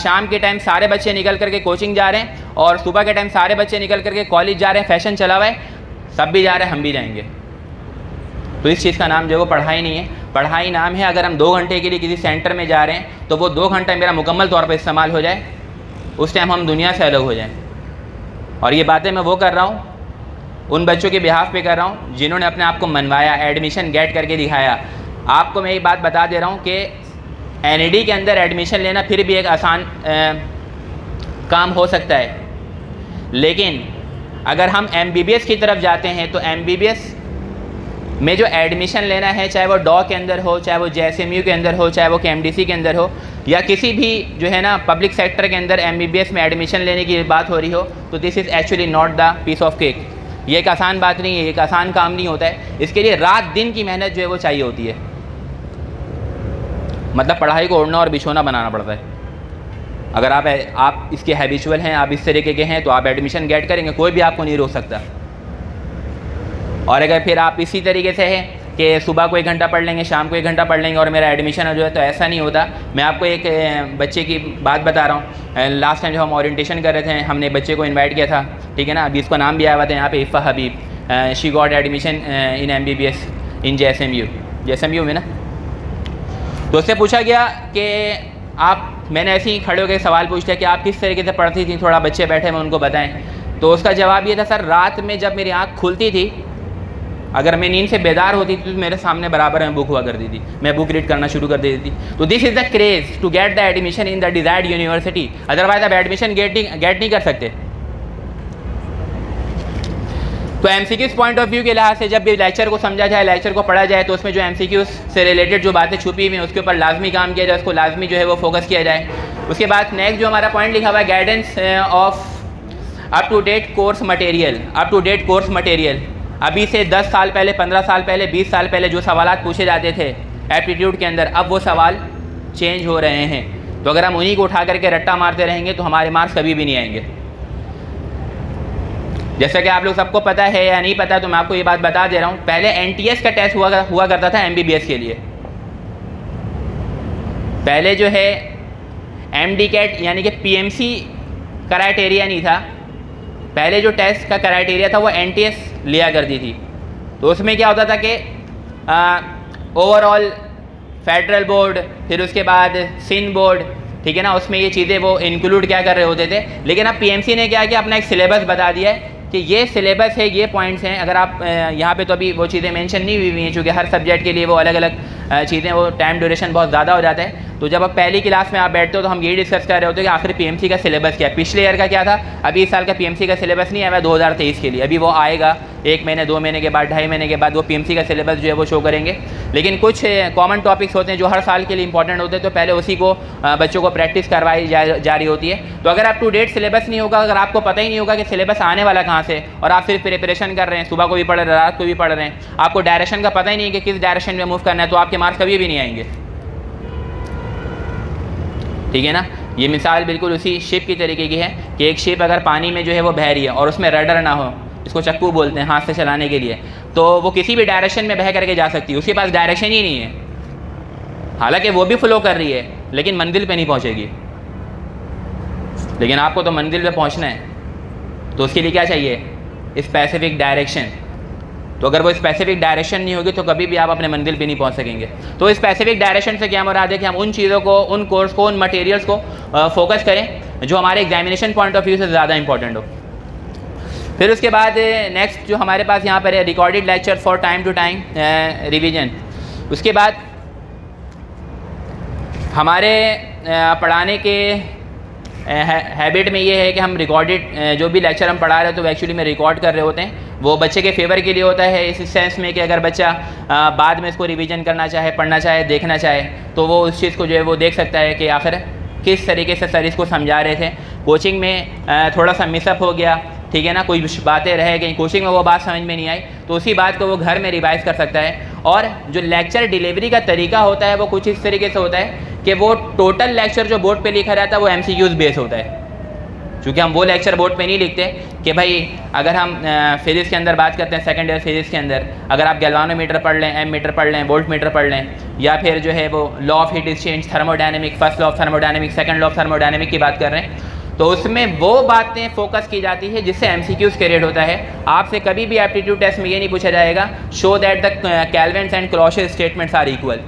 शाम के टाइम सारे बच्चे निकल करके कोचिंग जा रहे हैं, और सुबह के टाइम सारे बच्चे निकल करके कॉलेज जा रहे हैं, फैशन चला हुआ है, सब भी जा रहे हैं, हम भी जाएंगे। तो इस चीज़ का नाम जो है वो पढ़ाई नहीं है। पढ़ाई नाम है अगर हम 2 घंटे के लिए किसी सेंटर में जा रहे हैं, तो वो 2 घंटा मेरा मुकम्मल तौर पर इस्तेमाल हो जाए, उस टाइम हम दुनिया से अलग हो जाएं। और ये बातें मैं वो कर रहा हूँ, उन बच्चों के बिहाफ पे कर रहा हूँ जिन्होंने अपने आप को मनवाया, एडमिशन गेट करके दिखाया। आपको मैं एक बात बता दे रहा हूँ कि NED के अंदर एडमिशन लेना फिर भी एक आसान काम हो सकता है, लेकिन अगर हम MBBS की तरफ जाते हैं तो MBBS में जो एडमिशन लेना है, चाहे वो डॉ के अंदर हो, चाहे वो JSMU के अंदर हो, चाहे वो KMDC के अंदर हो, या किसी भी जो है ना पब्लिक सेक्टर के अंदर MBBS में एडमिशन लेने की बात हो रही हो, तो this is actually not the piece of cake. ये एक आसान बात नहीं है, एक आसान काम नहीं होता है। इसके लिए रात दिन की मेहनत जो है वो चाहिए होती है। मतलब पढ़ाई को ओढ़ना और बिछोना बनाना पड़ता है। अगर आप इसके हैबिचुअल हैं, आप इस तरीके के हैं, तो आप एडमिशन गेट करेंगे, कोई भी आपको नहीं रोक सकता। और अगर फिर आप इसी तरीके से हैं कि सुबह को 1 घंटा पढ़ लेंगे, शाम को 1 घंटा पढ़ लेंगे और मेरा एडमिशन हो जाए, तो ऐसा नहीं होता। मैं आपको एक बच्चे की बात बता रहा हूँ। लास्ट टाइम जब हम ओरिएंटेशन कर रहे थे, हमने बच्चे को इनवाइट किया था, ठीक है ना, अभी इसका नाम भी आया हुआ था यहाँ पे, Ifa Habib. She got admission in MBBS in JSMU में ना। तो उससे पूछा गया कि मैंने ऐसे ही खड़े होकर सवाल पूछ लिया कि आप किस तरीके से पढ़ती थी, थोड़ा बच्चे बैठे में उनको बताएं। तो उसका जवाब ये था, सर रात में जब मेरी आँख खुलती थी, अगर मैं नींद से बेदार होती थी तो मेरे सामने बराबर में बुक हुआ करती थी, मैं बुक रीड करना शुरू कर देती थी। तो this is the craze to get the admission in the desired university, otherwise आप एडमिशन गेट नहीं कर सकते। तो एमसीक्यूज़ पॉइंट ऑफ व्यू के लिहाज से जब भी लेक्चर को समझा जाए, लेक्चर को पढ़ा जाए, तो उसमें जो एमसीक्यूज़ से रिलेटेड जो बातें छुपी हुई हैं उसके ऊपर लाजमी काम किया जाए, उसको लाजमी जो है वो फोकस किया जाए। उसके बाद नेक्स्ट जो हमारा पॉइंट लिखा हुआ है, guidance of up to date course material. Up to date course material, अभी से 10 साल पहले, 15 साल पहले, 20 साल पहले जो सवाल पूछे जाते थे एप्टीट्यूड के अंदर, अब वो सवाल चेंज हो रहे हैं। तो अगर हम उन्हीं को उठा करके रट्टा मारते रहेंगे तो हमारे मार्क्स कभी भी नहीं आएंगे। जैसा कि आप लोग सबको पता है या नहीं पता, तो मैं आपको ये बात बता दे रहा हूँ। पहले एनटीएस का टेस्ट हुआ करता था एमबीबीएस के लिए। पहले जो है एमडी कैट यानी कि पीएमसी क्राइटेरिया नहीं था, पहले जो टेस्ट का क्राइटेरिया था वो एनटीएस लिया करती थी। तो उसमें क्या होता था कि ओवरऑल फेडरल बोर्ड, फिर उसके बाद सिंध बोर्ड, ठीक है ना, उसमें ये चीज़ें वो इंक्लूड क्या कर रहे होते थे। लेकिन अब पीएमसी ने क्या किया, अपना एक सिलेबस बता दिया है कि ये सिलेबस है, ये पॉइंट्स हैं। अगर आप यहाँ पे तो अभी वो चीज़ें मेंशन नहीं हुई हैं, चूँकि हर सब्जेक्ट के लिए वो अलग अलग चीज़ें, वो टाइम ड्यूरेशन बहुत ज़्यादा हो जाता है। तो जब आप पहली क्लास में आप बैठते हो तो हम ये डिस्कस कर रहे होते हैं कि आखिर पीएमसी का सिलेबस क्या है, पिछले ईयर का क्या था, अभी इस साल का पीएमसी का सिलेबस नहीं आया 2023 के लिए, अभी वो आएगा 1 महीने 2 महीने के बाद, 2.5 महीने के बाद वो पीएमसी का सिलेबस जो है वो शो करेंगे। लेकिन कुछ कॉमन टॉपिक्स होते हैं जो हर साल के लिए इंपॉर्टेंट होते हैं, तो पहले उसी को बच्चों को प्रैक्टिस करवाई जा रही होती है। तो अगर आप टू डेट सिलेबस नहीं होगा, अगर आपको पता ही नहीं होगा कि सिलेबस आने वाला कहाँ से, और आप सिर्फ प्रिपरेशन कर रहे हैं, सुबह को भी पढ़ रहे हैं, रात को भी पढ़ रहे हैं, आपको डायरेक्शन का पता ही नहीं है कि किस डायरेक्शन में मूव करना है, तो आपके मार्क्स कभी भी नहीं आएंगे। ठीक है ना। ये मिसाल बिल्कुल उसी शिप की तरीके की है कि एक शिप अगर पानी में जो है वो बह रही है और उसमें रडर ना हो, इसको चक्कू बोलते हैं हाथ से चलाने के लिए, तो वो किसी भी डायरेक्शन में बह करके जा सकती है, उसके पास डायरेक्शन ही नहीं है। हालांकि वो भी फ्लो कर रही है लेकिन मंजिल पे नहीं पहुंचेगी। लेकिन आपको तो मंजिल पे पहुंचना है, तो उसके लिए क्या चाहिए, स्पेसिफिक डायरेक्शन। तो अगर वो स्पेसिफिक डायरेक्शन नहीं होगी तो कभी भी आप अपने मंजिल पे नहीं पहुंच सकेंगे। तो स्पेसिफिक डायरेक्शन से क्या मुराद है कि हम उन चीज़ों को, उन कोर्स को, उन मटेरियल्स को फोकस करें जो हमारे एग्जामिनेशन पॉइंट ऑफ व्यू से ज़्यादा इंपॉर्टेंट हो। फिर उसके बाद नेक्स्ट जो हमारे पास यहाँ पर है, recorded lecture for time to time revision. उसके बाद हमारे पढ़ाने के हैबिट में ये है कि हम रिकॉर्डेड जो भी लेक्चर हम पढ़ा रहे हैं तो एक्चुअली में रिकॉर्ड कर रहे होते हैं। वो बच्चे के फेवर के लिए होता है, इस सेंस में कि अगर बच्चा बाद में इसको रिवीजन करना चाहे, पढ़ना चाहे, देखना चाहे, तो वो उस चीज़ को जो है वो देख सकता है कि आखिर किस तरीके से सर इसको समझा रहे थे। कोचिंग में थोड़ा सा मिसअप हो गया, ठीक है ना, कोई बातें रह गई, कोचिंग में वो बात समझ में नहीं आई, तो उसी बात को वो घर में रिवाइज कर सकता है। और जो लेक्चर डिलीवरी का तरीका होता है वो कुछ इस तरीके से होता है कि वो टोटल लेक्चर जो बोर्ड पे लिखा रहता है वो MCQs बेस होता है। क्योंकि हम वो लेक्चर बोर्ड पे नहीं लिखते कि भाई अगर हम फिजिक्स के अंदर बात करते हैं, सेकेंड ईयर फिजिक्स के अंदर अगर आप गैल्वानोमीटर पढ़ लें, एम मीटर पढ़ लें, वोल्ट मीटर पढ़ लें, या फिर जो है वो law of heat exchange, thermodynamic, first law of thermodynamic, second law of thermodynamic की बात कर रहे हैं, तो उसमें वो बातें फोकस की जाती है जिससे MCQs क्रिएट होता है। आपसे कभी भी एप्टीट्यूड टेस्ट में ये नहीं पूछा जाएगा show that the Kelvin's and Clausius statements are equal,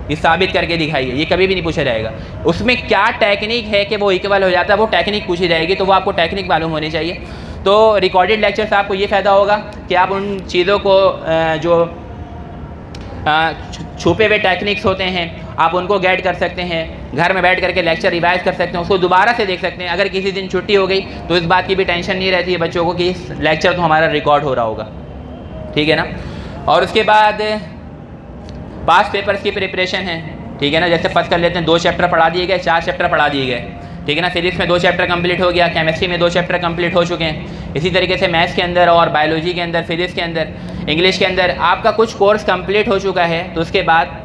ये साबित करके दिखाइए, ये कभी भी नहीं पूछा जाएगा। उसमें क्या टेक्निक है कि वो इक्वल हो जाता है, वो टेक्निक पूछी जाएगी, तो वो आपको टेक्निक मालूम होनी चाहिए। तो रिकॉर्डेड लेक्चर से आपको ये फ़ायदा होगा कि आप उन चीज़ों को जो छुपे हुए टेक्निक्स होते हैं आप उनको गेट कर सकते हैं, घर में बैठ करके लेक्चर रिवाइज कर सकते हैं, उसको दोबारा से देख सकते हैं। अगर किसी दिन छुट्टी हो गई तो इस बात की भी टेंशन नहीं रहती है बच्चों को कि इस लेक्चर तो हमारा रिकॉर्ड हो रहा होगा, ठीक है ना। और उसके बाद पास पेपर्स की प्रिपरेशन है, ठीक है ना। जैसे फर्स्ट कर लेते हैं, 2 चैप्टर पढ़ा दिए गए, 4 चैप्टर पढ़ा दिए गए, ठीक है ना। फिजिक्स में 2 चैप्टर कंप्लीट हो गया, केमिस्ट्री में 2 चैप्टर कंप्लीट हो चुके हैं। इसी तरीके से मैथ्स के अंदर और बायोलॉजी के अंदर, फिजिक्स के अंदर, इंग्लिश के अंदर आपका कुछ कोर्स कंप्लीट हो चुका है। तो उसके बाद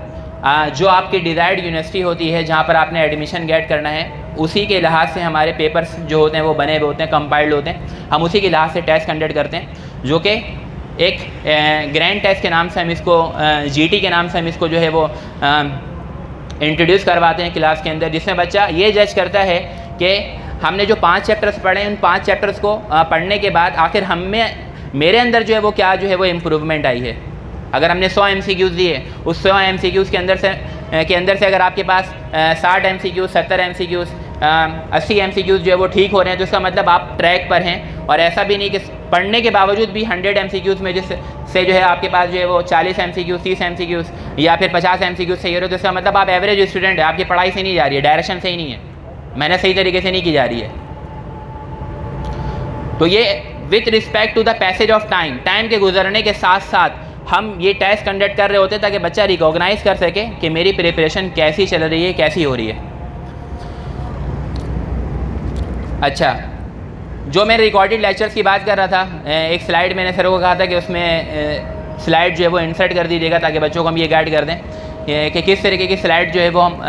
जो आपकी डिज़ायर्ड यूनिवर्सिटी होती है जहाँ पर आपने एडमिशन गेट करना है, उसी के लिहाज से हमारे पेपर्स जो होते हैं वो बने हुए होते हैं, कंपाइल्ड होते हैं। हम उसी के लिहाज से टेस्ट कंडक्ट करते हैं, जो कि एक ग्रैंड टेस्ट के नाम से हम इसको, GT के नाम से हम इसको जो है वो इंट्रोड्यूस करवाते हैं क्लास के अंदर, जिसमें बच्चा ये जज करता है कि हमने जो 5 चैप्टर्स पढ़े हैं उन 5 चैप्टर्स को पढ़ने के बाद आखिर मेरे अंदर जो है वो क्या जो है वो इम्प्रूवमेंट आई है। अगर हमने 100 MCQs दिए, उस 100 MCQs के अंदर से के अंदर से अगर आपके पास 60 MCQ 70 MCQ 80 MCQ जो है वो ठीक हो रहे हैं, तो इसका मतलब आप ट्रैक पर हैं। और ऐसा भी नहीं कि पढ़ने के बावजूद भी 100 MCQ में जिससे जो है आपके पास जो है वो 40 MCQ 30 MCQ या फिर 50 MCQ सही हो रहे, तो इसका मतलब आप एवरेज स्टूडेंट है, आपकी पढ़ाई से नहीं जा रही है, डायरेक्शन से ही नहीं है, मेहनत सही तरीके से नहीं की जा रही है। तो ये with respect to the passage of time, time के गुजरने के साथ साथ हम ये टेस्ट कंडक्ट कर रहे होते हैं ताकि बच्चा रिकॉग्नाइज कर सके कि मेरी प्रिपरेशन कैसी चल रही है, कैसी हो रही है। अच्छा, जो मैं रिकॉर्डेड लेक्चर्स की बात कर रहा था, एक स्लाइड मैंने सर को कहा था कि उसमें स्लाइड जो है वो इंसर्ट कर दीजिएगा ताकि बच्चों को हम ये गाइड कर दें कि किस तरीके की स्लाइड जो है वो हम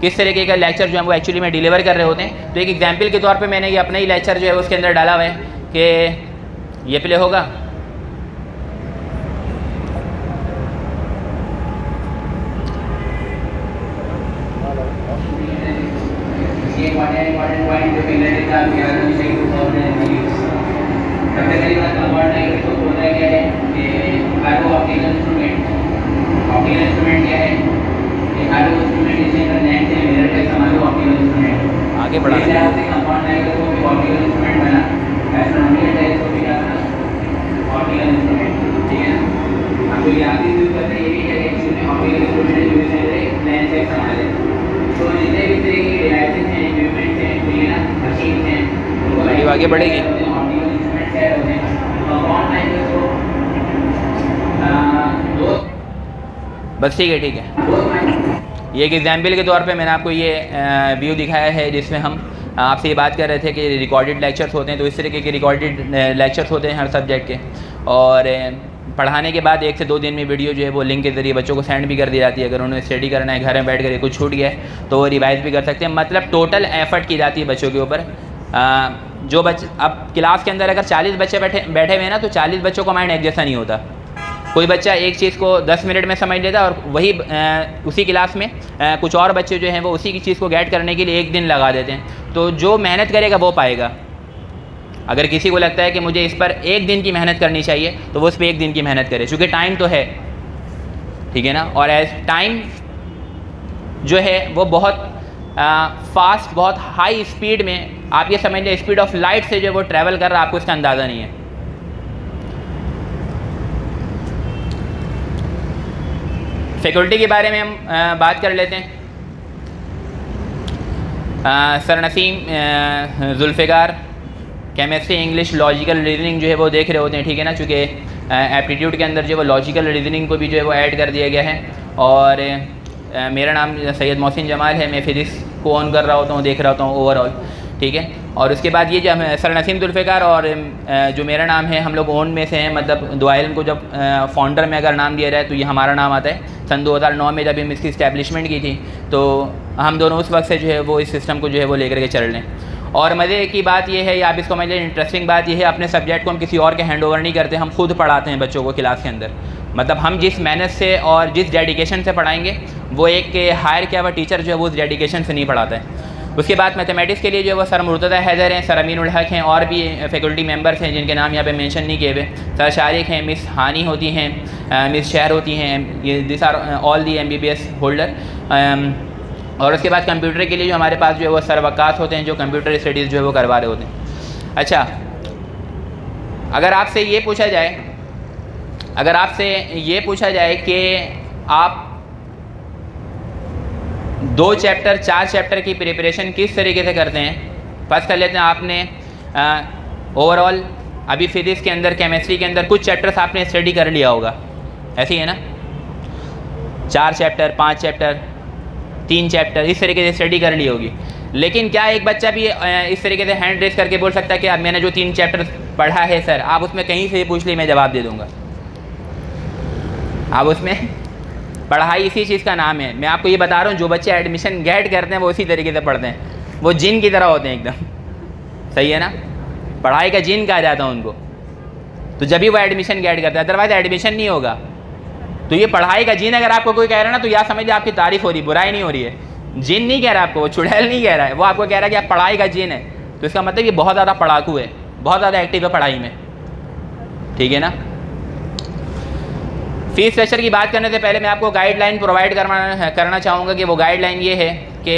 किस तरीके का लेक्चर जो है वो एक्चुअली में डिलीवर कर रहे होते हैं। तो एक एग्जांपल के तौर पे मैंने ये अपना ही लेक्चर जो है उसके अंदर डाला हुआ है कि ये प्ले होगा। आगे बढ़ाना वीडियो आगे बढ़ेगी। बस ठीक है, ठीक है। ये एक एग्जाम्पल के तौर पे मैंने आपको ये व्यू दिखाया है जिसमें हम आपसे ये बात कर रहे थे कि रिकॉर्डेड लेक्चर्स होते हैं। तो इस तरीके के रिकॉर्डेड लेक्चर्स होते हैं हर सब्जेक्ट के, और पढ़ाने के बाद 1 से 2 दिन में वीडियो जो है वो लिंक के ज़रिए बच्चों को सेंड भी कर दी जाती है। अगर उन्हें स्टडी करना है, घर में बैठ कर कुछ छूट गया है तो वो रिवाइज भी कर सकते हैं। मतलब टोटल एफर्ट की जाती है बच्चों के ऊपर। जो बच्चे अब क्लास के अंदर अगर 40 बच्चे बैठे हुए हैं ना, तो 40 बच्चों का माइंड एक जैसा नहीं होता। कोई बच्चा एक चीज़ को 10 मिनट में समझ लेता है और वही उसी क्लास में कुछ और बच्चे जो हैं वो उसी की चीज़ को गेट करने के लिए 1 दिन लगा देते हैं। तो जो मेहनत करेगा वो पाएगा। अगर किसी को लगता है कि मुझे इस पर 1 दिन की मेहनत करनी चाहिए तो वो उस पर 1 दिन की मेहनत करे, चूँकि टाइम तो है, ठीक है ना। और एज टाइम जो है वो बहुत फास्ट, बहुत हाई स्पीड में, आप ये समझ लें स्पीड ऑफ लाइट से जो वो ट्रैवल कर रहा है, आपको इसका अंदाज़ा नहीं है। फैकल्टी के बारे में हम बात कर लेते हैं। Sir Naseem Zulfiqar chemistry, English, logical reasoning जो है वो देख रहे होते हैं, ठीक है ना। चूँकि एप्टीट्यूड के अंदर जो वो लॉजिकल रीजनिंग को भी जो है वो ऐड कर दिया गया है। और मेरा नाम सैयद मोहसिन जमाल है, मैं फिजिक्स को ऑन कर रहा होता हूँ, देख रहा होता हूँ ओवरऑल, ठीक है। और उसके बाद ये जो सर नसीम जुल्फ़िकार और जो मेरा नाम है, हम लोग ओन में से हैं। मतलब दुआ इल्म को जब फाउंडर में अगर नाम दिया जाए तो ये हमारा नाम आता है। सन 2009 में जब हम इसकी इस्टेब्लिशमेंट की थी तो हम दोनों उस वक्त से जो है वो इस सिस्टम को जो है वो लेकर के चल रहे हैं। और मज़े की बात यह है, या आप इसको मतलब इंटरेस्टिंग बात यह है, अपने सब्जेक्ट को हम किसी और के हैंड ओवर नहीं करते, हम खुद पढ़ाते हैं बच्चों को क्लास के अंदर। मतलब हम जिस मेहनत से और जिस डेडिकेशन से पढ़ाएंगे वो एक हायर किया हुआ टीचर जो है वो उस डेडिकेशन से नहीं पढ़ाता है। उसके बाद मैथमेटिक्स के लिए जो है वो सर मुर्तज़ा हैदर हैं, सर अमीनुल हक हैं, और भी फैकल्टी मेंबर्स हैं जिनके नाम यहाँ पे मेंशन नहीं किए हुए। सर शारिक हैं, मिस हानी होती हैं, मिस शहर होती हैं, ये this are all the MBBS holder. और उसके बाद कंप्यूटर के लिए जो हमारे पास जो है वो सर वक्कास होते हैं, जो कंप्यूटर स्टडीज़ जो है वो करवा रहे होते हैं। अच्छा, अगर आपसे ये पूछा जाए कि आप 2 चैप्टर 4 चैप्टर की प्रिपरेशन किस तरीके से करते हैं। फर्स्ट कर लेते हैं, आपने ओवरऑल अभी फिजिक्स के अंदर, केमिस्ट्री के अंदर कुछ चैप्टर्स आपने स्टडी कर लिया होगा, ऐसे ही है ना। 4 चैप्टर, 5 चैप्टर, 3 चैप्टर, इस तरीके से स्टडी कर ली होगी। लेकिन क्या एक बच्चा भी इस तरीके से हैंड रेस करके बोल सकता है कि अब मैंने जो 3 चैप्टर पढ़ा है सर, आप उसमें कहीं से पूछ ली मैं जवाब दे दूँगा। आप उसमें पढ़ाई इसी चीज़ का नाम है। मैं आपको ये बता रहा हूँ, जो बच्चे एडमिशन गेट करते हैं वो इसी तरीके से पढ़ते हैं, वो जिन की तरह होते हैं एकदम, सही है ना। पढ़ाई का जिन कहा जाता है उनको। तो जब भी वो एडमिशन गेट करते हैं, अदरवाइज एडमिशन नहीं होगा। तो ये पढ़ाई का जिन अगर आपको कोई कह रहा है ना, तो या समझ आपकी तारीफ हो रही, बुराई नहीं हो रही है। जिन नहीं कह रहा आपको, वो चुड़ैल नहीं कह रहा है, वो आपको कह रहा है कि आप पढ़ाई का जिन है। तो इसका मतलब ये बहुत ज़्यादा पढ़ाकू है, बहुत ज़्यादा एक्टिव है पढ़ाई में, ठीक है ना। फ़ीस स्ट्रक्चर की बात करने से पहले मैं आपको गाइडलाइन प्रोवाइड करना चाहूँगा कि वो गाइडलाइन ये है कि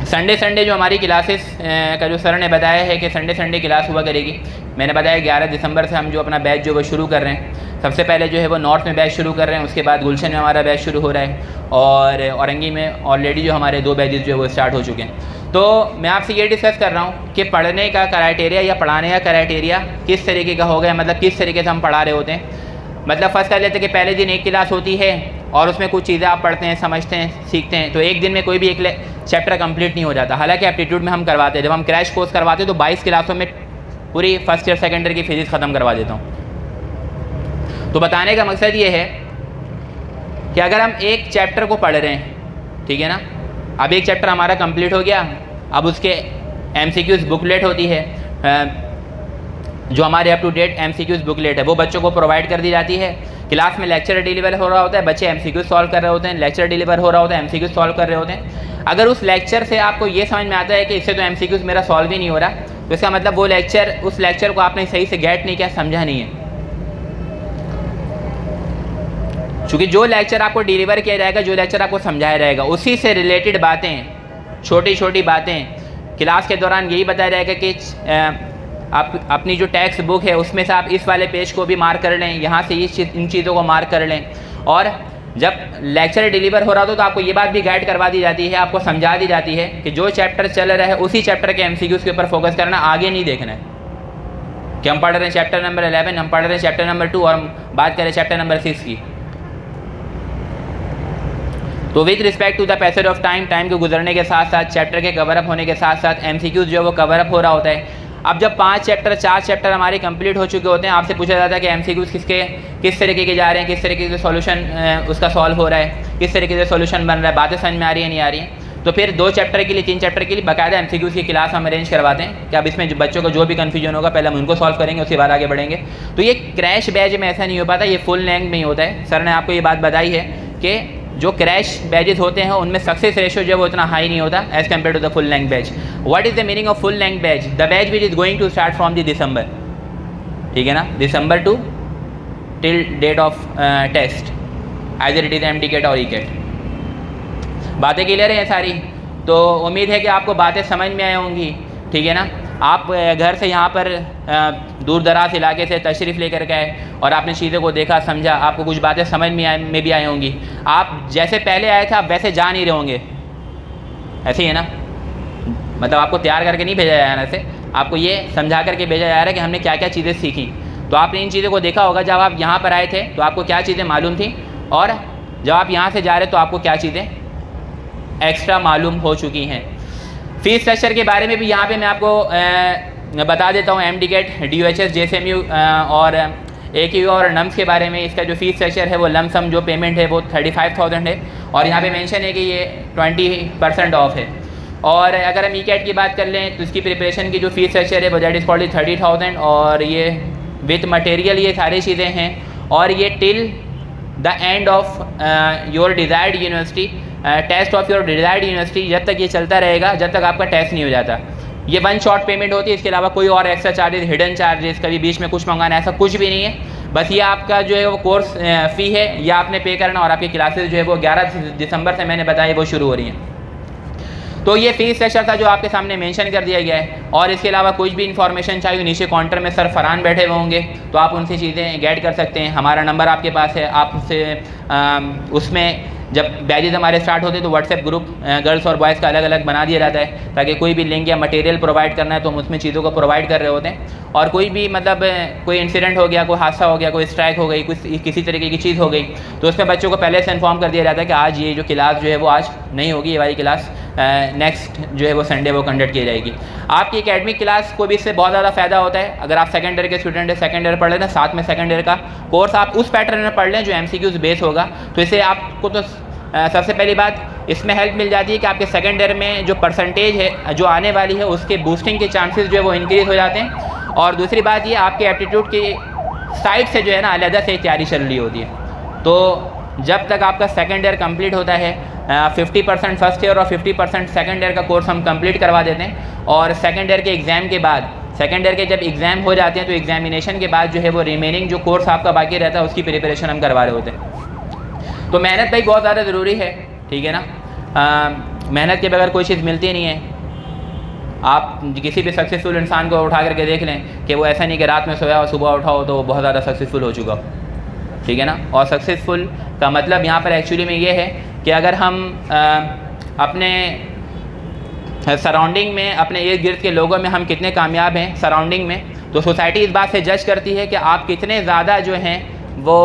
संडे जो हमारी क्लासेस का जो सर ने बताया है कि संडे क्लास हुआ करेगी। मैंने बताया 11 दिसंबर से हम जो अपना बैच जो वो शुरू कर रहे हैं। सबसे पहले जो है वो नॉर्थ में बैच शुरू कर रहे हैं, उसके बाद गुलशन में हमारा बैच शुरू हो रहा है और औरंगी में ऑलरेडी जो हमारे 2 बैचेस जो है वो स्टार्ट हो चुके हैं। तो मैं आपसे ये डिस्कस कर रहा हूँ कि पढ़ने का क्राइटेरिया या पढ़ाने का क्राइटेरिया किस तरीके का हो गया, मतलब किस तरीके से हम पढ़ा रहे होते हैं। मतलब फर्स्ट कर लेते हैं कि पहले दिन एक क्लास होती है और उसमें कुछ चीज़ें आप पढ़ते हैं, समझते हैं, सीखते हैं। तो एक दिन में कोई भी एक चैप्टर कंप्लीट नहीं हो जाता। हालांकि एप्टीट्यूड में हम करवाते हैं, जब हम क्रैश कोर्स करवाते हैं तो 22 क्लासों में पूरी फर्स्ट ईयर सेकेंड ईयर की फिजिक्स ख़त्म करवा देता हूँ। तो बताने का मकसद ये है कि अगर हम एक चैप्टर को पढ़ रहे हैं, ठीक है ना, अब एक चैप्टर हमारा कंप्लीट हो गया, अब उसके MCQs बुकलेट होती है, जो हमारे up to date MCQs booklet है वो बच्चों को प्रोवाइड कर दी जाती है। क्लास में लेक्चर डिलीवर हो रहा होता है, बच्चे MCQs सॉल्व कर रहे होते हैं, लेक्चर डिलीवर हो रहा होता है, MCQs सॉल्व कर रहे होते हैं। अगर उस लेक्चर से आपको ये समझ में आता है कि इससे तो MCQs मेरा सॉल्व ही नहीं हो रहा, तो इसका मतलब वो उस लेक्चर को आपने सही से गेट नहीं किया, समझा नहीं है। क्योंकि जो लेक्चर आपको डिलीवर किया जाएगा, जो लेक्चर आपको समझाया जाएगा, उसी से रिलेटेड बातें, छोटी छोटी बातें क्लास के दौरान यही बताया जाएगा कि आप अपनी जो टेक्स्ट बुक है उसमें से आप इस वाले पेज को भी मार्क कर लें, यहाँ से इन चीज़ों को मार्क कर लें। और जब लेक्चर डिलीवर हो रहा हो तो आपको ये बात भी गाइड करवा दी जाती है, आपको समझा दी जाती है कि जो चैप्टर चल रहा है उसी चैप्टर के MCQs के ऊपर फोकस करना, आगे नहीं देखना है कि हम पढ़ रहे हैं चैप्टर नंबर 11, हम पढ़ रहे हैं चैप्टर नंबर 2 और हम बात करें चैप्टर नंबर 6 की। तो with respect to the passage of time के गुजरने के साथ साथ, चैप्टर के कवर अप होने के साथ साथ MCQs जो है वो कवर अप हो रहा होता है। अब जब 4 चैप्टर हमारे कंप्लीट हो चुके होते हैं, आपसे पूछा जाता है कि MCQs किस तरीके के जा रहे हैं, किस तरीके से सॉल्यूशन उसका सॉल्व हो रहा है, किस तरीके से सॉल्यूशन बन रहा है, बातें समझ में आ रही है नहीं आ रही हैं। तो फिर 2 चैप्टर के लिए 3 चैप्टर के लिए बाकायदा MCQs की क्लास हम अरेंज करवाते हैं कि अब इसमें बच्चों को जो भी कन्फ्यूजन होगा पहले हम उनको सॉल्व करेंगे, उसके बाद आगे बढ़ेंगे। तो ये क्रैश बैच में ऐसा नहीं हो पाता, ये फुल लेंथ में ही होता है। सर ने आपको ये बात बताई है कि जो क्रैश बैचेस होते हैं उनमें सक्सेस रेशियो जो है वो उतना हाई नहीं होता as compare to the full length batch. What is the meaning of full length batch? The batch which is going to start from the December, ठीक है ना, December to till date of test, either it is MTCAT और ECAT। बातें clear हैं सारी? तो उम्मीद है कि आपको बातें समझ में आई होंगी, ठीक है ना। आप घर से यहाँ पर दूर दराज इलाके से तशरीफ़ लेकर के आए और आपने चीज़ों को देखा, समझा, आपको कुछ बातें समझ में भी आई होंगी। आप जैसे पहले आए थे आप वैसे जा नहीं रहे होंगे, ऐसे ही है ना। मतलब आपको तैयार करके नहीं भेजा जा रहा है, आपको ये समझा करके भेजा जा रहा है कि हमने क्या क्या चीज़ें सीखी। तो आपने इन चीज़ों को देखा होगा, जब आप यहाँ पर आए थे तो आपको क्या चीज़ें मालूम थी और जब आप यहाँ से जा रहे तो आपको क्या चीज़ें एक्स्ट्रा मालूम हो चुकी हैं। फ़ीस स्ट्रक्चर के बारे में भी यहाँ पे मैं आपको बता देता हूँ। MTCAT, DOHS, JSMU और AQU और NUMS के बारे में इसका जो फ़ीस स्ट्रक्चर है वो लमसम जो पेमेंट है वो 35,000 है और यहाँ पे मेंशन है कि ये 20% ऑफ है। और अगर हम ECAT की बात कर लें तो इसकी प्रिपरेशन की जो फ़ीस स्ट्रक्चर है वो दैट इज़ कॉल्ड 30,000 और ये विथ मटेरियल ये सारी चीज़ें हैं और ये till the end of your desired university, test of your desired university, जब तक ये चलता रहेगा, जब तक आपका टेस्ट नहीं हो जाता। ये 1 शॉट पेमेंट होती है, इसके अलावा कोई और एक्स्ट्रा चार्जेस, हिडन चार्जेस, कभी बीच में कुछ मंगाना, ऐसा कुछ भी नहीं है। बस ये आपका जो है वो कोर्स फ़ी है, ये आपने पे करना और आपकी क्लासेस जो है वो 11 दिसंबर से मैंने बताया वो शुरू हो रही हैं। तो ये फ़ीस स्ट्रक्चर था जो आपके सामने मेंशन कर दिया गया है और इसके अलावा कुछ भी इन्फॉर्मेशन चाहिए तो नीचे काउंटर में सर फरहान बैठे हुए होंगे, तो आप उनसे चीज़ें गेट कर सकते हैं। हमारा नंबर आपके पास है, आप उससे उसमें जब बैचेज हमारे स्टार्ट होते हैं तो व्हाट्सएप ग्रुप गर्ल्स और बॉयज़ का अलग अलग बना दिया जाता है ताकि कोई भी लिंक या मटेरियल प्रोवाइड करना है तो हम उसमें चीज़ों को प्रोवाइड कर रहे होते हैं। और कोई भी मतलब कोई इंसिडेंट हो गया, कोई हादसा हो गया, कोई स्ट्राइक हो गई, कुछ किसी तरीके की चीज़ हो गई तो उसमें बच्चों को पहले से इन्फॉर्म कर दिया जाता है कि आज ये जो क्लास जो है वो आज नहीं होगी, ये वाली क्लास नेक्स्ट जो है वो संडे वो कंडक्ट की जाएगी। आपकी एकेडमिक क्लास को भी इससे बहुत ज़्यादा फ़ायदा होता है। अगर आप सेकेंड ईयर के स्टूडेंट है, सेकेंड ईयर पढ़ लेना, साथ में सेकेंड ईयर का कोर्स आप उस पैटर्न में पढ़ लें जो MCQs बेस होगा, तो इससे आपको तो सबसे पहली बात इसमें हेल्प मिल जाती है कि आपके सेकेंड ईयर में जो परसेंटेज है जो आने वाली है उसके बूस्टिंग के चांसेस जो है वो इंक्रीज़ हो जाते हैं। और दूसरी बात ये आपके एप्टीट्यूड की साइड से जो है ना अलग से तैयारी चल रही होती है। तो जब तक आपका सेकेंड ईयर कंप्लीट होता है 50% फर्स्ट ईयर और 50% सेकेंड ईयर का कोर्स हम कंप्लीट करवा देते हैं और सेकेंड ईयर के एग्ज़ाम के बाद सेकेंड ईयर के जब एग्ज़ाम हो जाते हैं तो एग्जामिनेशन के बाद जो है वो रिमेनिंग जो कोर्स आपका बाकी रहता है उसकी प्रिपरेशन हम करवा रहे होते हैं। तो मेहनत भाई बहुत ज़्यादा ज़रूरी है, ठीक है ना। मेहनत के बगैर कोई चीज़ मिलती नहीं है। आप किसी भी सक्सेसफुल इंसान को उठा करके देख लें कि वो ऐसा नहीं कि रात में सोया और सुबह उठाओ तो वो बहुत ज़्यादा सक्सेसफुल हो चुका, ठीक है ना। और सक्सेसफुल का मतलब यहाँ पर एक्चुअली में ये है कि अगर हम अपने सराउंडिंग में, अपने इर्द गिर्द के लोगों में हम कितने कामयाब हैं सराउंडिंग में, तो सोसाइटी इस बात से जज करती है कि आप कितने ज़्यादा जो हैं वो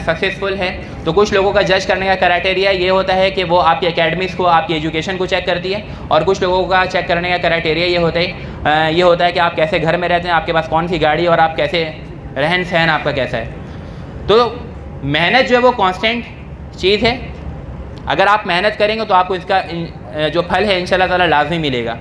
सक्सेसफुल है। तो कुछ लोगों का जज करने का क्राइटेरिया ये होता है कि वो आपकी एकेडमीज़ को, आपकी एजुकेशन को चेक करती है, और कुछ लोगों का चेक करने का क्राइटेरिया ये होता है कि आप कैसे घर में रहते हैं, आपके पास कौन सी गाड़ी, और आप कैसे रहन सहन आपका कैसा है। तो मेहनत जो है वो कांस्टेंट चीज़ है। अगर आप मेहनत करेंगे तो आपको इसका जो फल है इंशाल्लाह ताला लाजमी मिलेगा।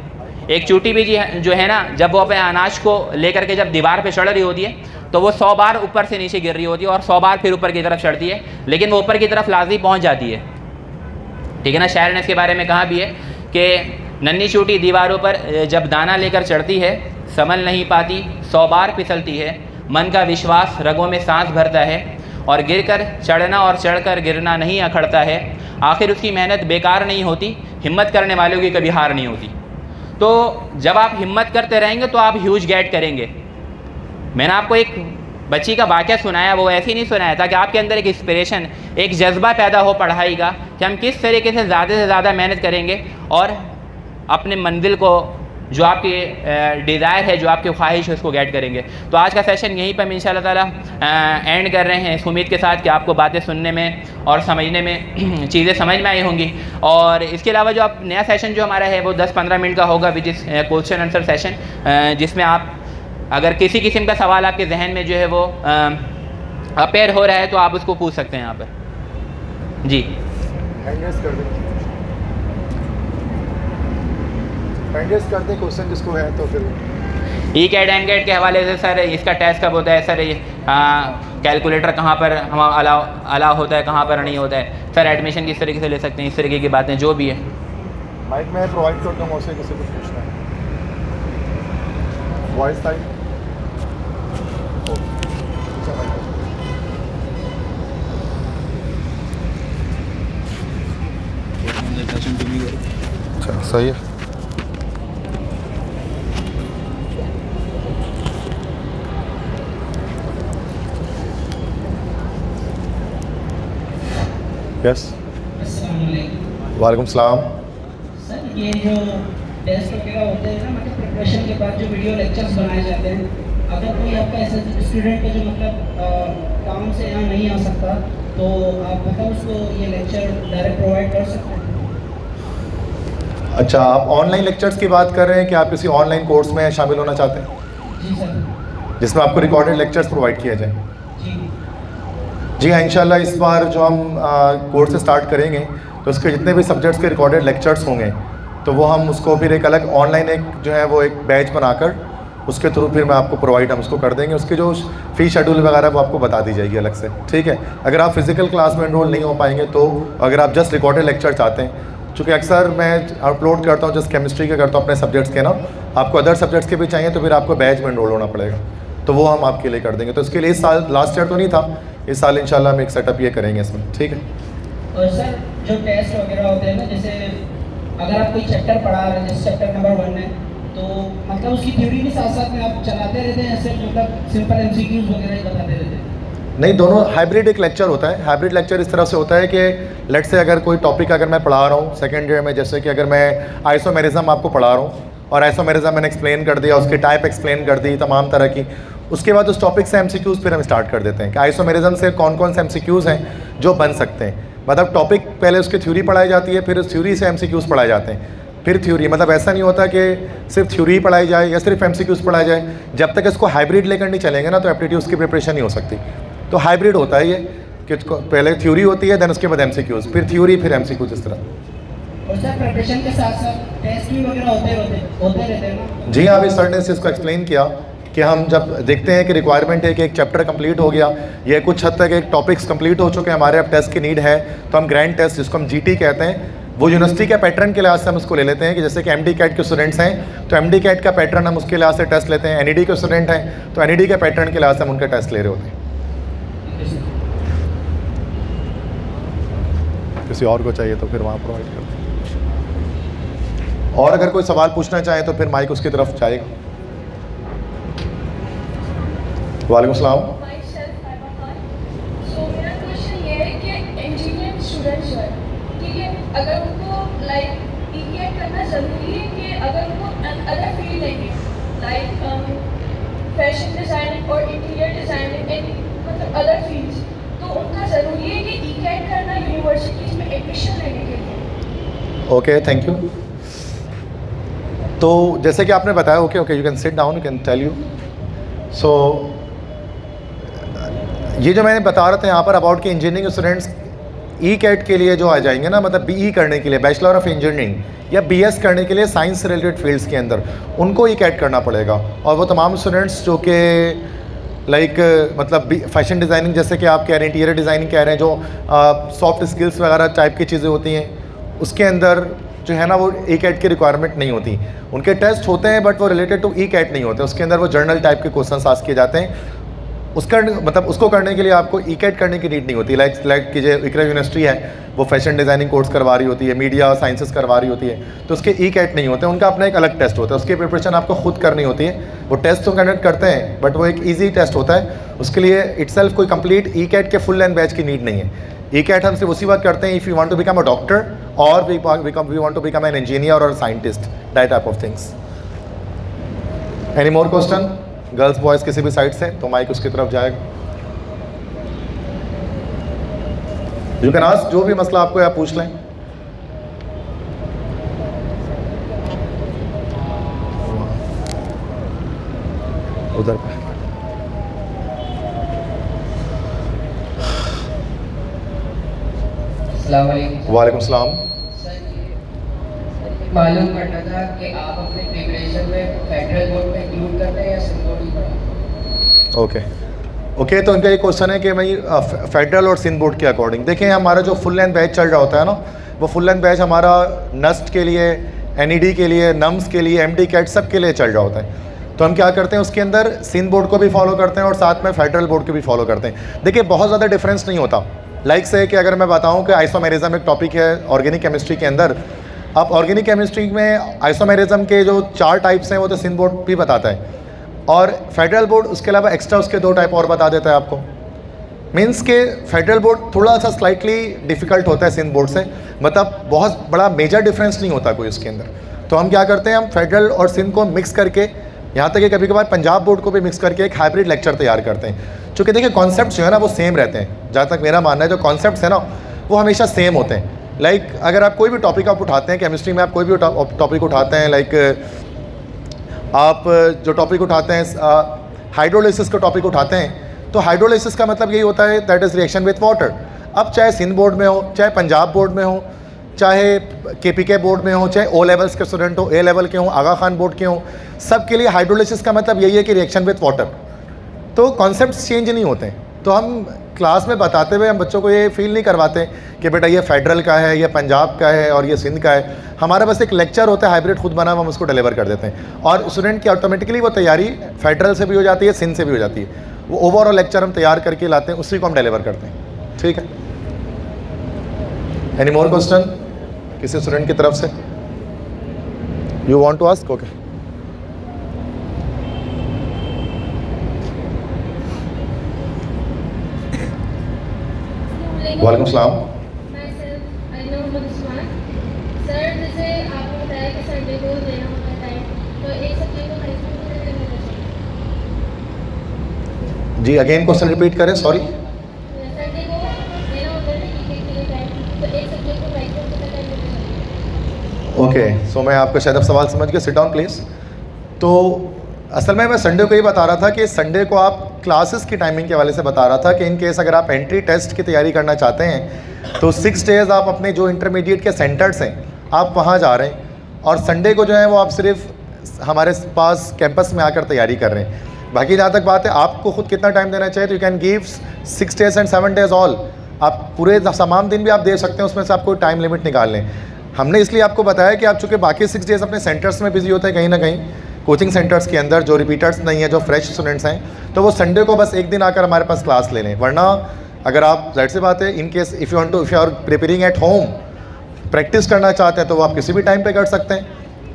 एक चूटी भी जो है ना, जब वो अपने अनाज को लेकर के जब दीवार पे चढ़ रही होती है तो वो 100 बार ऊपर से नीचे गिर रही होती है और 100 बार फिर ऊपर की तरफ चढ़ती है, लेकिन वो ऊपर की तरफ लाजमी पहुंच जाती है, ठीक है ना। शायर ने इसके बारे में कहा भी है कि नन्ही चूटी दीवारों पर जब दाना लेकर चढ़ती है, संभल नहीं पाती 100 बार फिसलती है, मन का विश्वास रगों में सांस भरता है, और गिरकर चढ़ना और चढ़कर गिरना नहीं अखड़ता है, आखिर उसकी मेहनत बेकार नहीं होती, हिम्मत करने वालों की कभी हार नहीं होती। तो जब आप हिम्मत करते रहेंगे तो आप ह्यूज गेट करेंगे। मैंने आपको एक बच्ची का वाक़या सुनाया, वो ऐसे ही नहीं सुनाया था कि आपके अंदर एक इंस्पिरेशन, एक जज्बा पैदा हो पढ़ाई का कि हम किस तरीके से ज़्यादा मेहनत करेंगे और अपने मंजिल को, जो आपकी डिज़ायर है, जो आपकी ख्वाहिश है, उसको गेट करेंगे। तो आज का सेशन यहीं पर हम इंशाल्लाह ताला एंड कर रहे हैं, इस उम्मीद के साथ कि आपको बातें सुनने में और समझने में चीज़ें समझ में आई होंगी। और इसके अलावा जो आप नया सेशन जो हमारा है वो 10-15 मिनट का होगा, which is question answer session, जिसमें आप अगर किसी किस्म का सवाल आपके जहन में जो है वो अपेयर हो रहा है तो आप उसको पूछ सकते हैं यहाँ पर। जी करते हैं क्वेश्चन जिसको है तो फिर ई कैट एम कैट के हवाले से सर इसका टेस्ट कब होता है सर, ये कैलकुलेटर कहाँ पर हम अलाउ होता है, कहाँ पर नहीं होता है सर, एडमिशन किस तरीके से ले सकते हैं, इस तरीके की बातें जो भी है। माइक में प्रोवाइड करता हूँ, उससे किसी को पूछना है वॉइस टाइप। अच्छा सही है। यस, वालेकुम सलाम। सर ये जो टेस्ट वगैरह होते हैं ना, मतलब प्रिपरेशन के बाद जो वीडियो लेक्चर्स बनाए जाते हैं, अगर कोई आपका ऐसा स्टूडेंट है जो मतलब काम से यहाँ नहीं आ सकता तो आप मतलब उसको ये लेक्चर डायरेक्ट प्रोवाइड कर सकते हैं? अच्छा, आप ऑनलाइन लेक्चर्स की बात कर रहे हैं कि आप किसी ऑनलाइन कोर्स में शामिल होना चाहते हैं? जी सर। जिसमें आपको रिकॉर्डेड लेक्चर्स प्रोवाइड किए जाएँ? जी हाँ, इंशाल्लाह इस बार जो हम कोर्स स्टार्ट करेंगे तो उसके जितने भी सब्जेक्ट्स के रिकॉर्डेड लेक्चर्स होंगे तो वो हम उसको फिर एक अलग ऑनलाइन एक जो है वो एक बैच बनाकर उसके थ्रू फिर मैं आपको प्रोवाइड हम उसको कर देंगे। उसकी जो फ़ी शेड्यूल वगैरह वो आपको बता दी जाएगी अलग से, ठीक है। अगर आप फिज़िकल क्लास में एनरोल नहीं हो पाएंगे तो अगर आप जस्ट रिकॉर्डेड लेक्चर चाहते हैं, चूँकि अक्सर मैं अपलोड करता हूँ जस्ट केमिस्ट्री के करता हूँ अपने सब्जेक्ट्स के ना, आपको अदर सब्जेक्ट्स के भी चाहिए तो फिर आपको बैच में एनरोल होना पड़ेगा, तो वो हम आपके लिए कर देंगे। तो इसके लिए इस साल लास्ट ईयर तो नहीं था, इस साल इंशाल्लाह हम एक सेटअप ये करेंगे इसमें, ठीक है। और सर जो टेस्ट वगैरह होते हैं ना, जैसे अगर आप कोई चैप्टर पढ़ा रहे हैं, जैसे चैप्टर नंबर 1 है, तो मतलब उसकी थ्योरी भी साथ साथ में आप चलाते रहते हैं, ऐसे मतलब सिंपल एमसीक्यूज वगैरह ही बताते रहते हैं? नहीं, दोनों हाइब्रिड एक लेक्चर होता है। हाइब्रिड लेक्चर इस तरह से होता है कि लेट से अगर कोई टॉपिक अगर मैं पढ़ा रहा हूँ सेकेंड ईयर में, जैसे कि अगर मैं आइसोमेरिज्म आपको पढ़ा रहा हूँ और आइसोमेरिज्म मैंने एक्सप्लेन कर दिया, उसकी टाइप एक्सप्लेन कर दी तमाम तरह की, उसके बाद उस टॉपिक से एमसीक्यूज़ फिर हम स्टार्ट कर देते हैं कि आइसोमेरिज्म से कौन कौन से एमसीक्यूज़ हैं जो बन सकते हैं। मतलब टॉपिक पहले उसकी थ्योरी पढ़ाई जाती है, फिर उस थ्योरी से एमसीक्यूज़ पढ़ाए जाते हैं, फिर थ्योरी, मतलब ऐसा नहीं होता कि सिर्फ थ्योरी पढ़ाई जाए या सिर्फ एमसीक्यूज़ पढ़ाया जाए। जब तक इसको हाइब्रिड लेकर नहीं चलेंगे ना तो एप्टीट्यूड्स की प्रिपरेशन नहीं हो सकती। तो हाइब्रिड होता है ये कि पहले थ्योरी होती है, देन उसके बाद एमसीक्यूज़, फिर थ्योरी, फिर एमसीक्यूज़, इस तरह। और सर प्रिपरेशन के साथ साथ टेस्ट भी वगैरह होते रहते हैं ना? जी हाँ, अभी सर ने इसको एक्सप्लेन किया कि हम जब देखते हैं कि रिक्वायरमेंट है कि एक चैप्टर कंप्लीट हो गया या कुछ हद तक एक टॉपिक्स कंप्लीट हो चुके हैं, हमारे अब टेस्ट की नीड है, तो हम ग्रैंड टेस्ट जिसको हम जीटी कहते हैं वो यूनिवर्सिटी के पैटर्न के लिहाज से हम उसको ले लेते हैं कि जैसे कि एमडी कैट के स्टूडेंट्स हैं तो एमडी कैट का पैटर्न हम उसके लिहाज से टेस्ट लेते हैं, एनईडी के स्टूडेंट हैं तो एनईडी के पैटर्न के लिहाज से हम उनके टेस्ट ले रहे होते हैं। किसी और को चाहिए तो फिर वहाँ प्रोवाइड करते हैं, और अगर कोई सवाल पूछना चाहे तो फिर माइक उसकी तरफ जाएगा। वालेकुम सलाम। मेरा क्वेश्चन ये है कि इंजीनियरिंग स्टूडेंट्स जो है, ठीक है, अगर उनको लाइक ईकेट करना ज़रूरी है कि अगर उनको अदर फील्ड लेंगे लाइक फैशन डिज़ाइनिंग और इंटीरियर डिज़ाइनिंग एंड मतलब अदर फील्ड्स, तो उनका ज़रूरी है कि ईकेट करना यूनिवर्सिटीज़ में एडमिशन लेने के लिए। Okay, thank you. तो जैसे कि आपने बताया, okay you can sit down, you can tell you. So ये जो मैंने बता रहा था यहाँ पर अबाउट कि इंजीनियरिंग स्टूडेंट्स ई कैट के लिए जो आ जाएंगे ना, मतलब बीई करने के लिए, बैचलर ऑफ इंजीनियरिंग या बीएस करने के लिए साइंस से रिलेटेड फील्ड्स के अंदर, उनको ई कैट करना पड़ेगा। और वो तमाम स्टूडेंट्स जो कि लाइक मतलब फैशन डिज़ाइनिंग जैसे कि आप कह रहे हैं, इंटीरियर डिज़ाइनिंग कह रहे हैं, जो सॉफ्ट स्किल्स वगैरह टाइप की चीज़ें होती हैं, उसके अंदर जो है ना वो ई कैट की रिक्वायरमेंट नहीं होती। उनके टेस्ट होते हैं बट वो रिलेटेड टू ई कैट नहीं होते, उसके अंदर वो जर्नल टाइप के क्वेश्चन आस्क किए जाते हैं। उसका मतलब उसको करने के लिए आपको ई कैट करने की नीड नहीं होती। लाइक कीजिए इकरा यूनिवर्सिटी है, वो फैशन डिज़ाइनिंग कोर्स करवा रही होती है, मीडिया साइंसेस करवा रही होती है, तो उसके ई कैट नहीं होते, उनका अपना एक अलग टेस्ट होता है, उसकी प्रिपरेशन आपको खुद करनी होती है। वो टेस्ट तो कंडक्ट करते हैं बट वो एक ईजी टेस्ट होता है, उसके लिए इटसेल्फ कोई कंप्लीट ई कैट के फुल लेंथ बैच की नीड नहीं है। ई कैट हम सिर्फ उसी वक्त करते हैं if you want to become a doctor और we want to become an engineer और scientist, that type of things. Any more question girls boys किसी भी साइड से, तो माइक उसकी तरफ जाएगा। यू कैन आस्क, जो भी मसला आपको आप पूछ लें। उधर पे अस्सलाम वालेकुम। वालेकुम सलाम। सर ये मालूम करना था कि आप अपने प्रिपरेशन में फेडरल बोर्ड में इंक्लूड करते हैं या सिंध बोर्ड ही पढ़ाते हैं? ओके, तो इनका ये क्वेश्चन है कि भाई फेडरल और सिंध बोर्ड के अकॉर्डिंग देखिए, हमारा जो फुल लेंथ बैच चल रहा होता है ना, वो फुल लेंथ बैच हमारा नस्ट के लिए, एनईडी के लिए, नम्स के लिए, एमडी कैट सब के लिए चल रहा होता है। तो हम क्या करते हैं उसके अंदर सिंध बोर्ड को भी फॉलो करते हैं और साथ में फेडरल बोर्ड को भी फॉलो करते हैं। देखिए बहुत ज़्यादा डिफरेंस नहीं होता। लाइक से कि अगर मैं बताऊं कि आइसोमेरिज्म एक टॉपिक है ऑर्गेनिक केमिस्ट्री के अंदर, आप ऑर्गेनिक केमिस्ट्री में आइसोमेरिज्म के जो 4 टाइप्स हैं वो तो सिंध बोर्ड भी बताता है, और फेडरल बोर्ड उसके अलावा एक्स्ट्रा उसके 2 टाइप और बता देता है आपको। मीन्स के फेडरल बोर्ड थोड़ा सा स्लाइटली डिफ़िकल्ट होता है सिंध बोर्ड से, मतलब बहुत बड़ा मेजर डिफरेंस नहीं होता कोई उसके अंदर। तो हम क्या करते हैं, हम फेडरल और सिंध को मिक्स करके, यहाँ तक कि कभी कभार पंजाब बोर्ड को भी मिक्स करके एक हाइब्रिड लेक्चर तैयार करते हैं। चूँकि देखिए कॉन्सेप्ट जो है ना वो सेम रहते हैं, जहाँ तक मेरा मानना है जो कॉन्सेप्ट्स है ना वो हमेशा सेम होते हैं। लाइक अगर आप कोई भी टॉपिक आप उठाते हैं केमिस्ट्री में, आप कोई भी टॉपिक उठाते हैं, लाइक आप जो टॉपिक उठाते हैं हाइड्रोलिसिस का टॉपिक उठाते हैं, तो हाइड्रोलिसिस का मतलब यही होता है that is reaction with water. अब चाहे सिंध बोर्ड में हो, चाहे पंजाब बोर्ड में हो, चाहे केपीके बोर्ड में हो, चाहे ओ लेवल्स के स्टूडेंट हो, ए लेवल के हों, आगा खान बोर्ड के हों, सब के लिए हाइड्रोलिसिस का मतलब यही है कि रिएक्शन विथ वाटर। तो कॉन्सेप्ट्स चेंज नहीं होते हैं। तो हम क्लास में बताते हुए हम बच्चों को ये फील नहीं करवाते कि बेटा ये फेडरल का है, ये पंजाब का है और ये सिंध का है। हमारा बस एक लेक्चर होता है हाइब्रिड खुद बना, हम उसको डिलीवर कर देते हैं और स्टूडेंट की ऑटोमेटिकली वो तैयारी फेडरल से भी हो जाती है, सिंध से भी हो जाती है। वो ओवरऑल लेक्चर हम तैयार करके लाते हैं, उसी को हम डिलीवर करते हैं। ठीक है, एनी मोर क्वेश्चन किसी स्टूडेंट की तरफ से? You want to ask? Okay, वालेकुम सलाम। सर जैसे आपने बताया कि संडे को देना होता है टाइम, तो एक सब्जेक्ट को मैक्सिमम कितना टाइम देना चाहिए? जी अगेन क्वेश्चन रिपीट करें, सॉरी। संडे को देना होता है ना के लिए टाइम, तो एक सब्जेक्ट को मैक्सिमम कितना टाइम देना चाहिए? ओके, सो मैं आपका शायद अब सवाल समझ गया, सिट डाउन प्लीज़। तो असल में मैं संडे को ये बता रहा था कि संडे को आप क्लासेस की टाइमिंग के हवाले से बता रहा था कि इन केस अगर आप एंट्री टेस्ट की तैयारी करना चाहते हैं तो 6 डेज़ आप अपने जो इंटरमीडिएट के सेंटर्स हैं आप वहाँ जा रहे हैं, और संडे को जो है वो आप सिर्फ हमारे पास कैंपस में आकर तैयारी कर रहे हैं। बाकी जहाँ तक बात है आपको खुद कितना टाइम देना चाहिए, तो you can give 6 days and 7 days all. आप पूरे तमाम दिन भी आप दे सकते हैं, उसमें से आप कोई टाइम लिमिट निकाल लें। हमने इसलिए आपको बताया कि आप चूँकि बाकी 6 डेज़ अपने सेंटर्स में बिजी होते हैं कहीं ना कहीं, कोचिंग सेंटर्स के अंदर जो रिपीटर्स नहीं है, जो फ्रेश स्टूडेंट्स हैं, तो वो संडे को बस एक दिन आकर हमारे पास क्लास ले लें। वरना अगर आप, जाहिर सी बात है, in case if you are preparing at home, practice करना चाहते हैं तो वो आप किसी भी टाइम पे कर सकते हैं।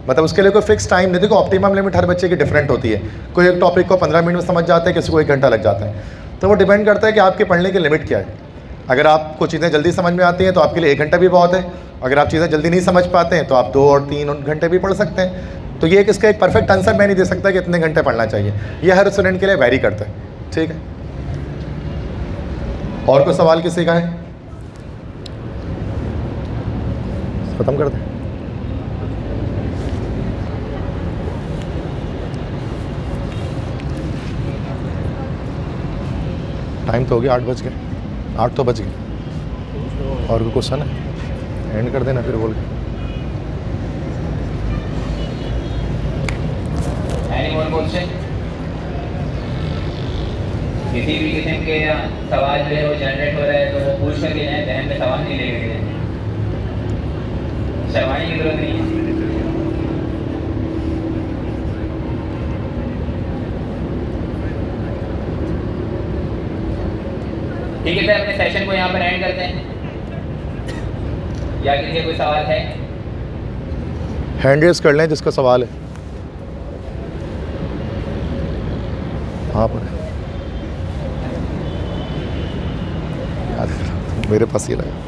मतलब उसके लिए कोई फिक्स टाइम नहीं। देखो ऑप्टिमम लिमिट हर बच्चे की डिफरेंट होती है। कोई एक टॉपिक को 15 मिनट में समझ जाता है, किसी को 1 घंटा लग जाता है। तो वो डिपेंड करता है कि आपके पढ़ने की लिमिट क्या है। अगर आपको चीज़ें जल्दी समझ में आती हैं तो आपके लिए 1 घंटा भी बहुत है। अगर आप चीज़ें जल्दी नहीं समझ पाते हैं तो आप 2 और 3 घंटे भी पढ़ सकते हैं। तो ये इसका एक परफेक्ट आंसर मैं नहीं दे सकता कि इतने घंटे पढ़ना चाहिए। ये हर स्टूडेंट के लिए वैरी करता है। ठीक है, और कोई सवाल किसी का है? ख़त्म कर दें। टाइम तो हो गया, 8 बज गए, 8 तो बज गए। और कोई क्वेश्चन है? एंड कर देना फिर बोल के। Any more question? किसी भी किस्म के सवाल जो है वो जनरेट हो रहा है तो वो पूछ करके जाए, बहन में सवाल नहीं लेके जाए, शर्माने की जरूरत नहीं है। ठीक है सर, अपने सेशन को यहाँ पर एंड करते हैं। या किसी का कोई सवाल है? हैंड रेज कर लें जिसका सवाल है। हाँ पर याद है, मेरे पास ये लगा।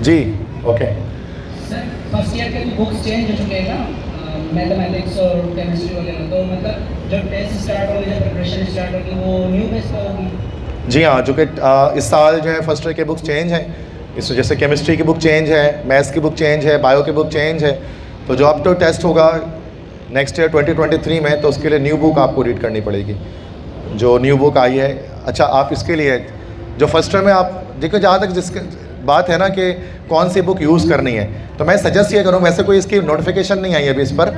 जी ओके। सर फर्स्ट ईयर के बुक्स चेंज हो चुके हैं ना, मैथमेटिक्स और केमिस्ट्री वगैरह, तो मतलब जब टेस्ट स्टार्ट होगी, जब प्रिपरेशन स्टार्ट होगी, वो न्यू बेस पर होगी? जी हाँ, जो कि इस साल जो है फर्स्ट ईयर के बुक्स चेंज हैं। इस जैसे केमिस्ट्री की बुक चेंज है, मैथ्स की बुक चेंज है, बायो की बुक चेंज है। तो जो अब तो टेस्ट होगा नेक्स्ट ईयर 2023 में, तो उसके लिए न्यू बुक आपको रीड करनी पड़ेगी, जो न्यू बुक आई है। अच्छा, आप इसके लिए जो फर्स्ट ईयर में आप देखो, जहाँ तक जिसके बात है ना कि कौन सी बुक यूज़ करनी है, तो मैं सजेस्ट ये करूँ, वैसे कोई इसकी नोटिफिकेशन नहीं आई अभी इस पर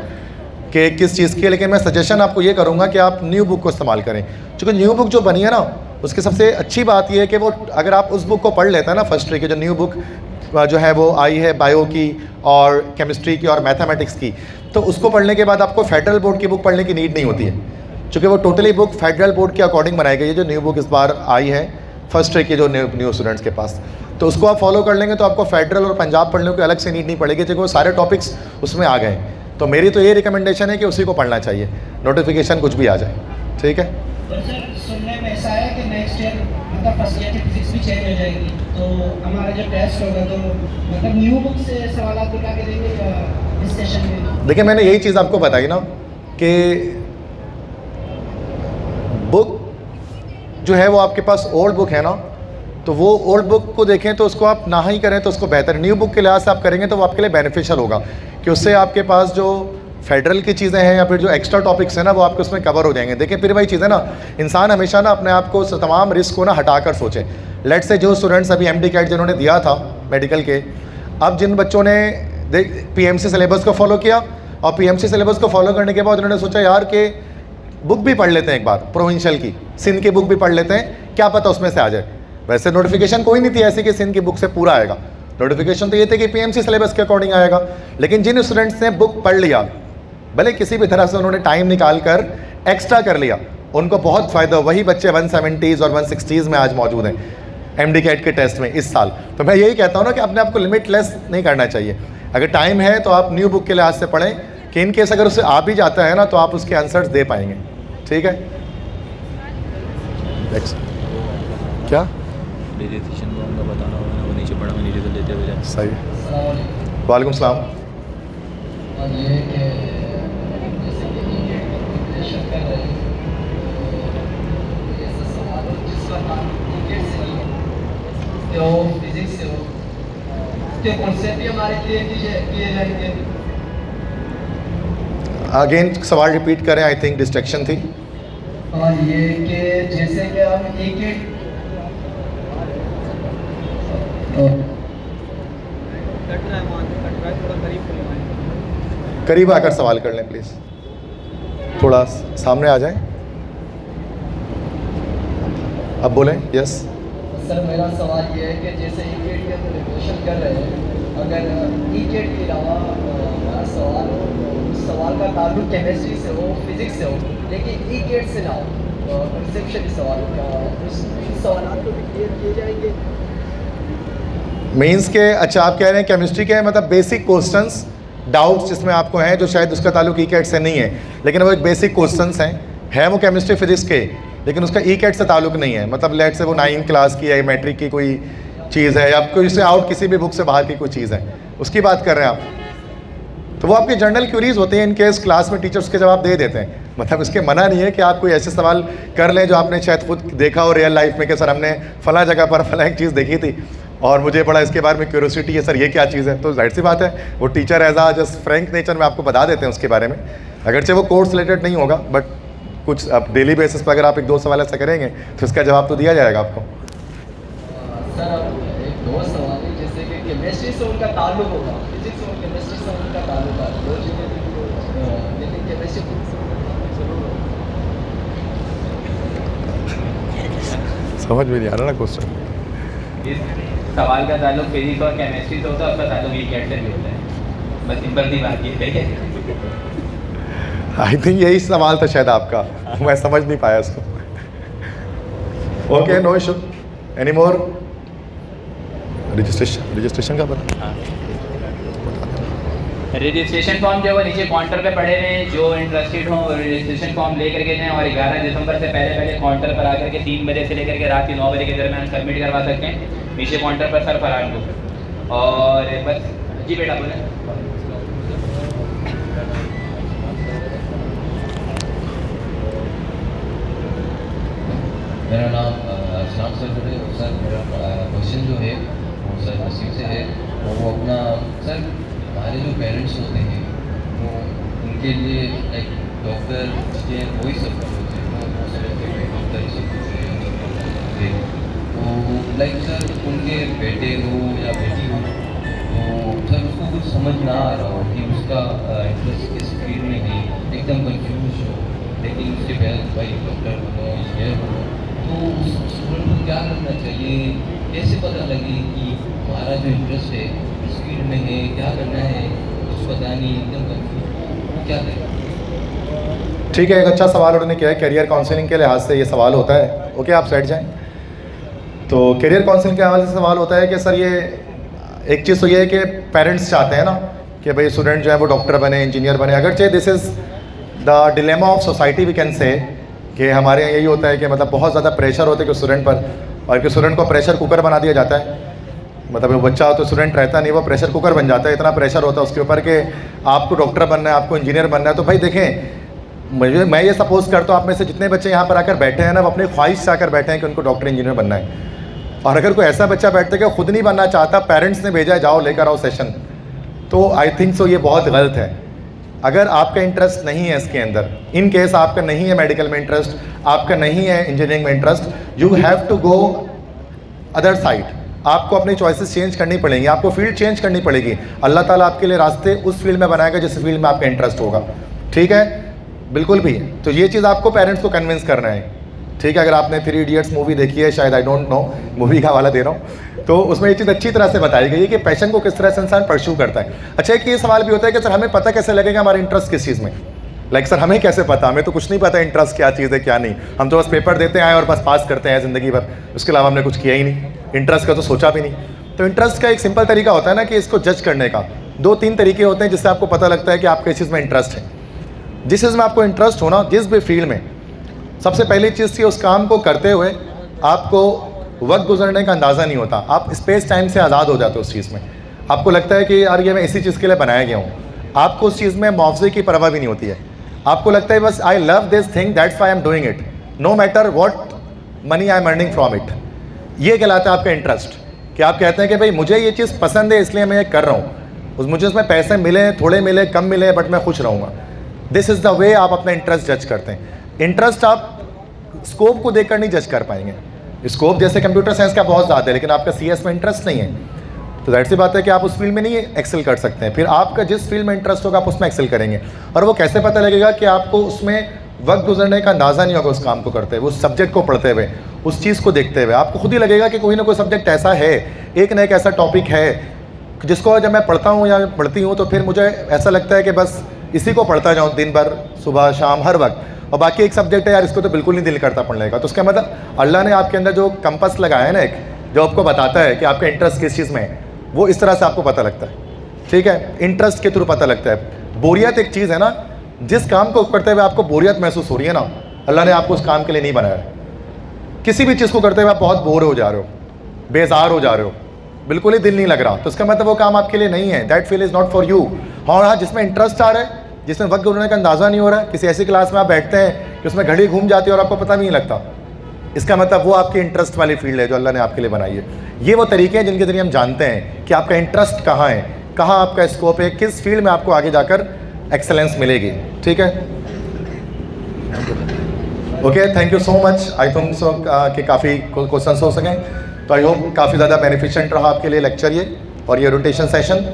कि किस चीज़ की, लेकिन मैं सजेशन आपको ये करूँगा कि आप न्यू बुक को इस्तेमाल करें। क्योंकि न्यू बुक जो बनी है ना, उसकी सबसे अच्छी बात ये है कि वो अगर आप उस बुक को पढ़ लेते हैं ना, फर्स्ट ईयर की जो न्यू बुक जो है वो आई है बायो की और केमिस्ट्री की और मैथमेटिक्स की, तो उसको पढ़ने के बाद आपको फेडरल बोर्ड की बुक पढ़ने की नीड नहीं होती है, क्योंकि वो टोटली बुक फेडरल बोर्ड के अकॉर्डिंग बनाई गई है। जो न्यू बुक इस बार आई है फर्स्ट ईयर की जो न्यू स्टूडेंट्स के पास, तो उसको आप फॉलो कर लेंगे तो आपको फेडरल और पंजाब पढ़ने की अलग से नीड नहीं पड़ेगी, क्योंकि वो सारे टॉपिक्स उसमें आ गए। तो मेरी तो ये रिकमेंडेशन है कि उसी को पढ़ना चाहिए, नोटिफिकेशन कुछ भी आ जाए। ठीक है। तो सर सुनने में ऐसा है कि नेक्स्ट ईयर मतलब फर्स्ट ईयर की फिजिक्स भी चेंज हो जाएगी, तो हमारा जो टेस्ट होगा तो मतलब न्यू बुक से सवाल निकाल के देंगे या इस सेशन में? देखिए, मैंने यही चीज़ आपको बताई ना कि बुक जो है वो आपके पास ओल्ड बुक है ना, तो वो ओल्ड बुक को देखें तो उसको आप ना ही करें तो उसको बेहतर। न्यू बुक के लिहाज से आप करेंगे तो वो आपके लिए बेनिफिशियल होगा, कि उससे आपके पास जो फेडरल की चीज़ें हैं या फिर जो एक्स्ट्रा टॉपिक्स हैं ना, वो आपके उसमें कवर हो जाएंगे। देखिए फिर वही चीज़ है ना, इंसान हमेशा ना अपने आप को तमाम रिस्क को ना हटाकर सोचे। लेट से जो स्टूडेंट्स अभी MD कैट जिन्होंने दिया था मेडिकल के, अब जिन बच्चों ने PMC सिलेबस को फॉलो किया और PMC सिलेबस को फॉलो करने के बाद उन्होंने सोचा यार कि बुक भी पढ़ लेते हैं, एक बार प्रोविंशियल की सिंध की बुक भी पढ़ लेते हैं, क्या पता उसमें से आ जाए। वैसे नोटिफिकेशन कोई नहीं थी ऐसी कि सिंध की बुक से पूरा आएगा, नोटिफिकेशन तो ये थे कि PMC सिलेबस के अकॉर्डिंग आएगा। लेकिन जिन स्टूडेंट्स ने बुक पढ़ लिया, भले किसी भी तरह से उन्होंने टाइम निकाल कर एक्स्ट्रा कर लिया, उनको बहुत फ़ायदा। वही बच्चे 170s और 160s में आज मौजूद हैं MD कैट के टेस्ट में इस साल। तो मैं यही कहता हूँ ना कि अपने आप को लिमिटलेस नहीं करना चाहिए। अगर टाइम है तो आप न्यू बुक के लिहाज से पढ़ें, कि इन केस अगर उससे आ भी जाता है ना तो आप उसके आंसर्स दे पाएंगे। ठीक है। क्या बताना होगा, वो नीचे पड़ा, मैं नीचे से लेते हुए सही है। वालेकुम सलाम। और ये कि जैसे कि प्रिपरेशन कर रहे हैं, ऐसा सवाल हो जिसका नाम क्रिकेट से हो, फिजिक्स से हो, उसके कॉन्सेप्ट भी हमारे क्लियर किए जाएंगे। अगेन सवाल रिपीट करें, आई थिंक डिस्ट्रैक्शन थी। और ये कि जैसे कि हम एक करीब आकर सवाल कर लें प्लीज़। थोड़ा सामने आ जाएं, अब बोलें। यस सर, मेरा सवाल ये है कि जैसे ई-गेट के अंदर क्वेश्चन कर रहे हैं, अगर ई-गेट के अलावा हमारा सवाल हो तो उस सवाल का ताल्लुक केमिस्ट्री से हो, फिजिक्स से हो, लेकिन ई-गेट से ना हो, कंसेप्शन सवाल का उस सवाल को भी क्लियर किए जाएंगे। मीन्स के अच्छा आप कह रहे हैं केमिस्ट्री के मतलब बेसिक क्वेश्चंस डाउट्स जिसमें आपको हैं जो शायद उसका ताल्लुक ई-कैट से नहीं है, लेकिन वो एक बेसिक क्वेश्चंस हैं वो केमिस्ट्री फिजिक्स के, लेकिन उसका ई-कैट से ताल्लुक नहीं है। मतलब लेट से वो 9th क्लास की या मैट्रिक की कोई चीज़ है या कोई इससे आउट किसी भी बुक से बाहर की कोई चीज़ है, उसकी बात कर रहे हैं आप। तो वो आपकी जनरल क्यूरीज होती हैं, इनकेस क्लास में टीचर्स के जवाब दे देते हैं। मतलब इसके मना नहीं है कि आप कोई ऐसे सवाल कर लें जो आपने शायद खुद देखा हो रियल लाइफ में कि सर हमने फला जगह पर फला एक चीज़ देखी थी और मुझे बड़ा इसके बारे में क्यूरियोसिटी है, सर ये क्या चीज़ है। तो जाहिर सी बात है वो टीचर एज आ जस्ट फ्रैंक नेचर में आपको बता देते हैं उसके बारे में, अगरचे वो कोर्स रिलेटेड नहीं होगा, बट कुछ अब डेली बेसिस पर अगर आप 1-2 सवाल ऐसा करेंगे तो इसका जवाब तो दिया जाएगा आपको। सर अब एक दो सवाल है, जैसे कि केमिस्ट्री से उनका ताल्लुक होगा, फिजिक्स और केमिस्ट्री से उनका ताल्लुक है, दो चीज़ें लेकिन केमिस्ट्री समझ में नहीं आ रहा ना क्वेश्चन। इस सवाल का ताल्लुक फिजिक्स और केमिस्ट्री से होता है, उसका ताल्लुक ई-कैट से भी होता है। बस सिंपल सी बात ये है। आई थिंक यही सवाल था शायद आपका, मैं समझ नहीं पाया इसको। Okay, no issue. Any more? Registration का पता? रजिस्ट्रेशन फॉर्म जो है वो नीचे काउंटर पे पड़े हुए हैं, जो इंटरेस्टेड हो रजिस्ट्रेशन फॉर्म ले करके जाएँ और 11 दिसंबर से पहले काउंटर पर आकर के 3 बजे से लेकर के रात के 9 बजे के दरमियान सबमिट करवा सकते हैं। नीचे काउंटर पर सर फरार को और बस जी बेटा बोले। मेरा नाम असलाम सर है। सर मेरा क्वेश्चन जो है वो सर नसीब से है, और वो अपना सर हमारे जो पेरेंट्स होते हैं वो उनके लिए लाइक डॉक्टर इंजीनियर वही सब कुछ होते हैं, वो समझते हैं डॉक्टर ही सब कुछ है। तो लाइक सर उनके बेटे हो या बेटी हो तो सर उसको कुछ समझ ना आ रहा हो कि उसका इंटरेस्ट किस फील्ड में है, एकदम कंफ्यूज हो, लेकिन उसके पेरेंट्स भाई डॉक्टर बनो, इंजीनियर बनो, तो उस स्टूडेंट को क्या करना चाहिए, कैसे पता लगे कि हमारा जो इंटरेस्ट है इस फील्ड में है, क्या करना है, कुछ पता नहीं, एकदम कंफ्यूज, वो क्या करें? ठीक है, एक अच्छा सवाल उन्होंने किया है। करियर काउंसलिंग के लिहाज से ये सवाल होता है। ओके, आप सेट जाएं। तो करियर काउंसलिंग के हवाले से सवाल होता है कि सर ये एक चीज़ तो ये है कि पेरेंट्स चाहते हैं ना कि भाई स्टूडेंट जो है वो डॉक्टर बने, इंजीनियर बने, अगरचे this is the dilemma of society we can say कि हमारे यहाँ यही होता है कि मतलब बहुत ज़्यादा प्रेशर होता है कि स्टूडेंट पर, और कि स्टूडेंट को प्रेशर कुकर बना दिया जाता है। मतलब वो बच्चा हो तो स्टूडेंट रहता नहीं, वो प्रेशर कुकर बन जाता है, इतना प्रेशर होता है उसके ऊपर कि आपको डॉक्टर बनना है, आपको इंजीनियर बनना है। तो भाई देखें, मैं ये सपोज करता हूँ आप में से जितने बच्चे यहाँ पर आकर बैठे हैं ना, वो अपनी ख्वाहिश से आकर बैठे हैं कि उनको डॉक्टर इंजीनियर बनना है। और अगर कोई ऐसा बच्चा बैठता है कि खुद नहीं बनना चाहता, पेरेंट्स ने भेजा है जाओ लेकर आओ सेशन, तो आई थिंक सो ये बहुत गलत है। अगर आपका इंटरेस्ट नहीं है इसके अंदर, इन केस आपका नहीं है मेडिकल में इंटरेस्ट, आपका नहीं है इंजीनियरिंग में interest, you have to go other side. आपको अपनी चॉइसेस चेंज करनी पड़ेंगी, आपको फील्ड चेंज करनी पड़ेगी। अल्लाह ताला आपके लिए रास्ते उस फील्ड में बनाएगा जिस फील्ड में आपका इंटरेस्ट होगा। ठीक है, बिल्कुल भी। तो ये चीज़ आपको पेरेंट्स को कन्विंस करना है। ठीक है, अगर आपने 3 इडियट्स मूवी देखी है, शायद, आई डोंट नो, मूवी का हवाला दे रहा हूँ, तो उसमें ये चीज़ अच्छी तरह से बताई गई है कि पैशन को किस तरह से इंसान परस्यू करता है। अच्छा, एक ये सवाल भी होता है कि सर हमें पता कैसे लगेगा हमारा इंटरेस्ट किस चीज़ में। लाइक सर हमें कैसे पता, हमें तो कुछ नहीं पता इंटरेस्ट क्या चीज़ है क्या नहीं, हम तो बस पेपर देते हैं और बस पास करते हैं ज़िंदगी भर, उसके अलावा हमने कुछ किया ही नहीं, इंटरेस्ट का तो सोचा भी नहीं। तो इंटरेस्ट का एक सिंपल तरीका होता है ना कि इसको जज करने का 2-3 तरीके होते हैं जिससे आपको पता लगता है कि आपको इस चीज़ में इंटरेस्ट है। जिस चीज़ में आपको इंटरेस्ट हो ना, जिस भी फील्ड में, सबसे पहली चीज़ थी उस काम को करते हुए आपको वक्त गुजरने का अंदाज़ा नहीं होता, आप स्पेस टाइम से आज़ाद हो जाते हो उस चीज़ में। आपको लगता है कि यार ये मैं इसी चीज़ के लिए बनाया गया हूँ। आपको उस चीज़ में मुआवजे की परवाह भी नहीं होती है। आपको लगता है बस I love this thing, that's why I am doing it, no matter what money I am earning from it. ये कहलाता है आपका इंटरेस्ट, कि आप कहते हैं कि भाई मुझे ये चीज़ पसंद है इसलिए मैं ये कर रहा हूँ, मुझे उसमें पैसे मिले, थोड़े मिले, कम मिले, बट मैं खुश रहूँगा। दिस इज़ द वे आप अपना इंटरेस्ट जज करते हैं। इंटरेस्ट आप स्कोप को देखकर नहीं जज कर पाएंगे। स्कोप जैसे कंप्यूटर साइंस का बहुत ज़्यादा है, लेकिन आपका CS में इंटरेस्ट नहीं है, तो जाहिर सी बात है कि आप उस फील्ड में नहीं एक्सेल कर सकते हैं। फिर आपका जिस फील्ड में इंटरेस्ट होगा आप उसमें एक्सेल करेंगे। और वो कैसे पता लगेगा कि आपको उसमें वक्त गुजरने का अंदाज़ा नहीं होगा उस काम को करते हुए, उस सब्जेक्ट को पढ़ते हुए, उस चीज़ को देखते हुए। आपको खुद ही लगेगा कि कोई ना कोई सब्जेक्ट ऐसा है, एक ना एक ऐसा टॉपिक है जिसको जब मैं पढ़ता हूँ या पढ़ती हूँ तो फिर मुझे ऐसा लगता है कि बस इसी को पढ़ता जाऊँ दिन भर, सुबह शाम हर वक्त, और बाकी एक सब्जेक्ट है यार इसको तो बिल्कुल नहीं दिल करता पढ़ने का। तो उसका मतलब अल्लाह ने आपके अंदर जो कंपस लगाया है ना, एक जो आपको बताता है कि आपका इंटरेस्ट किस चीज़ में है, वो इस तरह से आपको पता लगता है। ठीक है, इंटरेस्ट के थ्रू पता लगता है। बोरियत एक चीज़ है ना, जिस काम को करते हुए आपको बोरियत महसूस हो रही है ना, अल्लाह ने आपको उस काम के लिए नहीं बनाया है। किसी भी चीज़ को करते हुए आप बहुत बोर हो जा रहे हो, बेजार हो जा रहे हो, बिल्कुल ही दिल नहीं लग रहा, तो इसका मतलब वो काम आपके लिए नहीं है। That field is not for you. हाँ, जिसमें इंटरेस्ट आ रहा है, जिसमें वक्त गुजरने का अंदाज़ा नहीं हो रहा है, किसी ऐसी क्लास में आप बैठते हैं कि उसमें घड़ी घूम जाती है और आपको पता नहीं लगता, इसका मतलब वो आपकी इंटरेस्ट वाली फील्ड है जो अल्लाह ने आपके लिए बनाई है। ये वो तरीके हैं जिनके ज़रिए हम जानते हैं कि आपका इंटरेस्ट कहाँ है, कहाँ आपका स्कोप है, किस फील्ड में आपको आगे जाकर एक्सेलेंस मिलेगी। ठीक है, okay, thank you so much. I think so कि काफ़ी क्वेश्चन हो सकें, तो आई होप काफ़ी ज़्यादा बेनिफिशिएंट रहा आपके लिए लेक्चर ये और ये रोटेशन सेशन।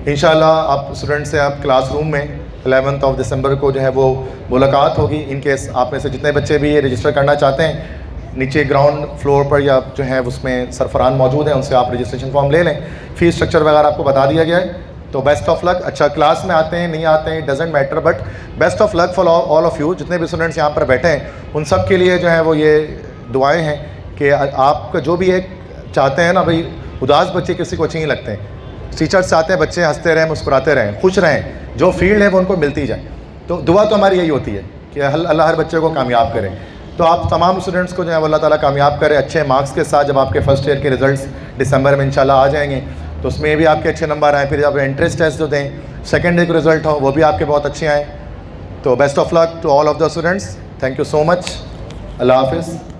इंशाल्लाह आप स्टूडेंट से आप क्लासरूम में 11 दिसंबर को जो है वो मुलाकात होगी। इन केस आप में से जितने बच्चे भी ये रजिस्टर करना चाहते हैं, नीचे ग्राउंड फ्लोर पर या जो है उसमें सरफरान मौजूद हैं, उनसे आप रजिस्ट्रेशन फॉर्म ले लें। फ़ीस स्ट्रक्चर वगैरह आपको बता दिया गया है। तो बेस्ट ऑफ लक। अच्छा, क्लास में आते हैं नहीं आते हैं doesn't matter, but best of luck for all of you. जितने भी स्टूडेंट्स यहाँ पर बैठे हैं उन सब के लिए जो है वो ये दुआएं हैं कि आपका जो भी एक चाहते हैं ना भाई, उदास बच्चे किसी को अच्छे नहीं लगते हैं। टीचर्स चाहते हैं बच्चे हंसते रहें, मुस्कुराते रहें, खुश रहें, जो फील्ड है वो उनको मिलती जाए। तो दुआ तो हमारी यही होती है कि अल्लाह हर बच्चे को कामयाब करें। तो आप तमाम स्टूडेंट्स को जो है अल्लाह ताला कामयाब करें अच्छे मार्क्स के साथ। जब आपके फर्स्ट ईयर के रिजल्ट्स दिसंबर में इंशाल्लाह आ जाएंगे तो उसमें भी आपके अच्छे नंबर आएँ। फिर जब एंट्रेंस टेस्ट जो दें, सेकेंड ईयर के रिजल्ट हो, वो भी आपके बहुत अच्छे आएँ। तो best of luck to all of the students. Thank you so much. अल्लाह हाफिज़।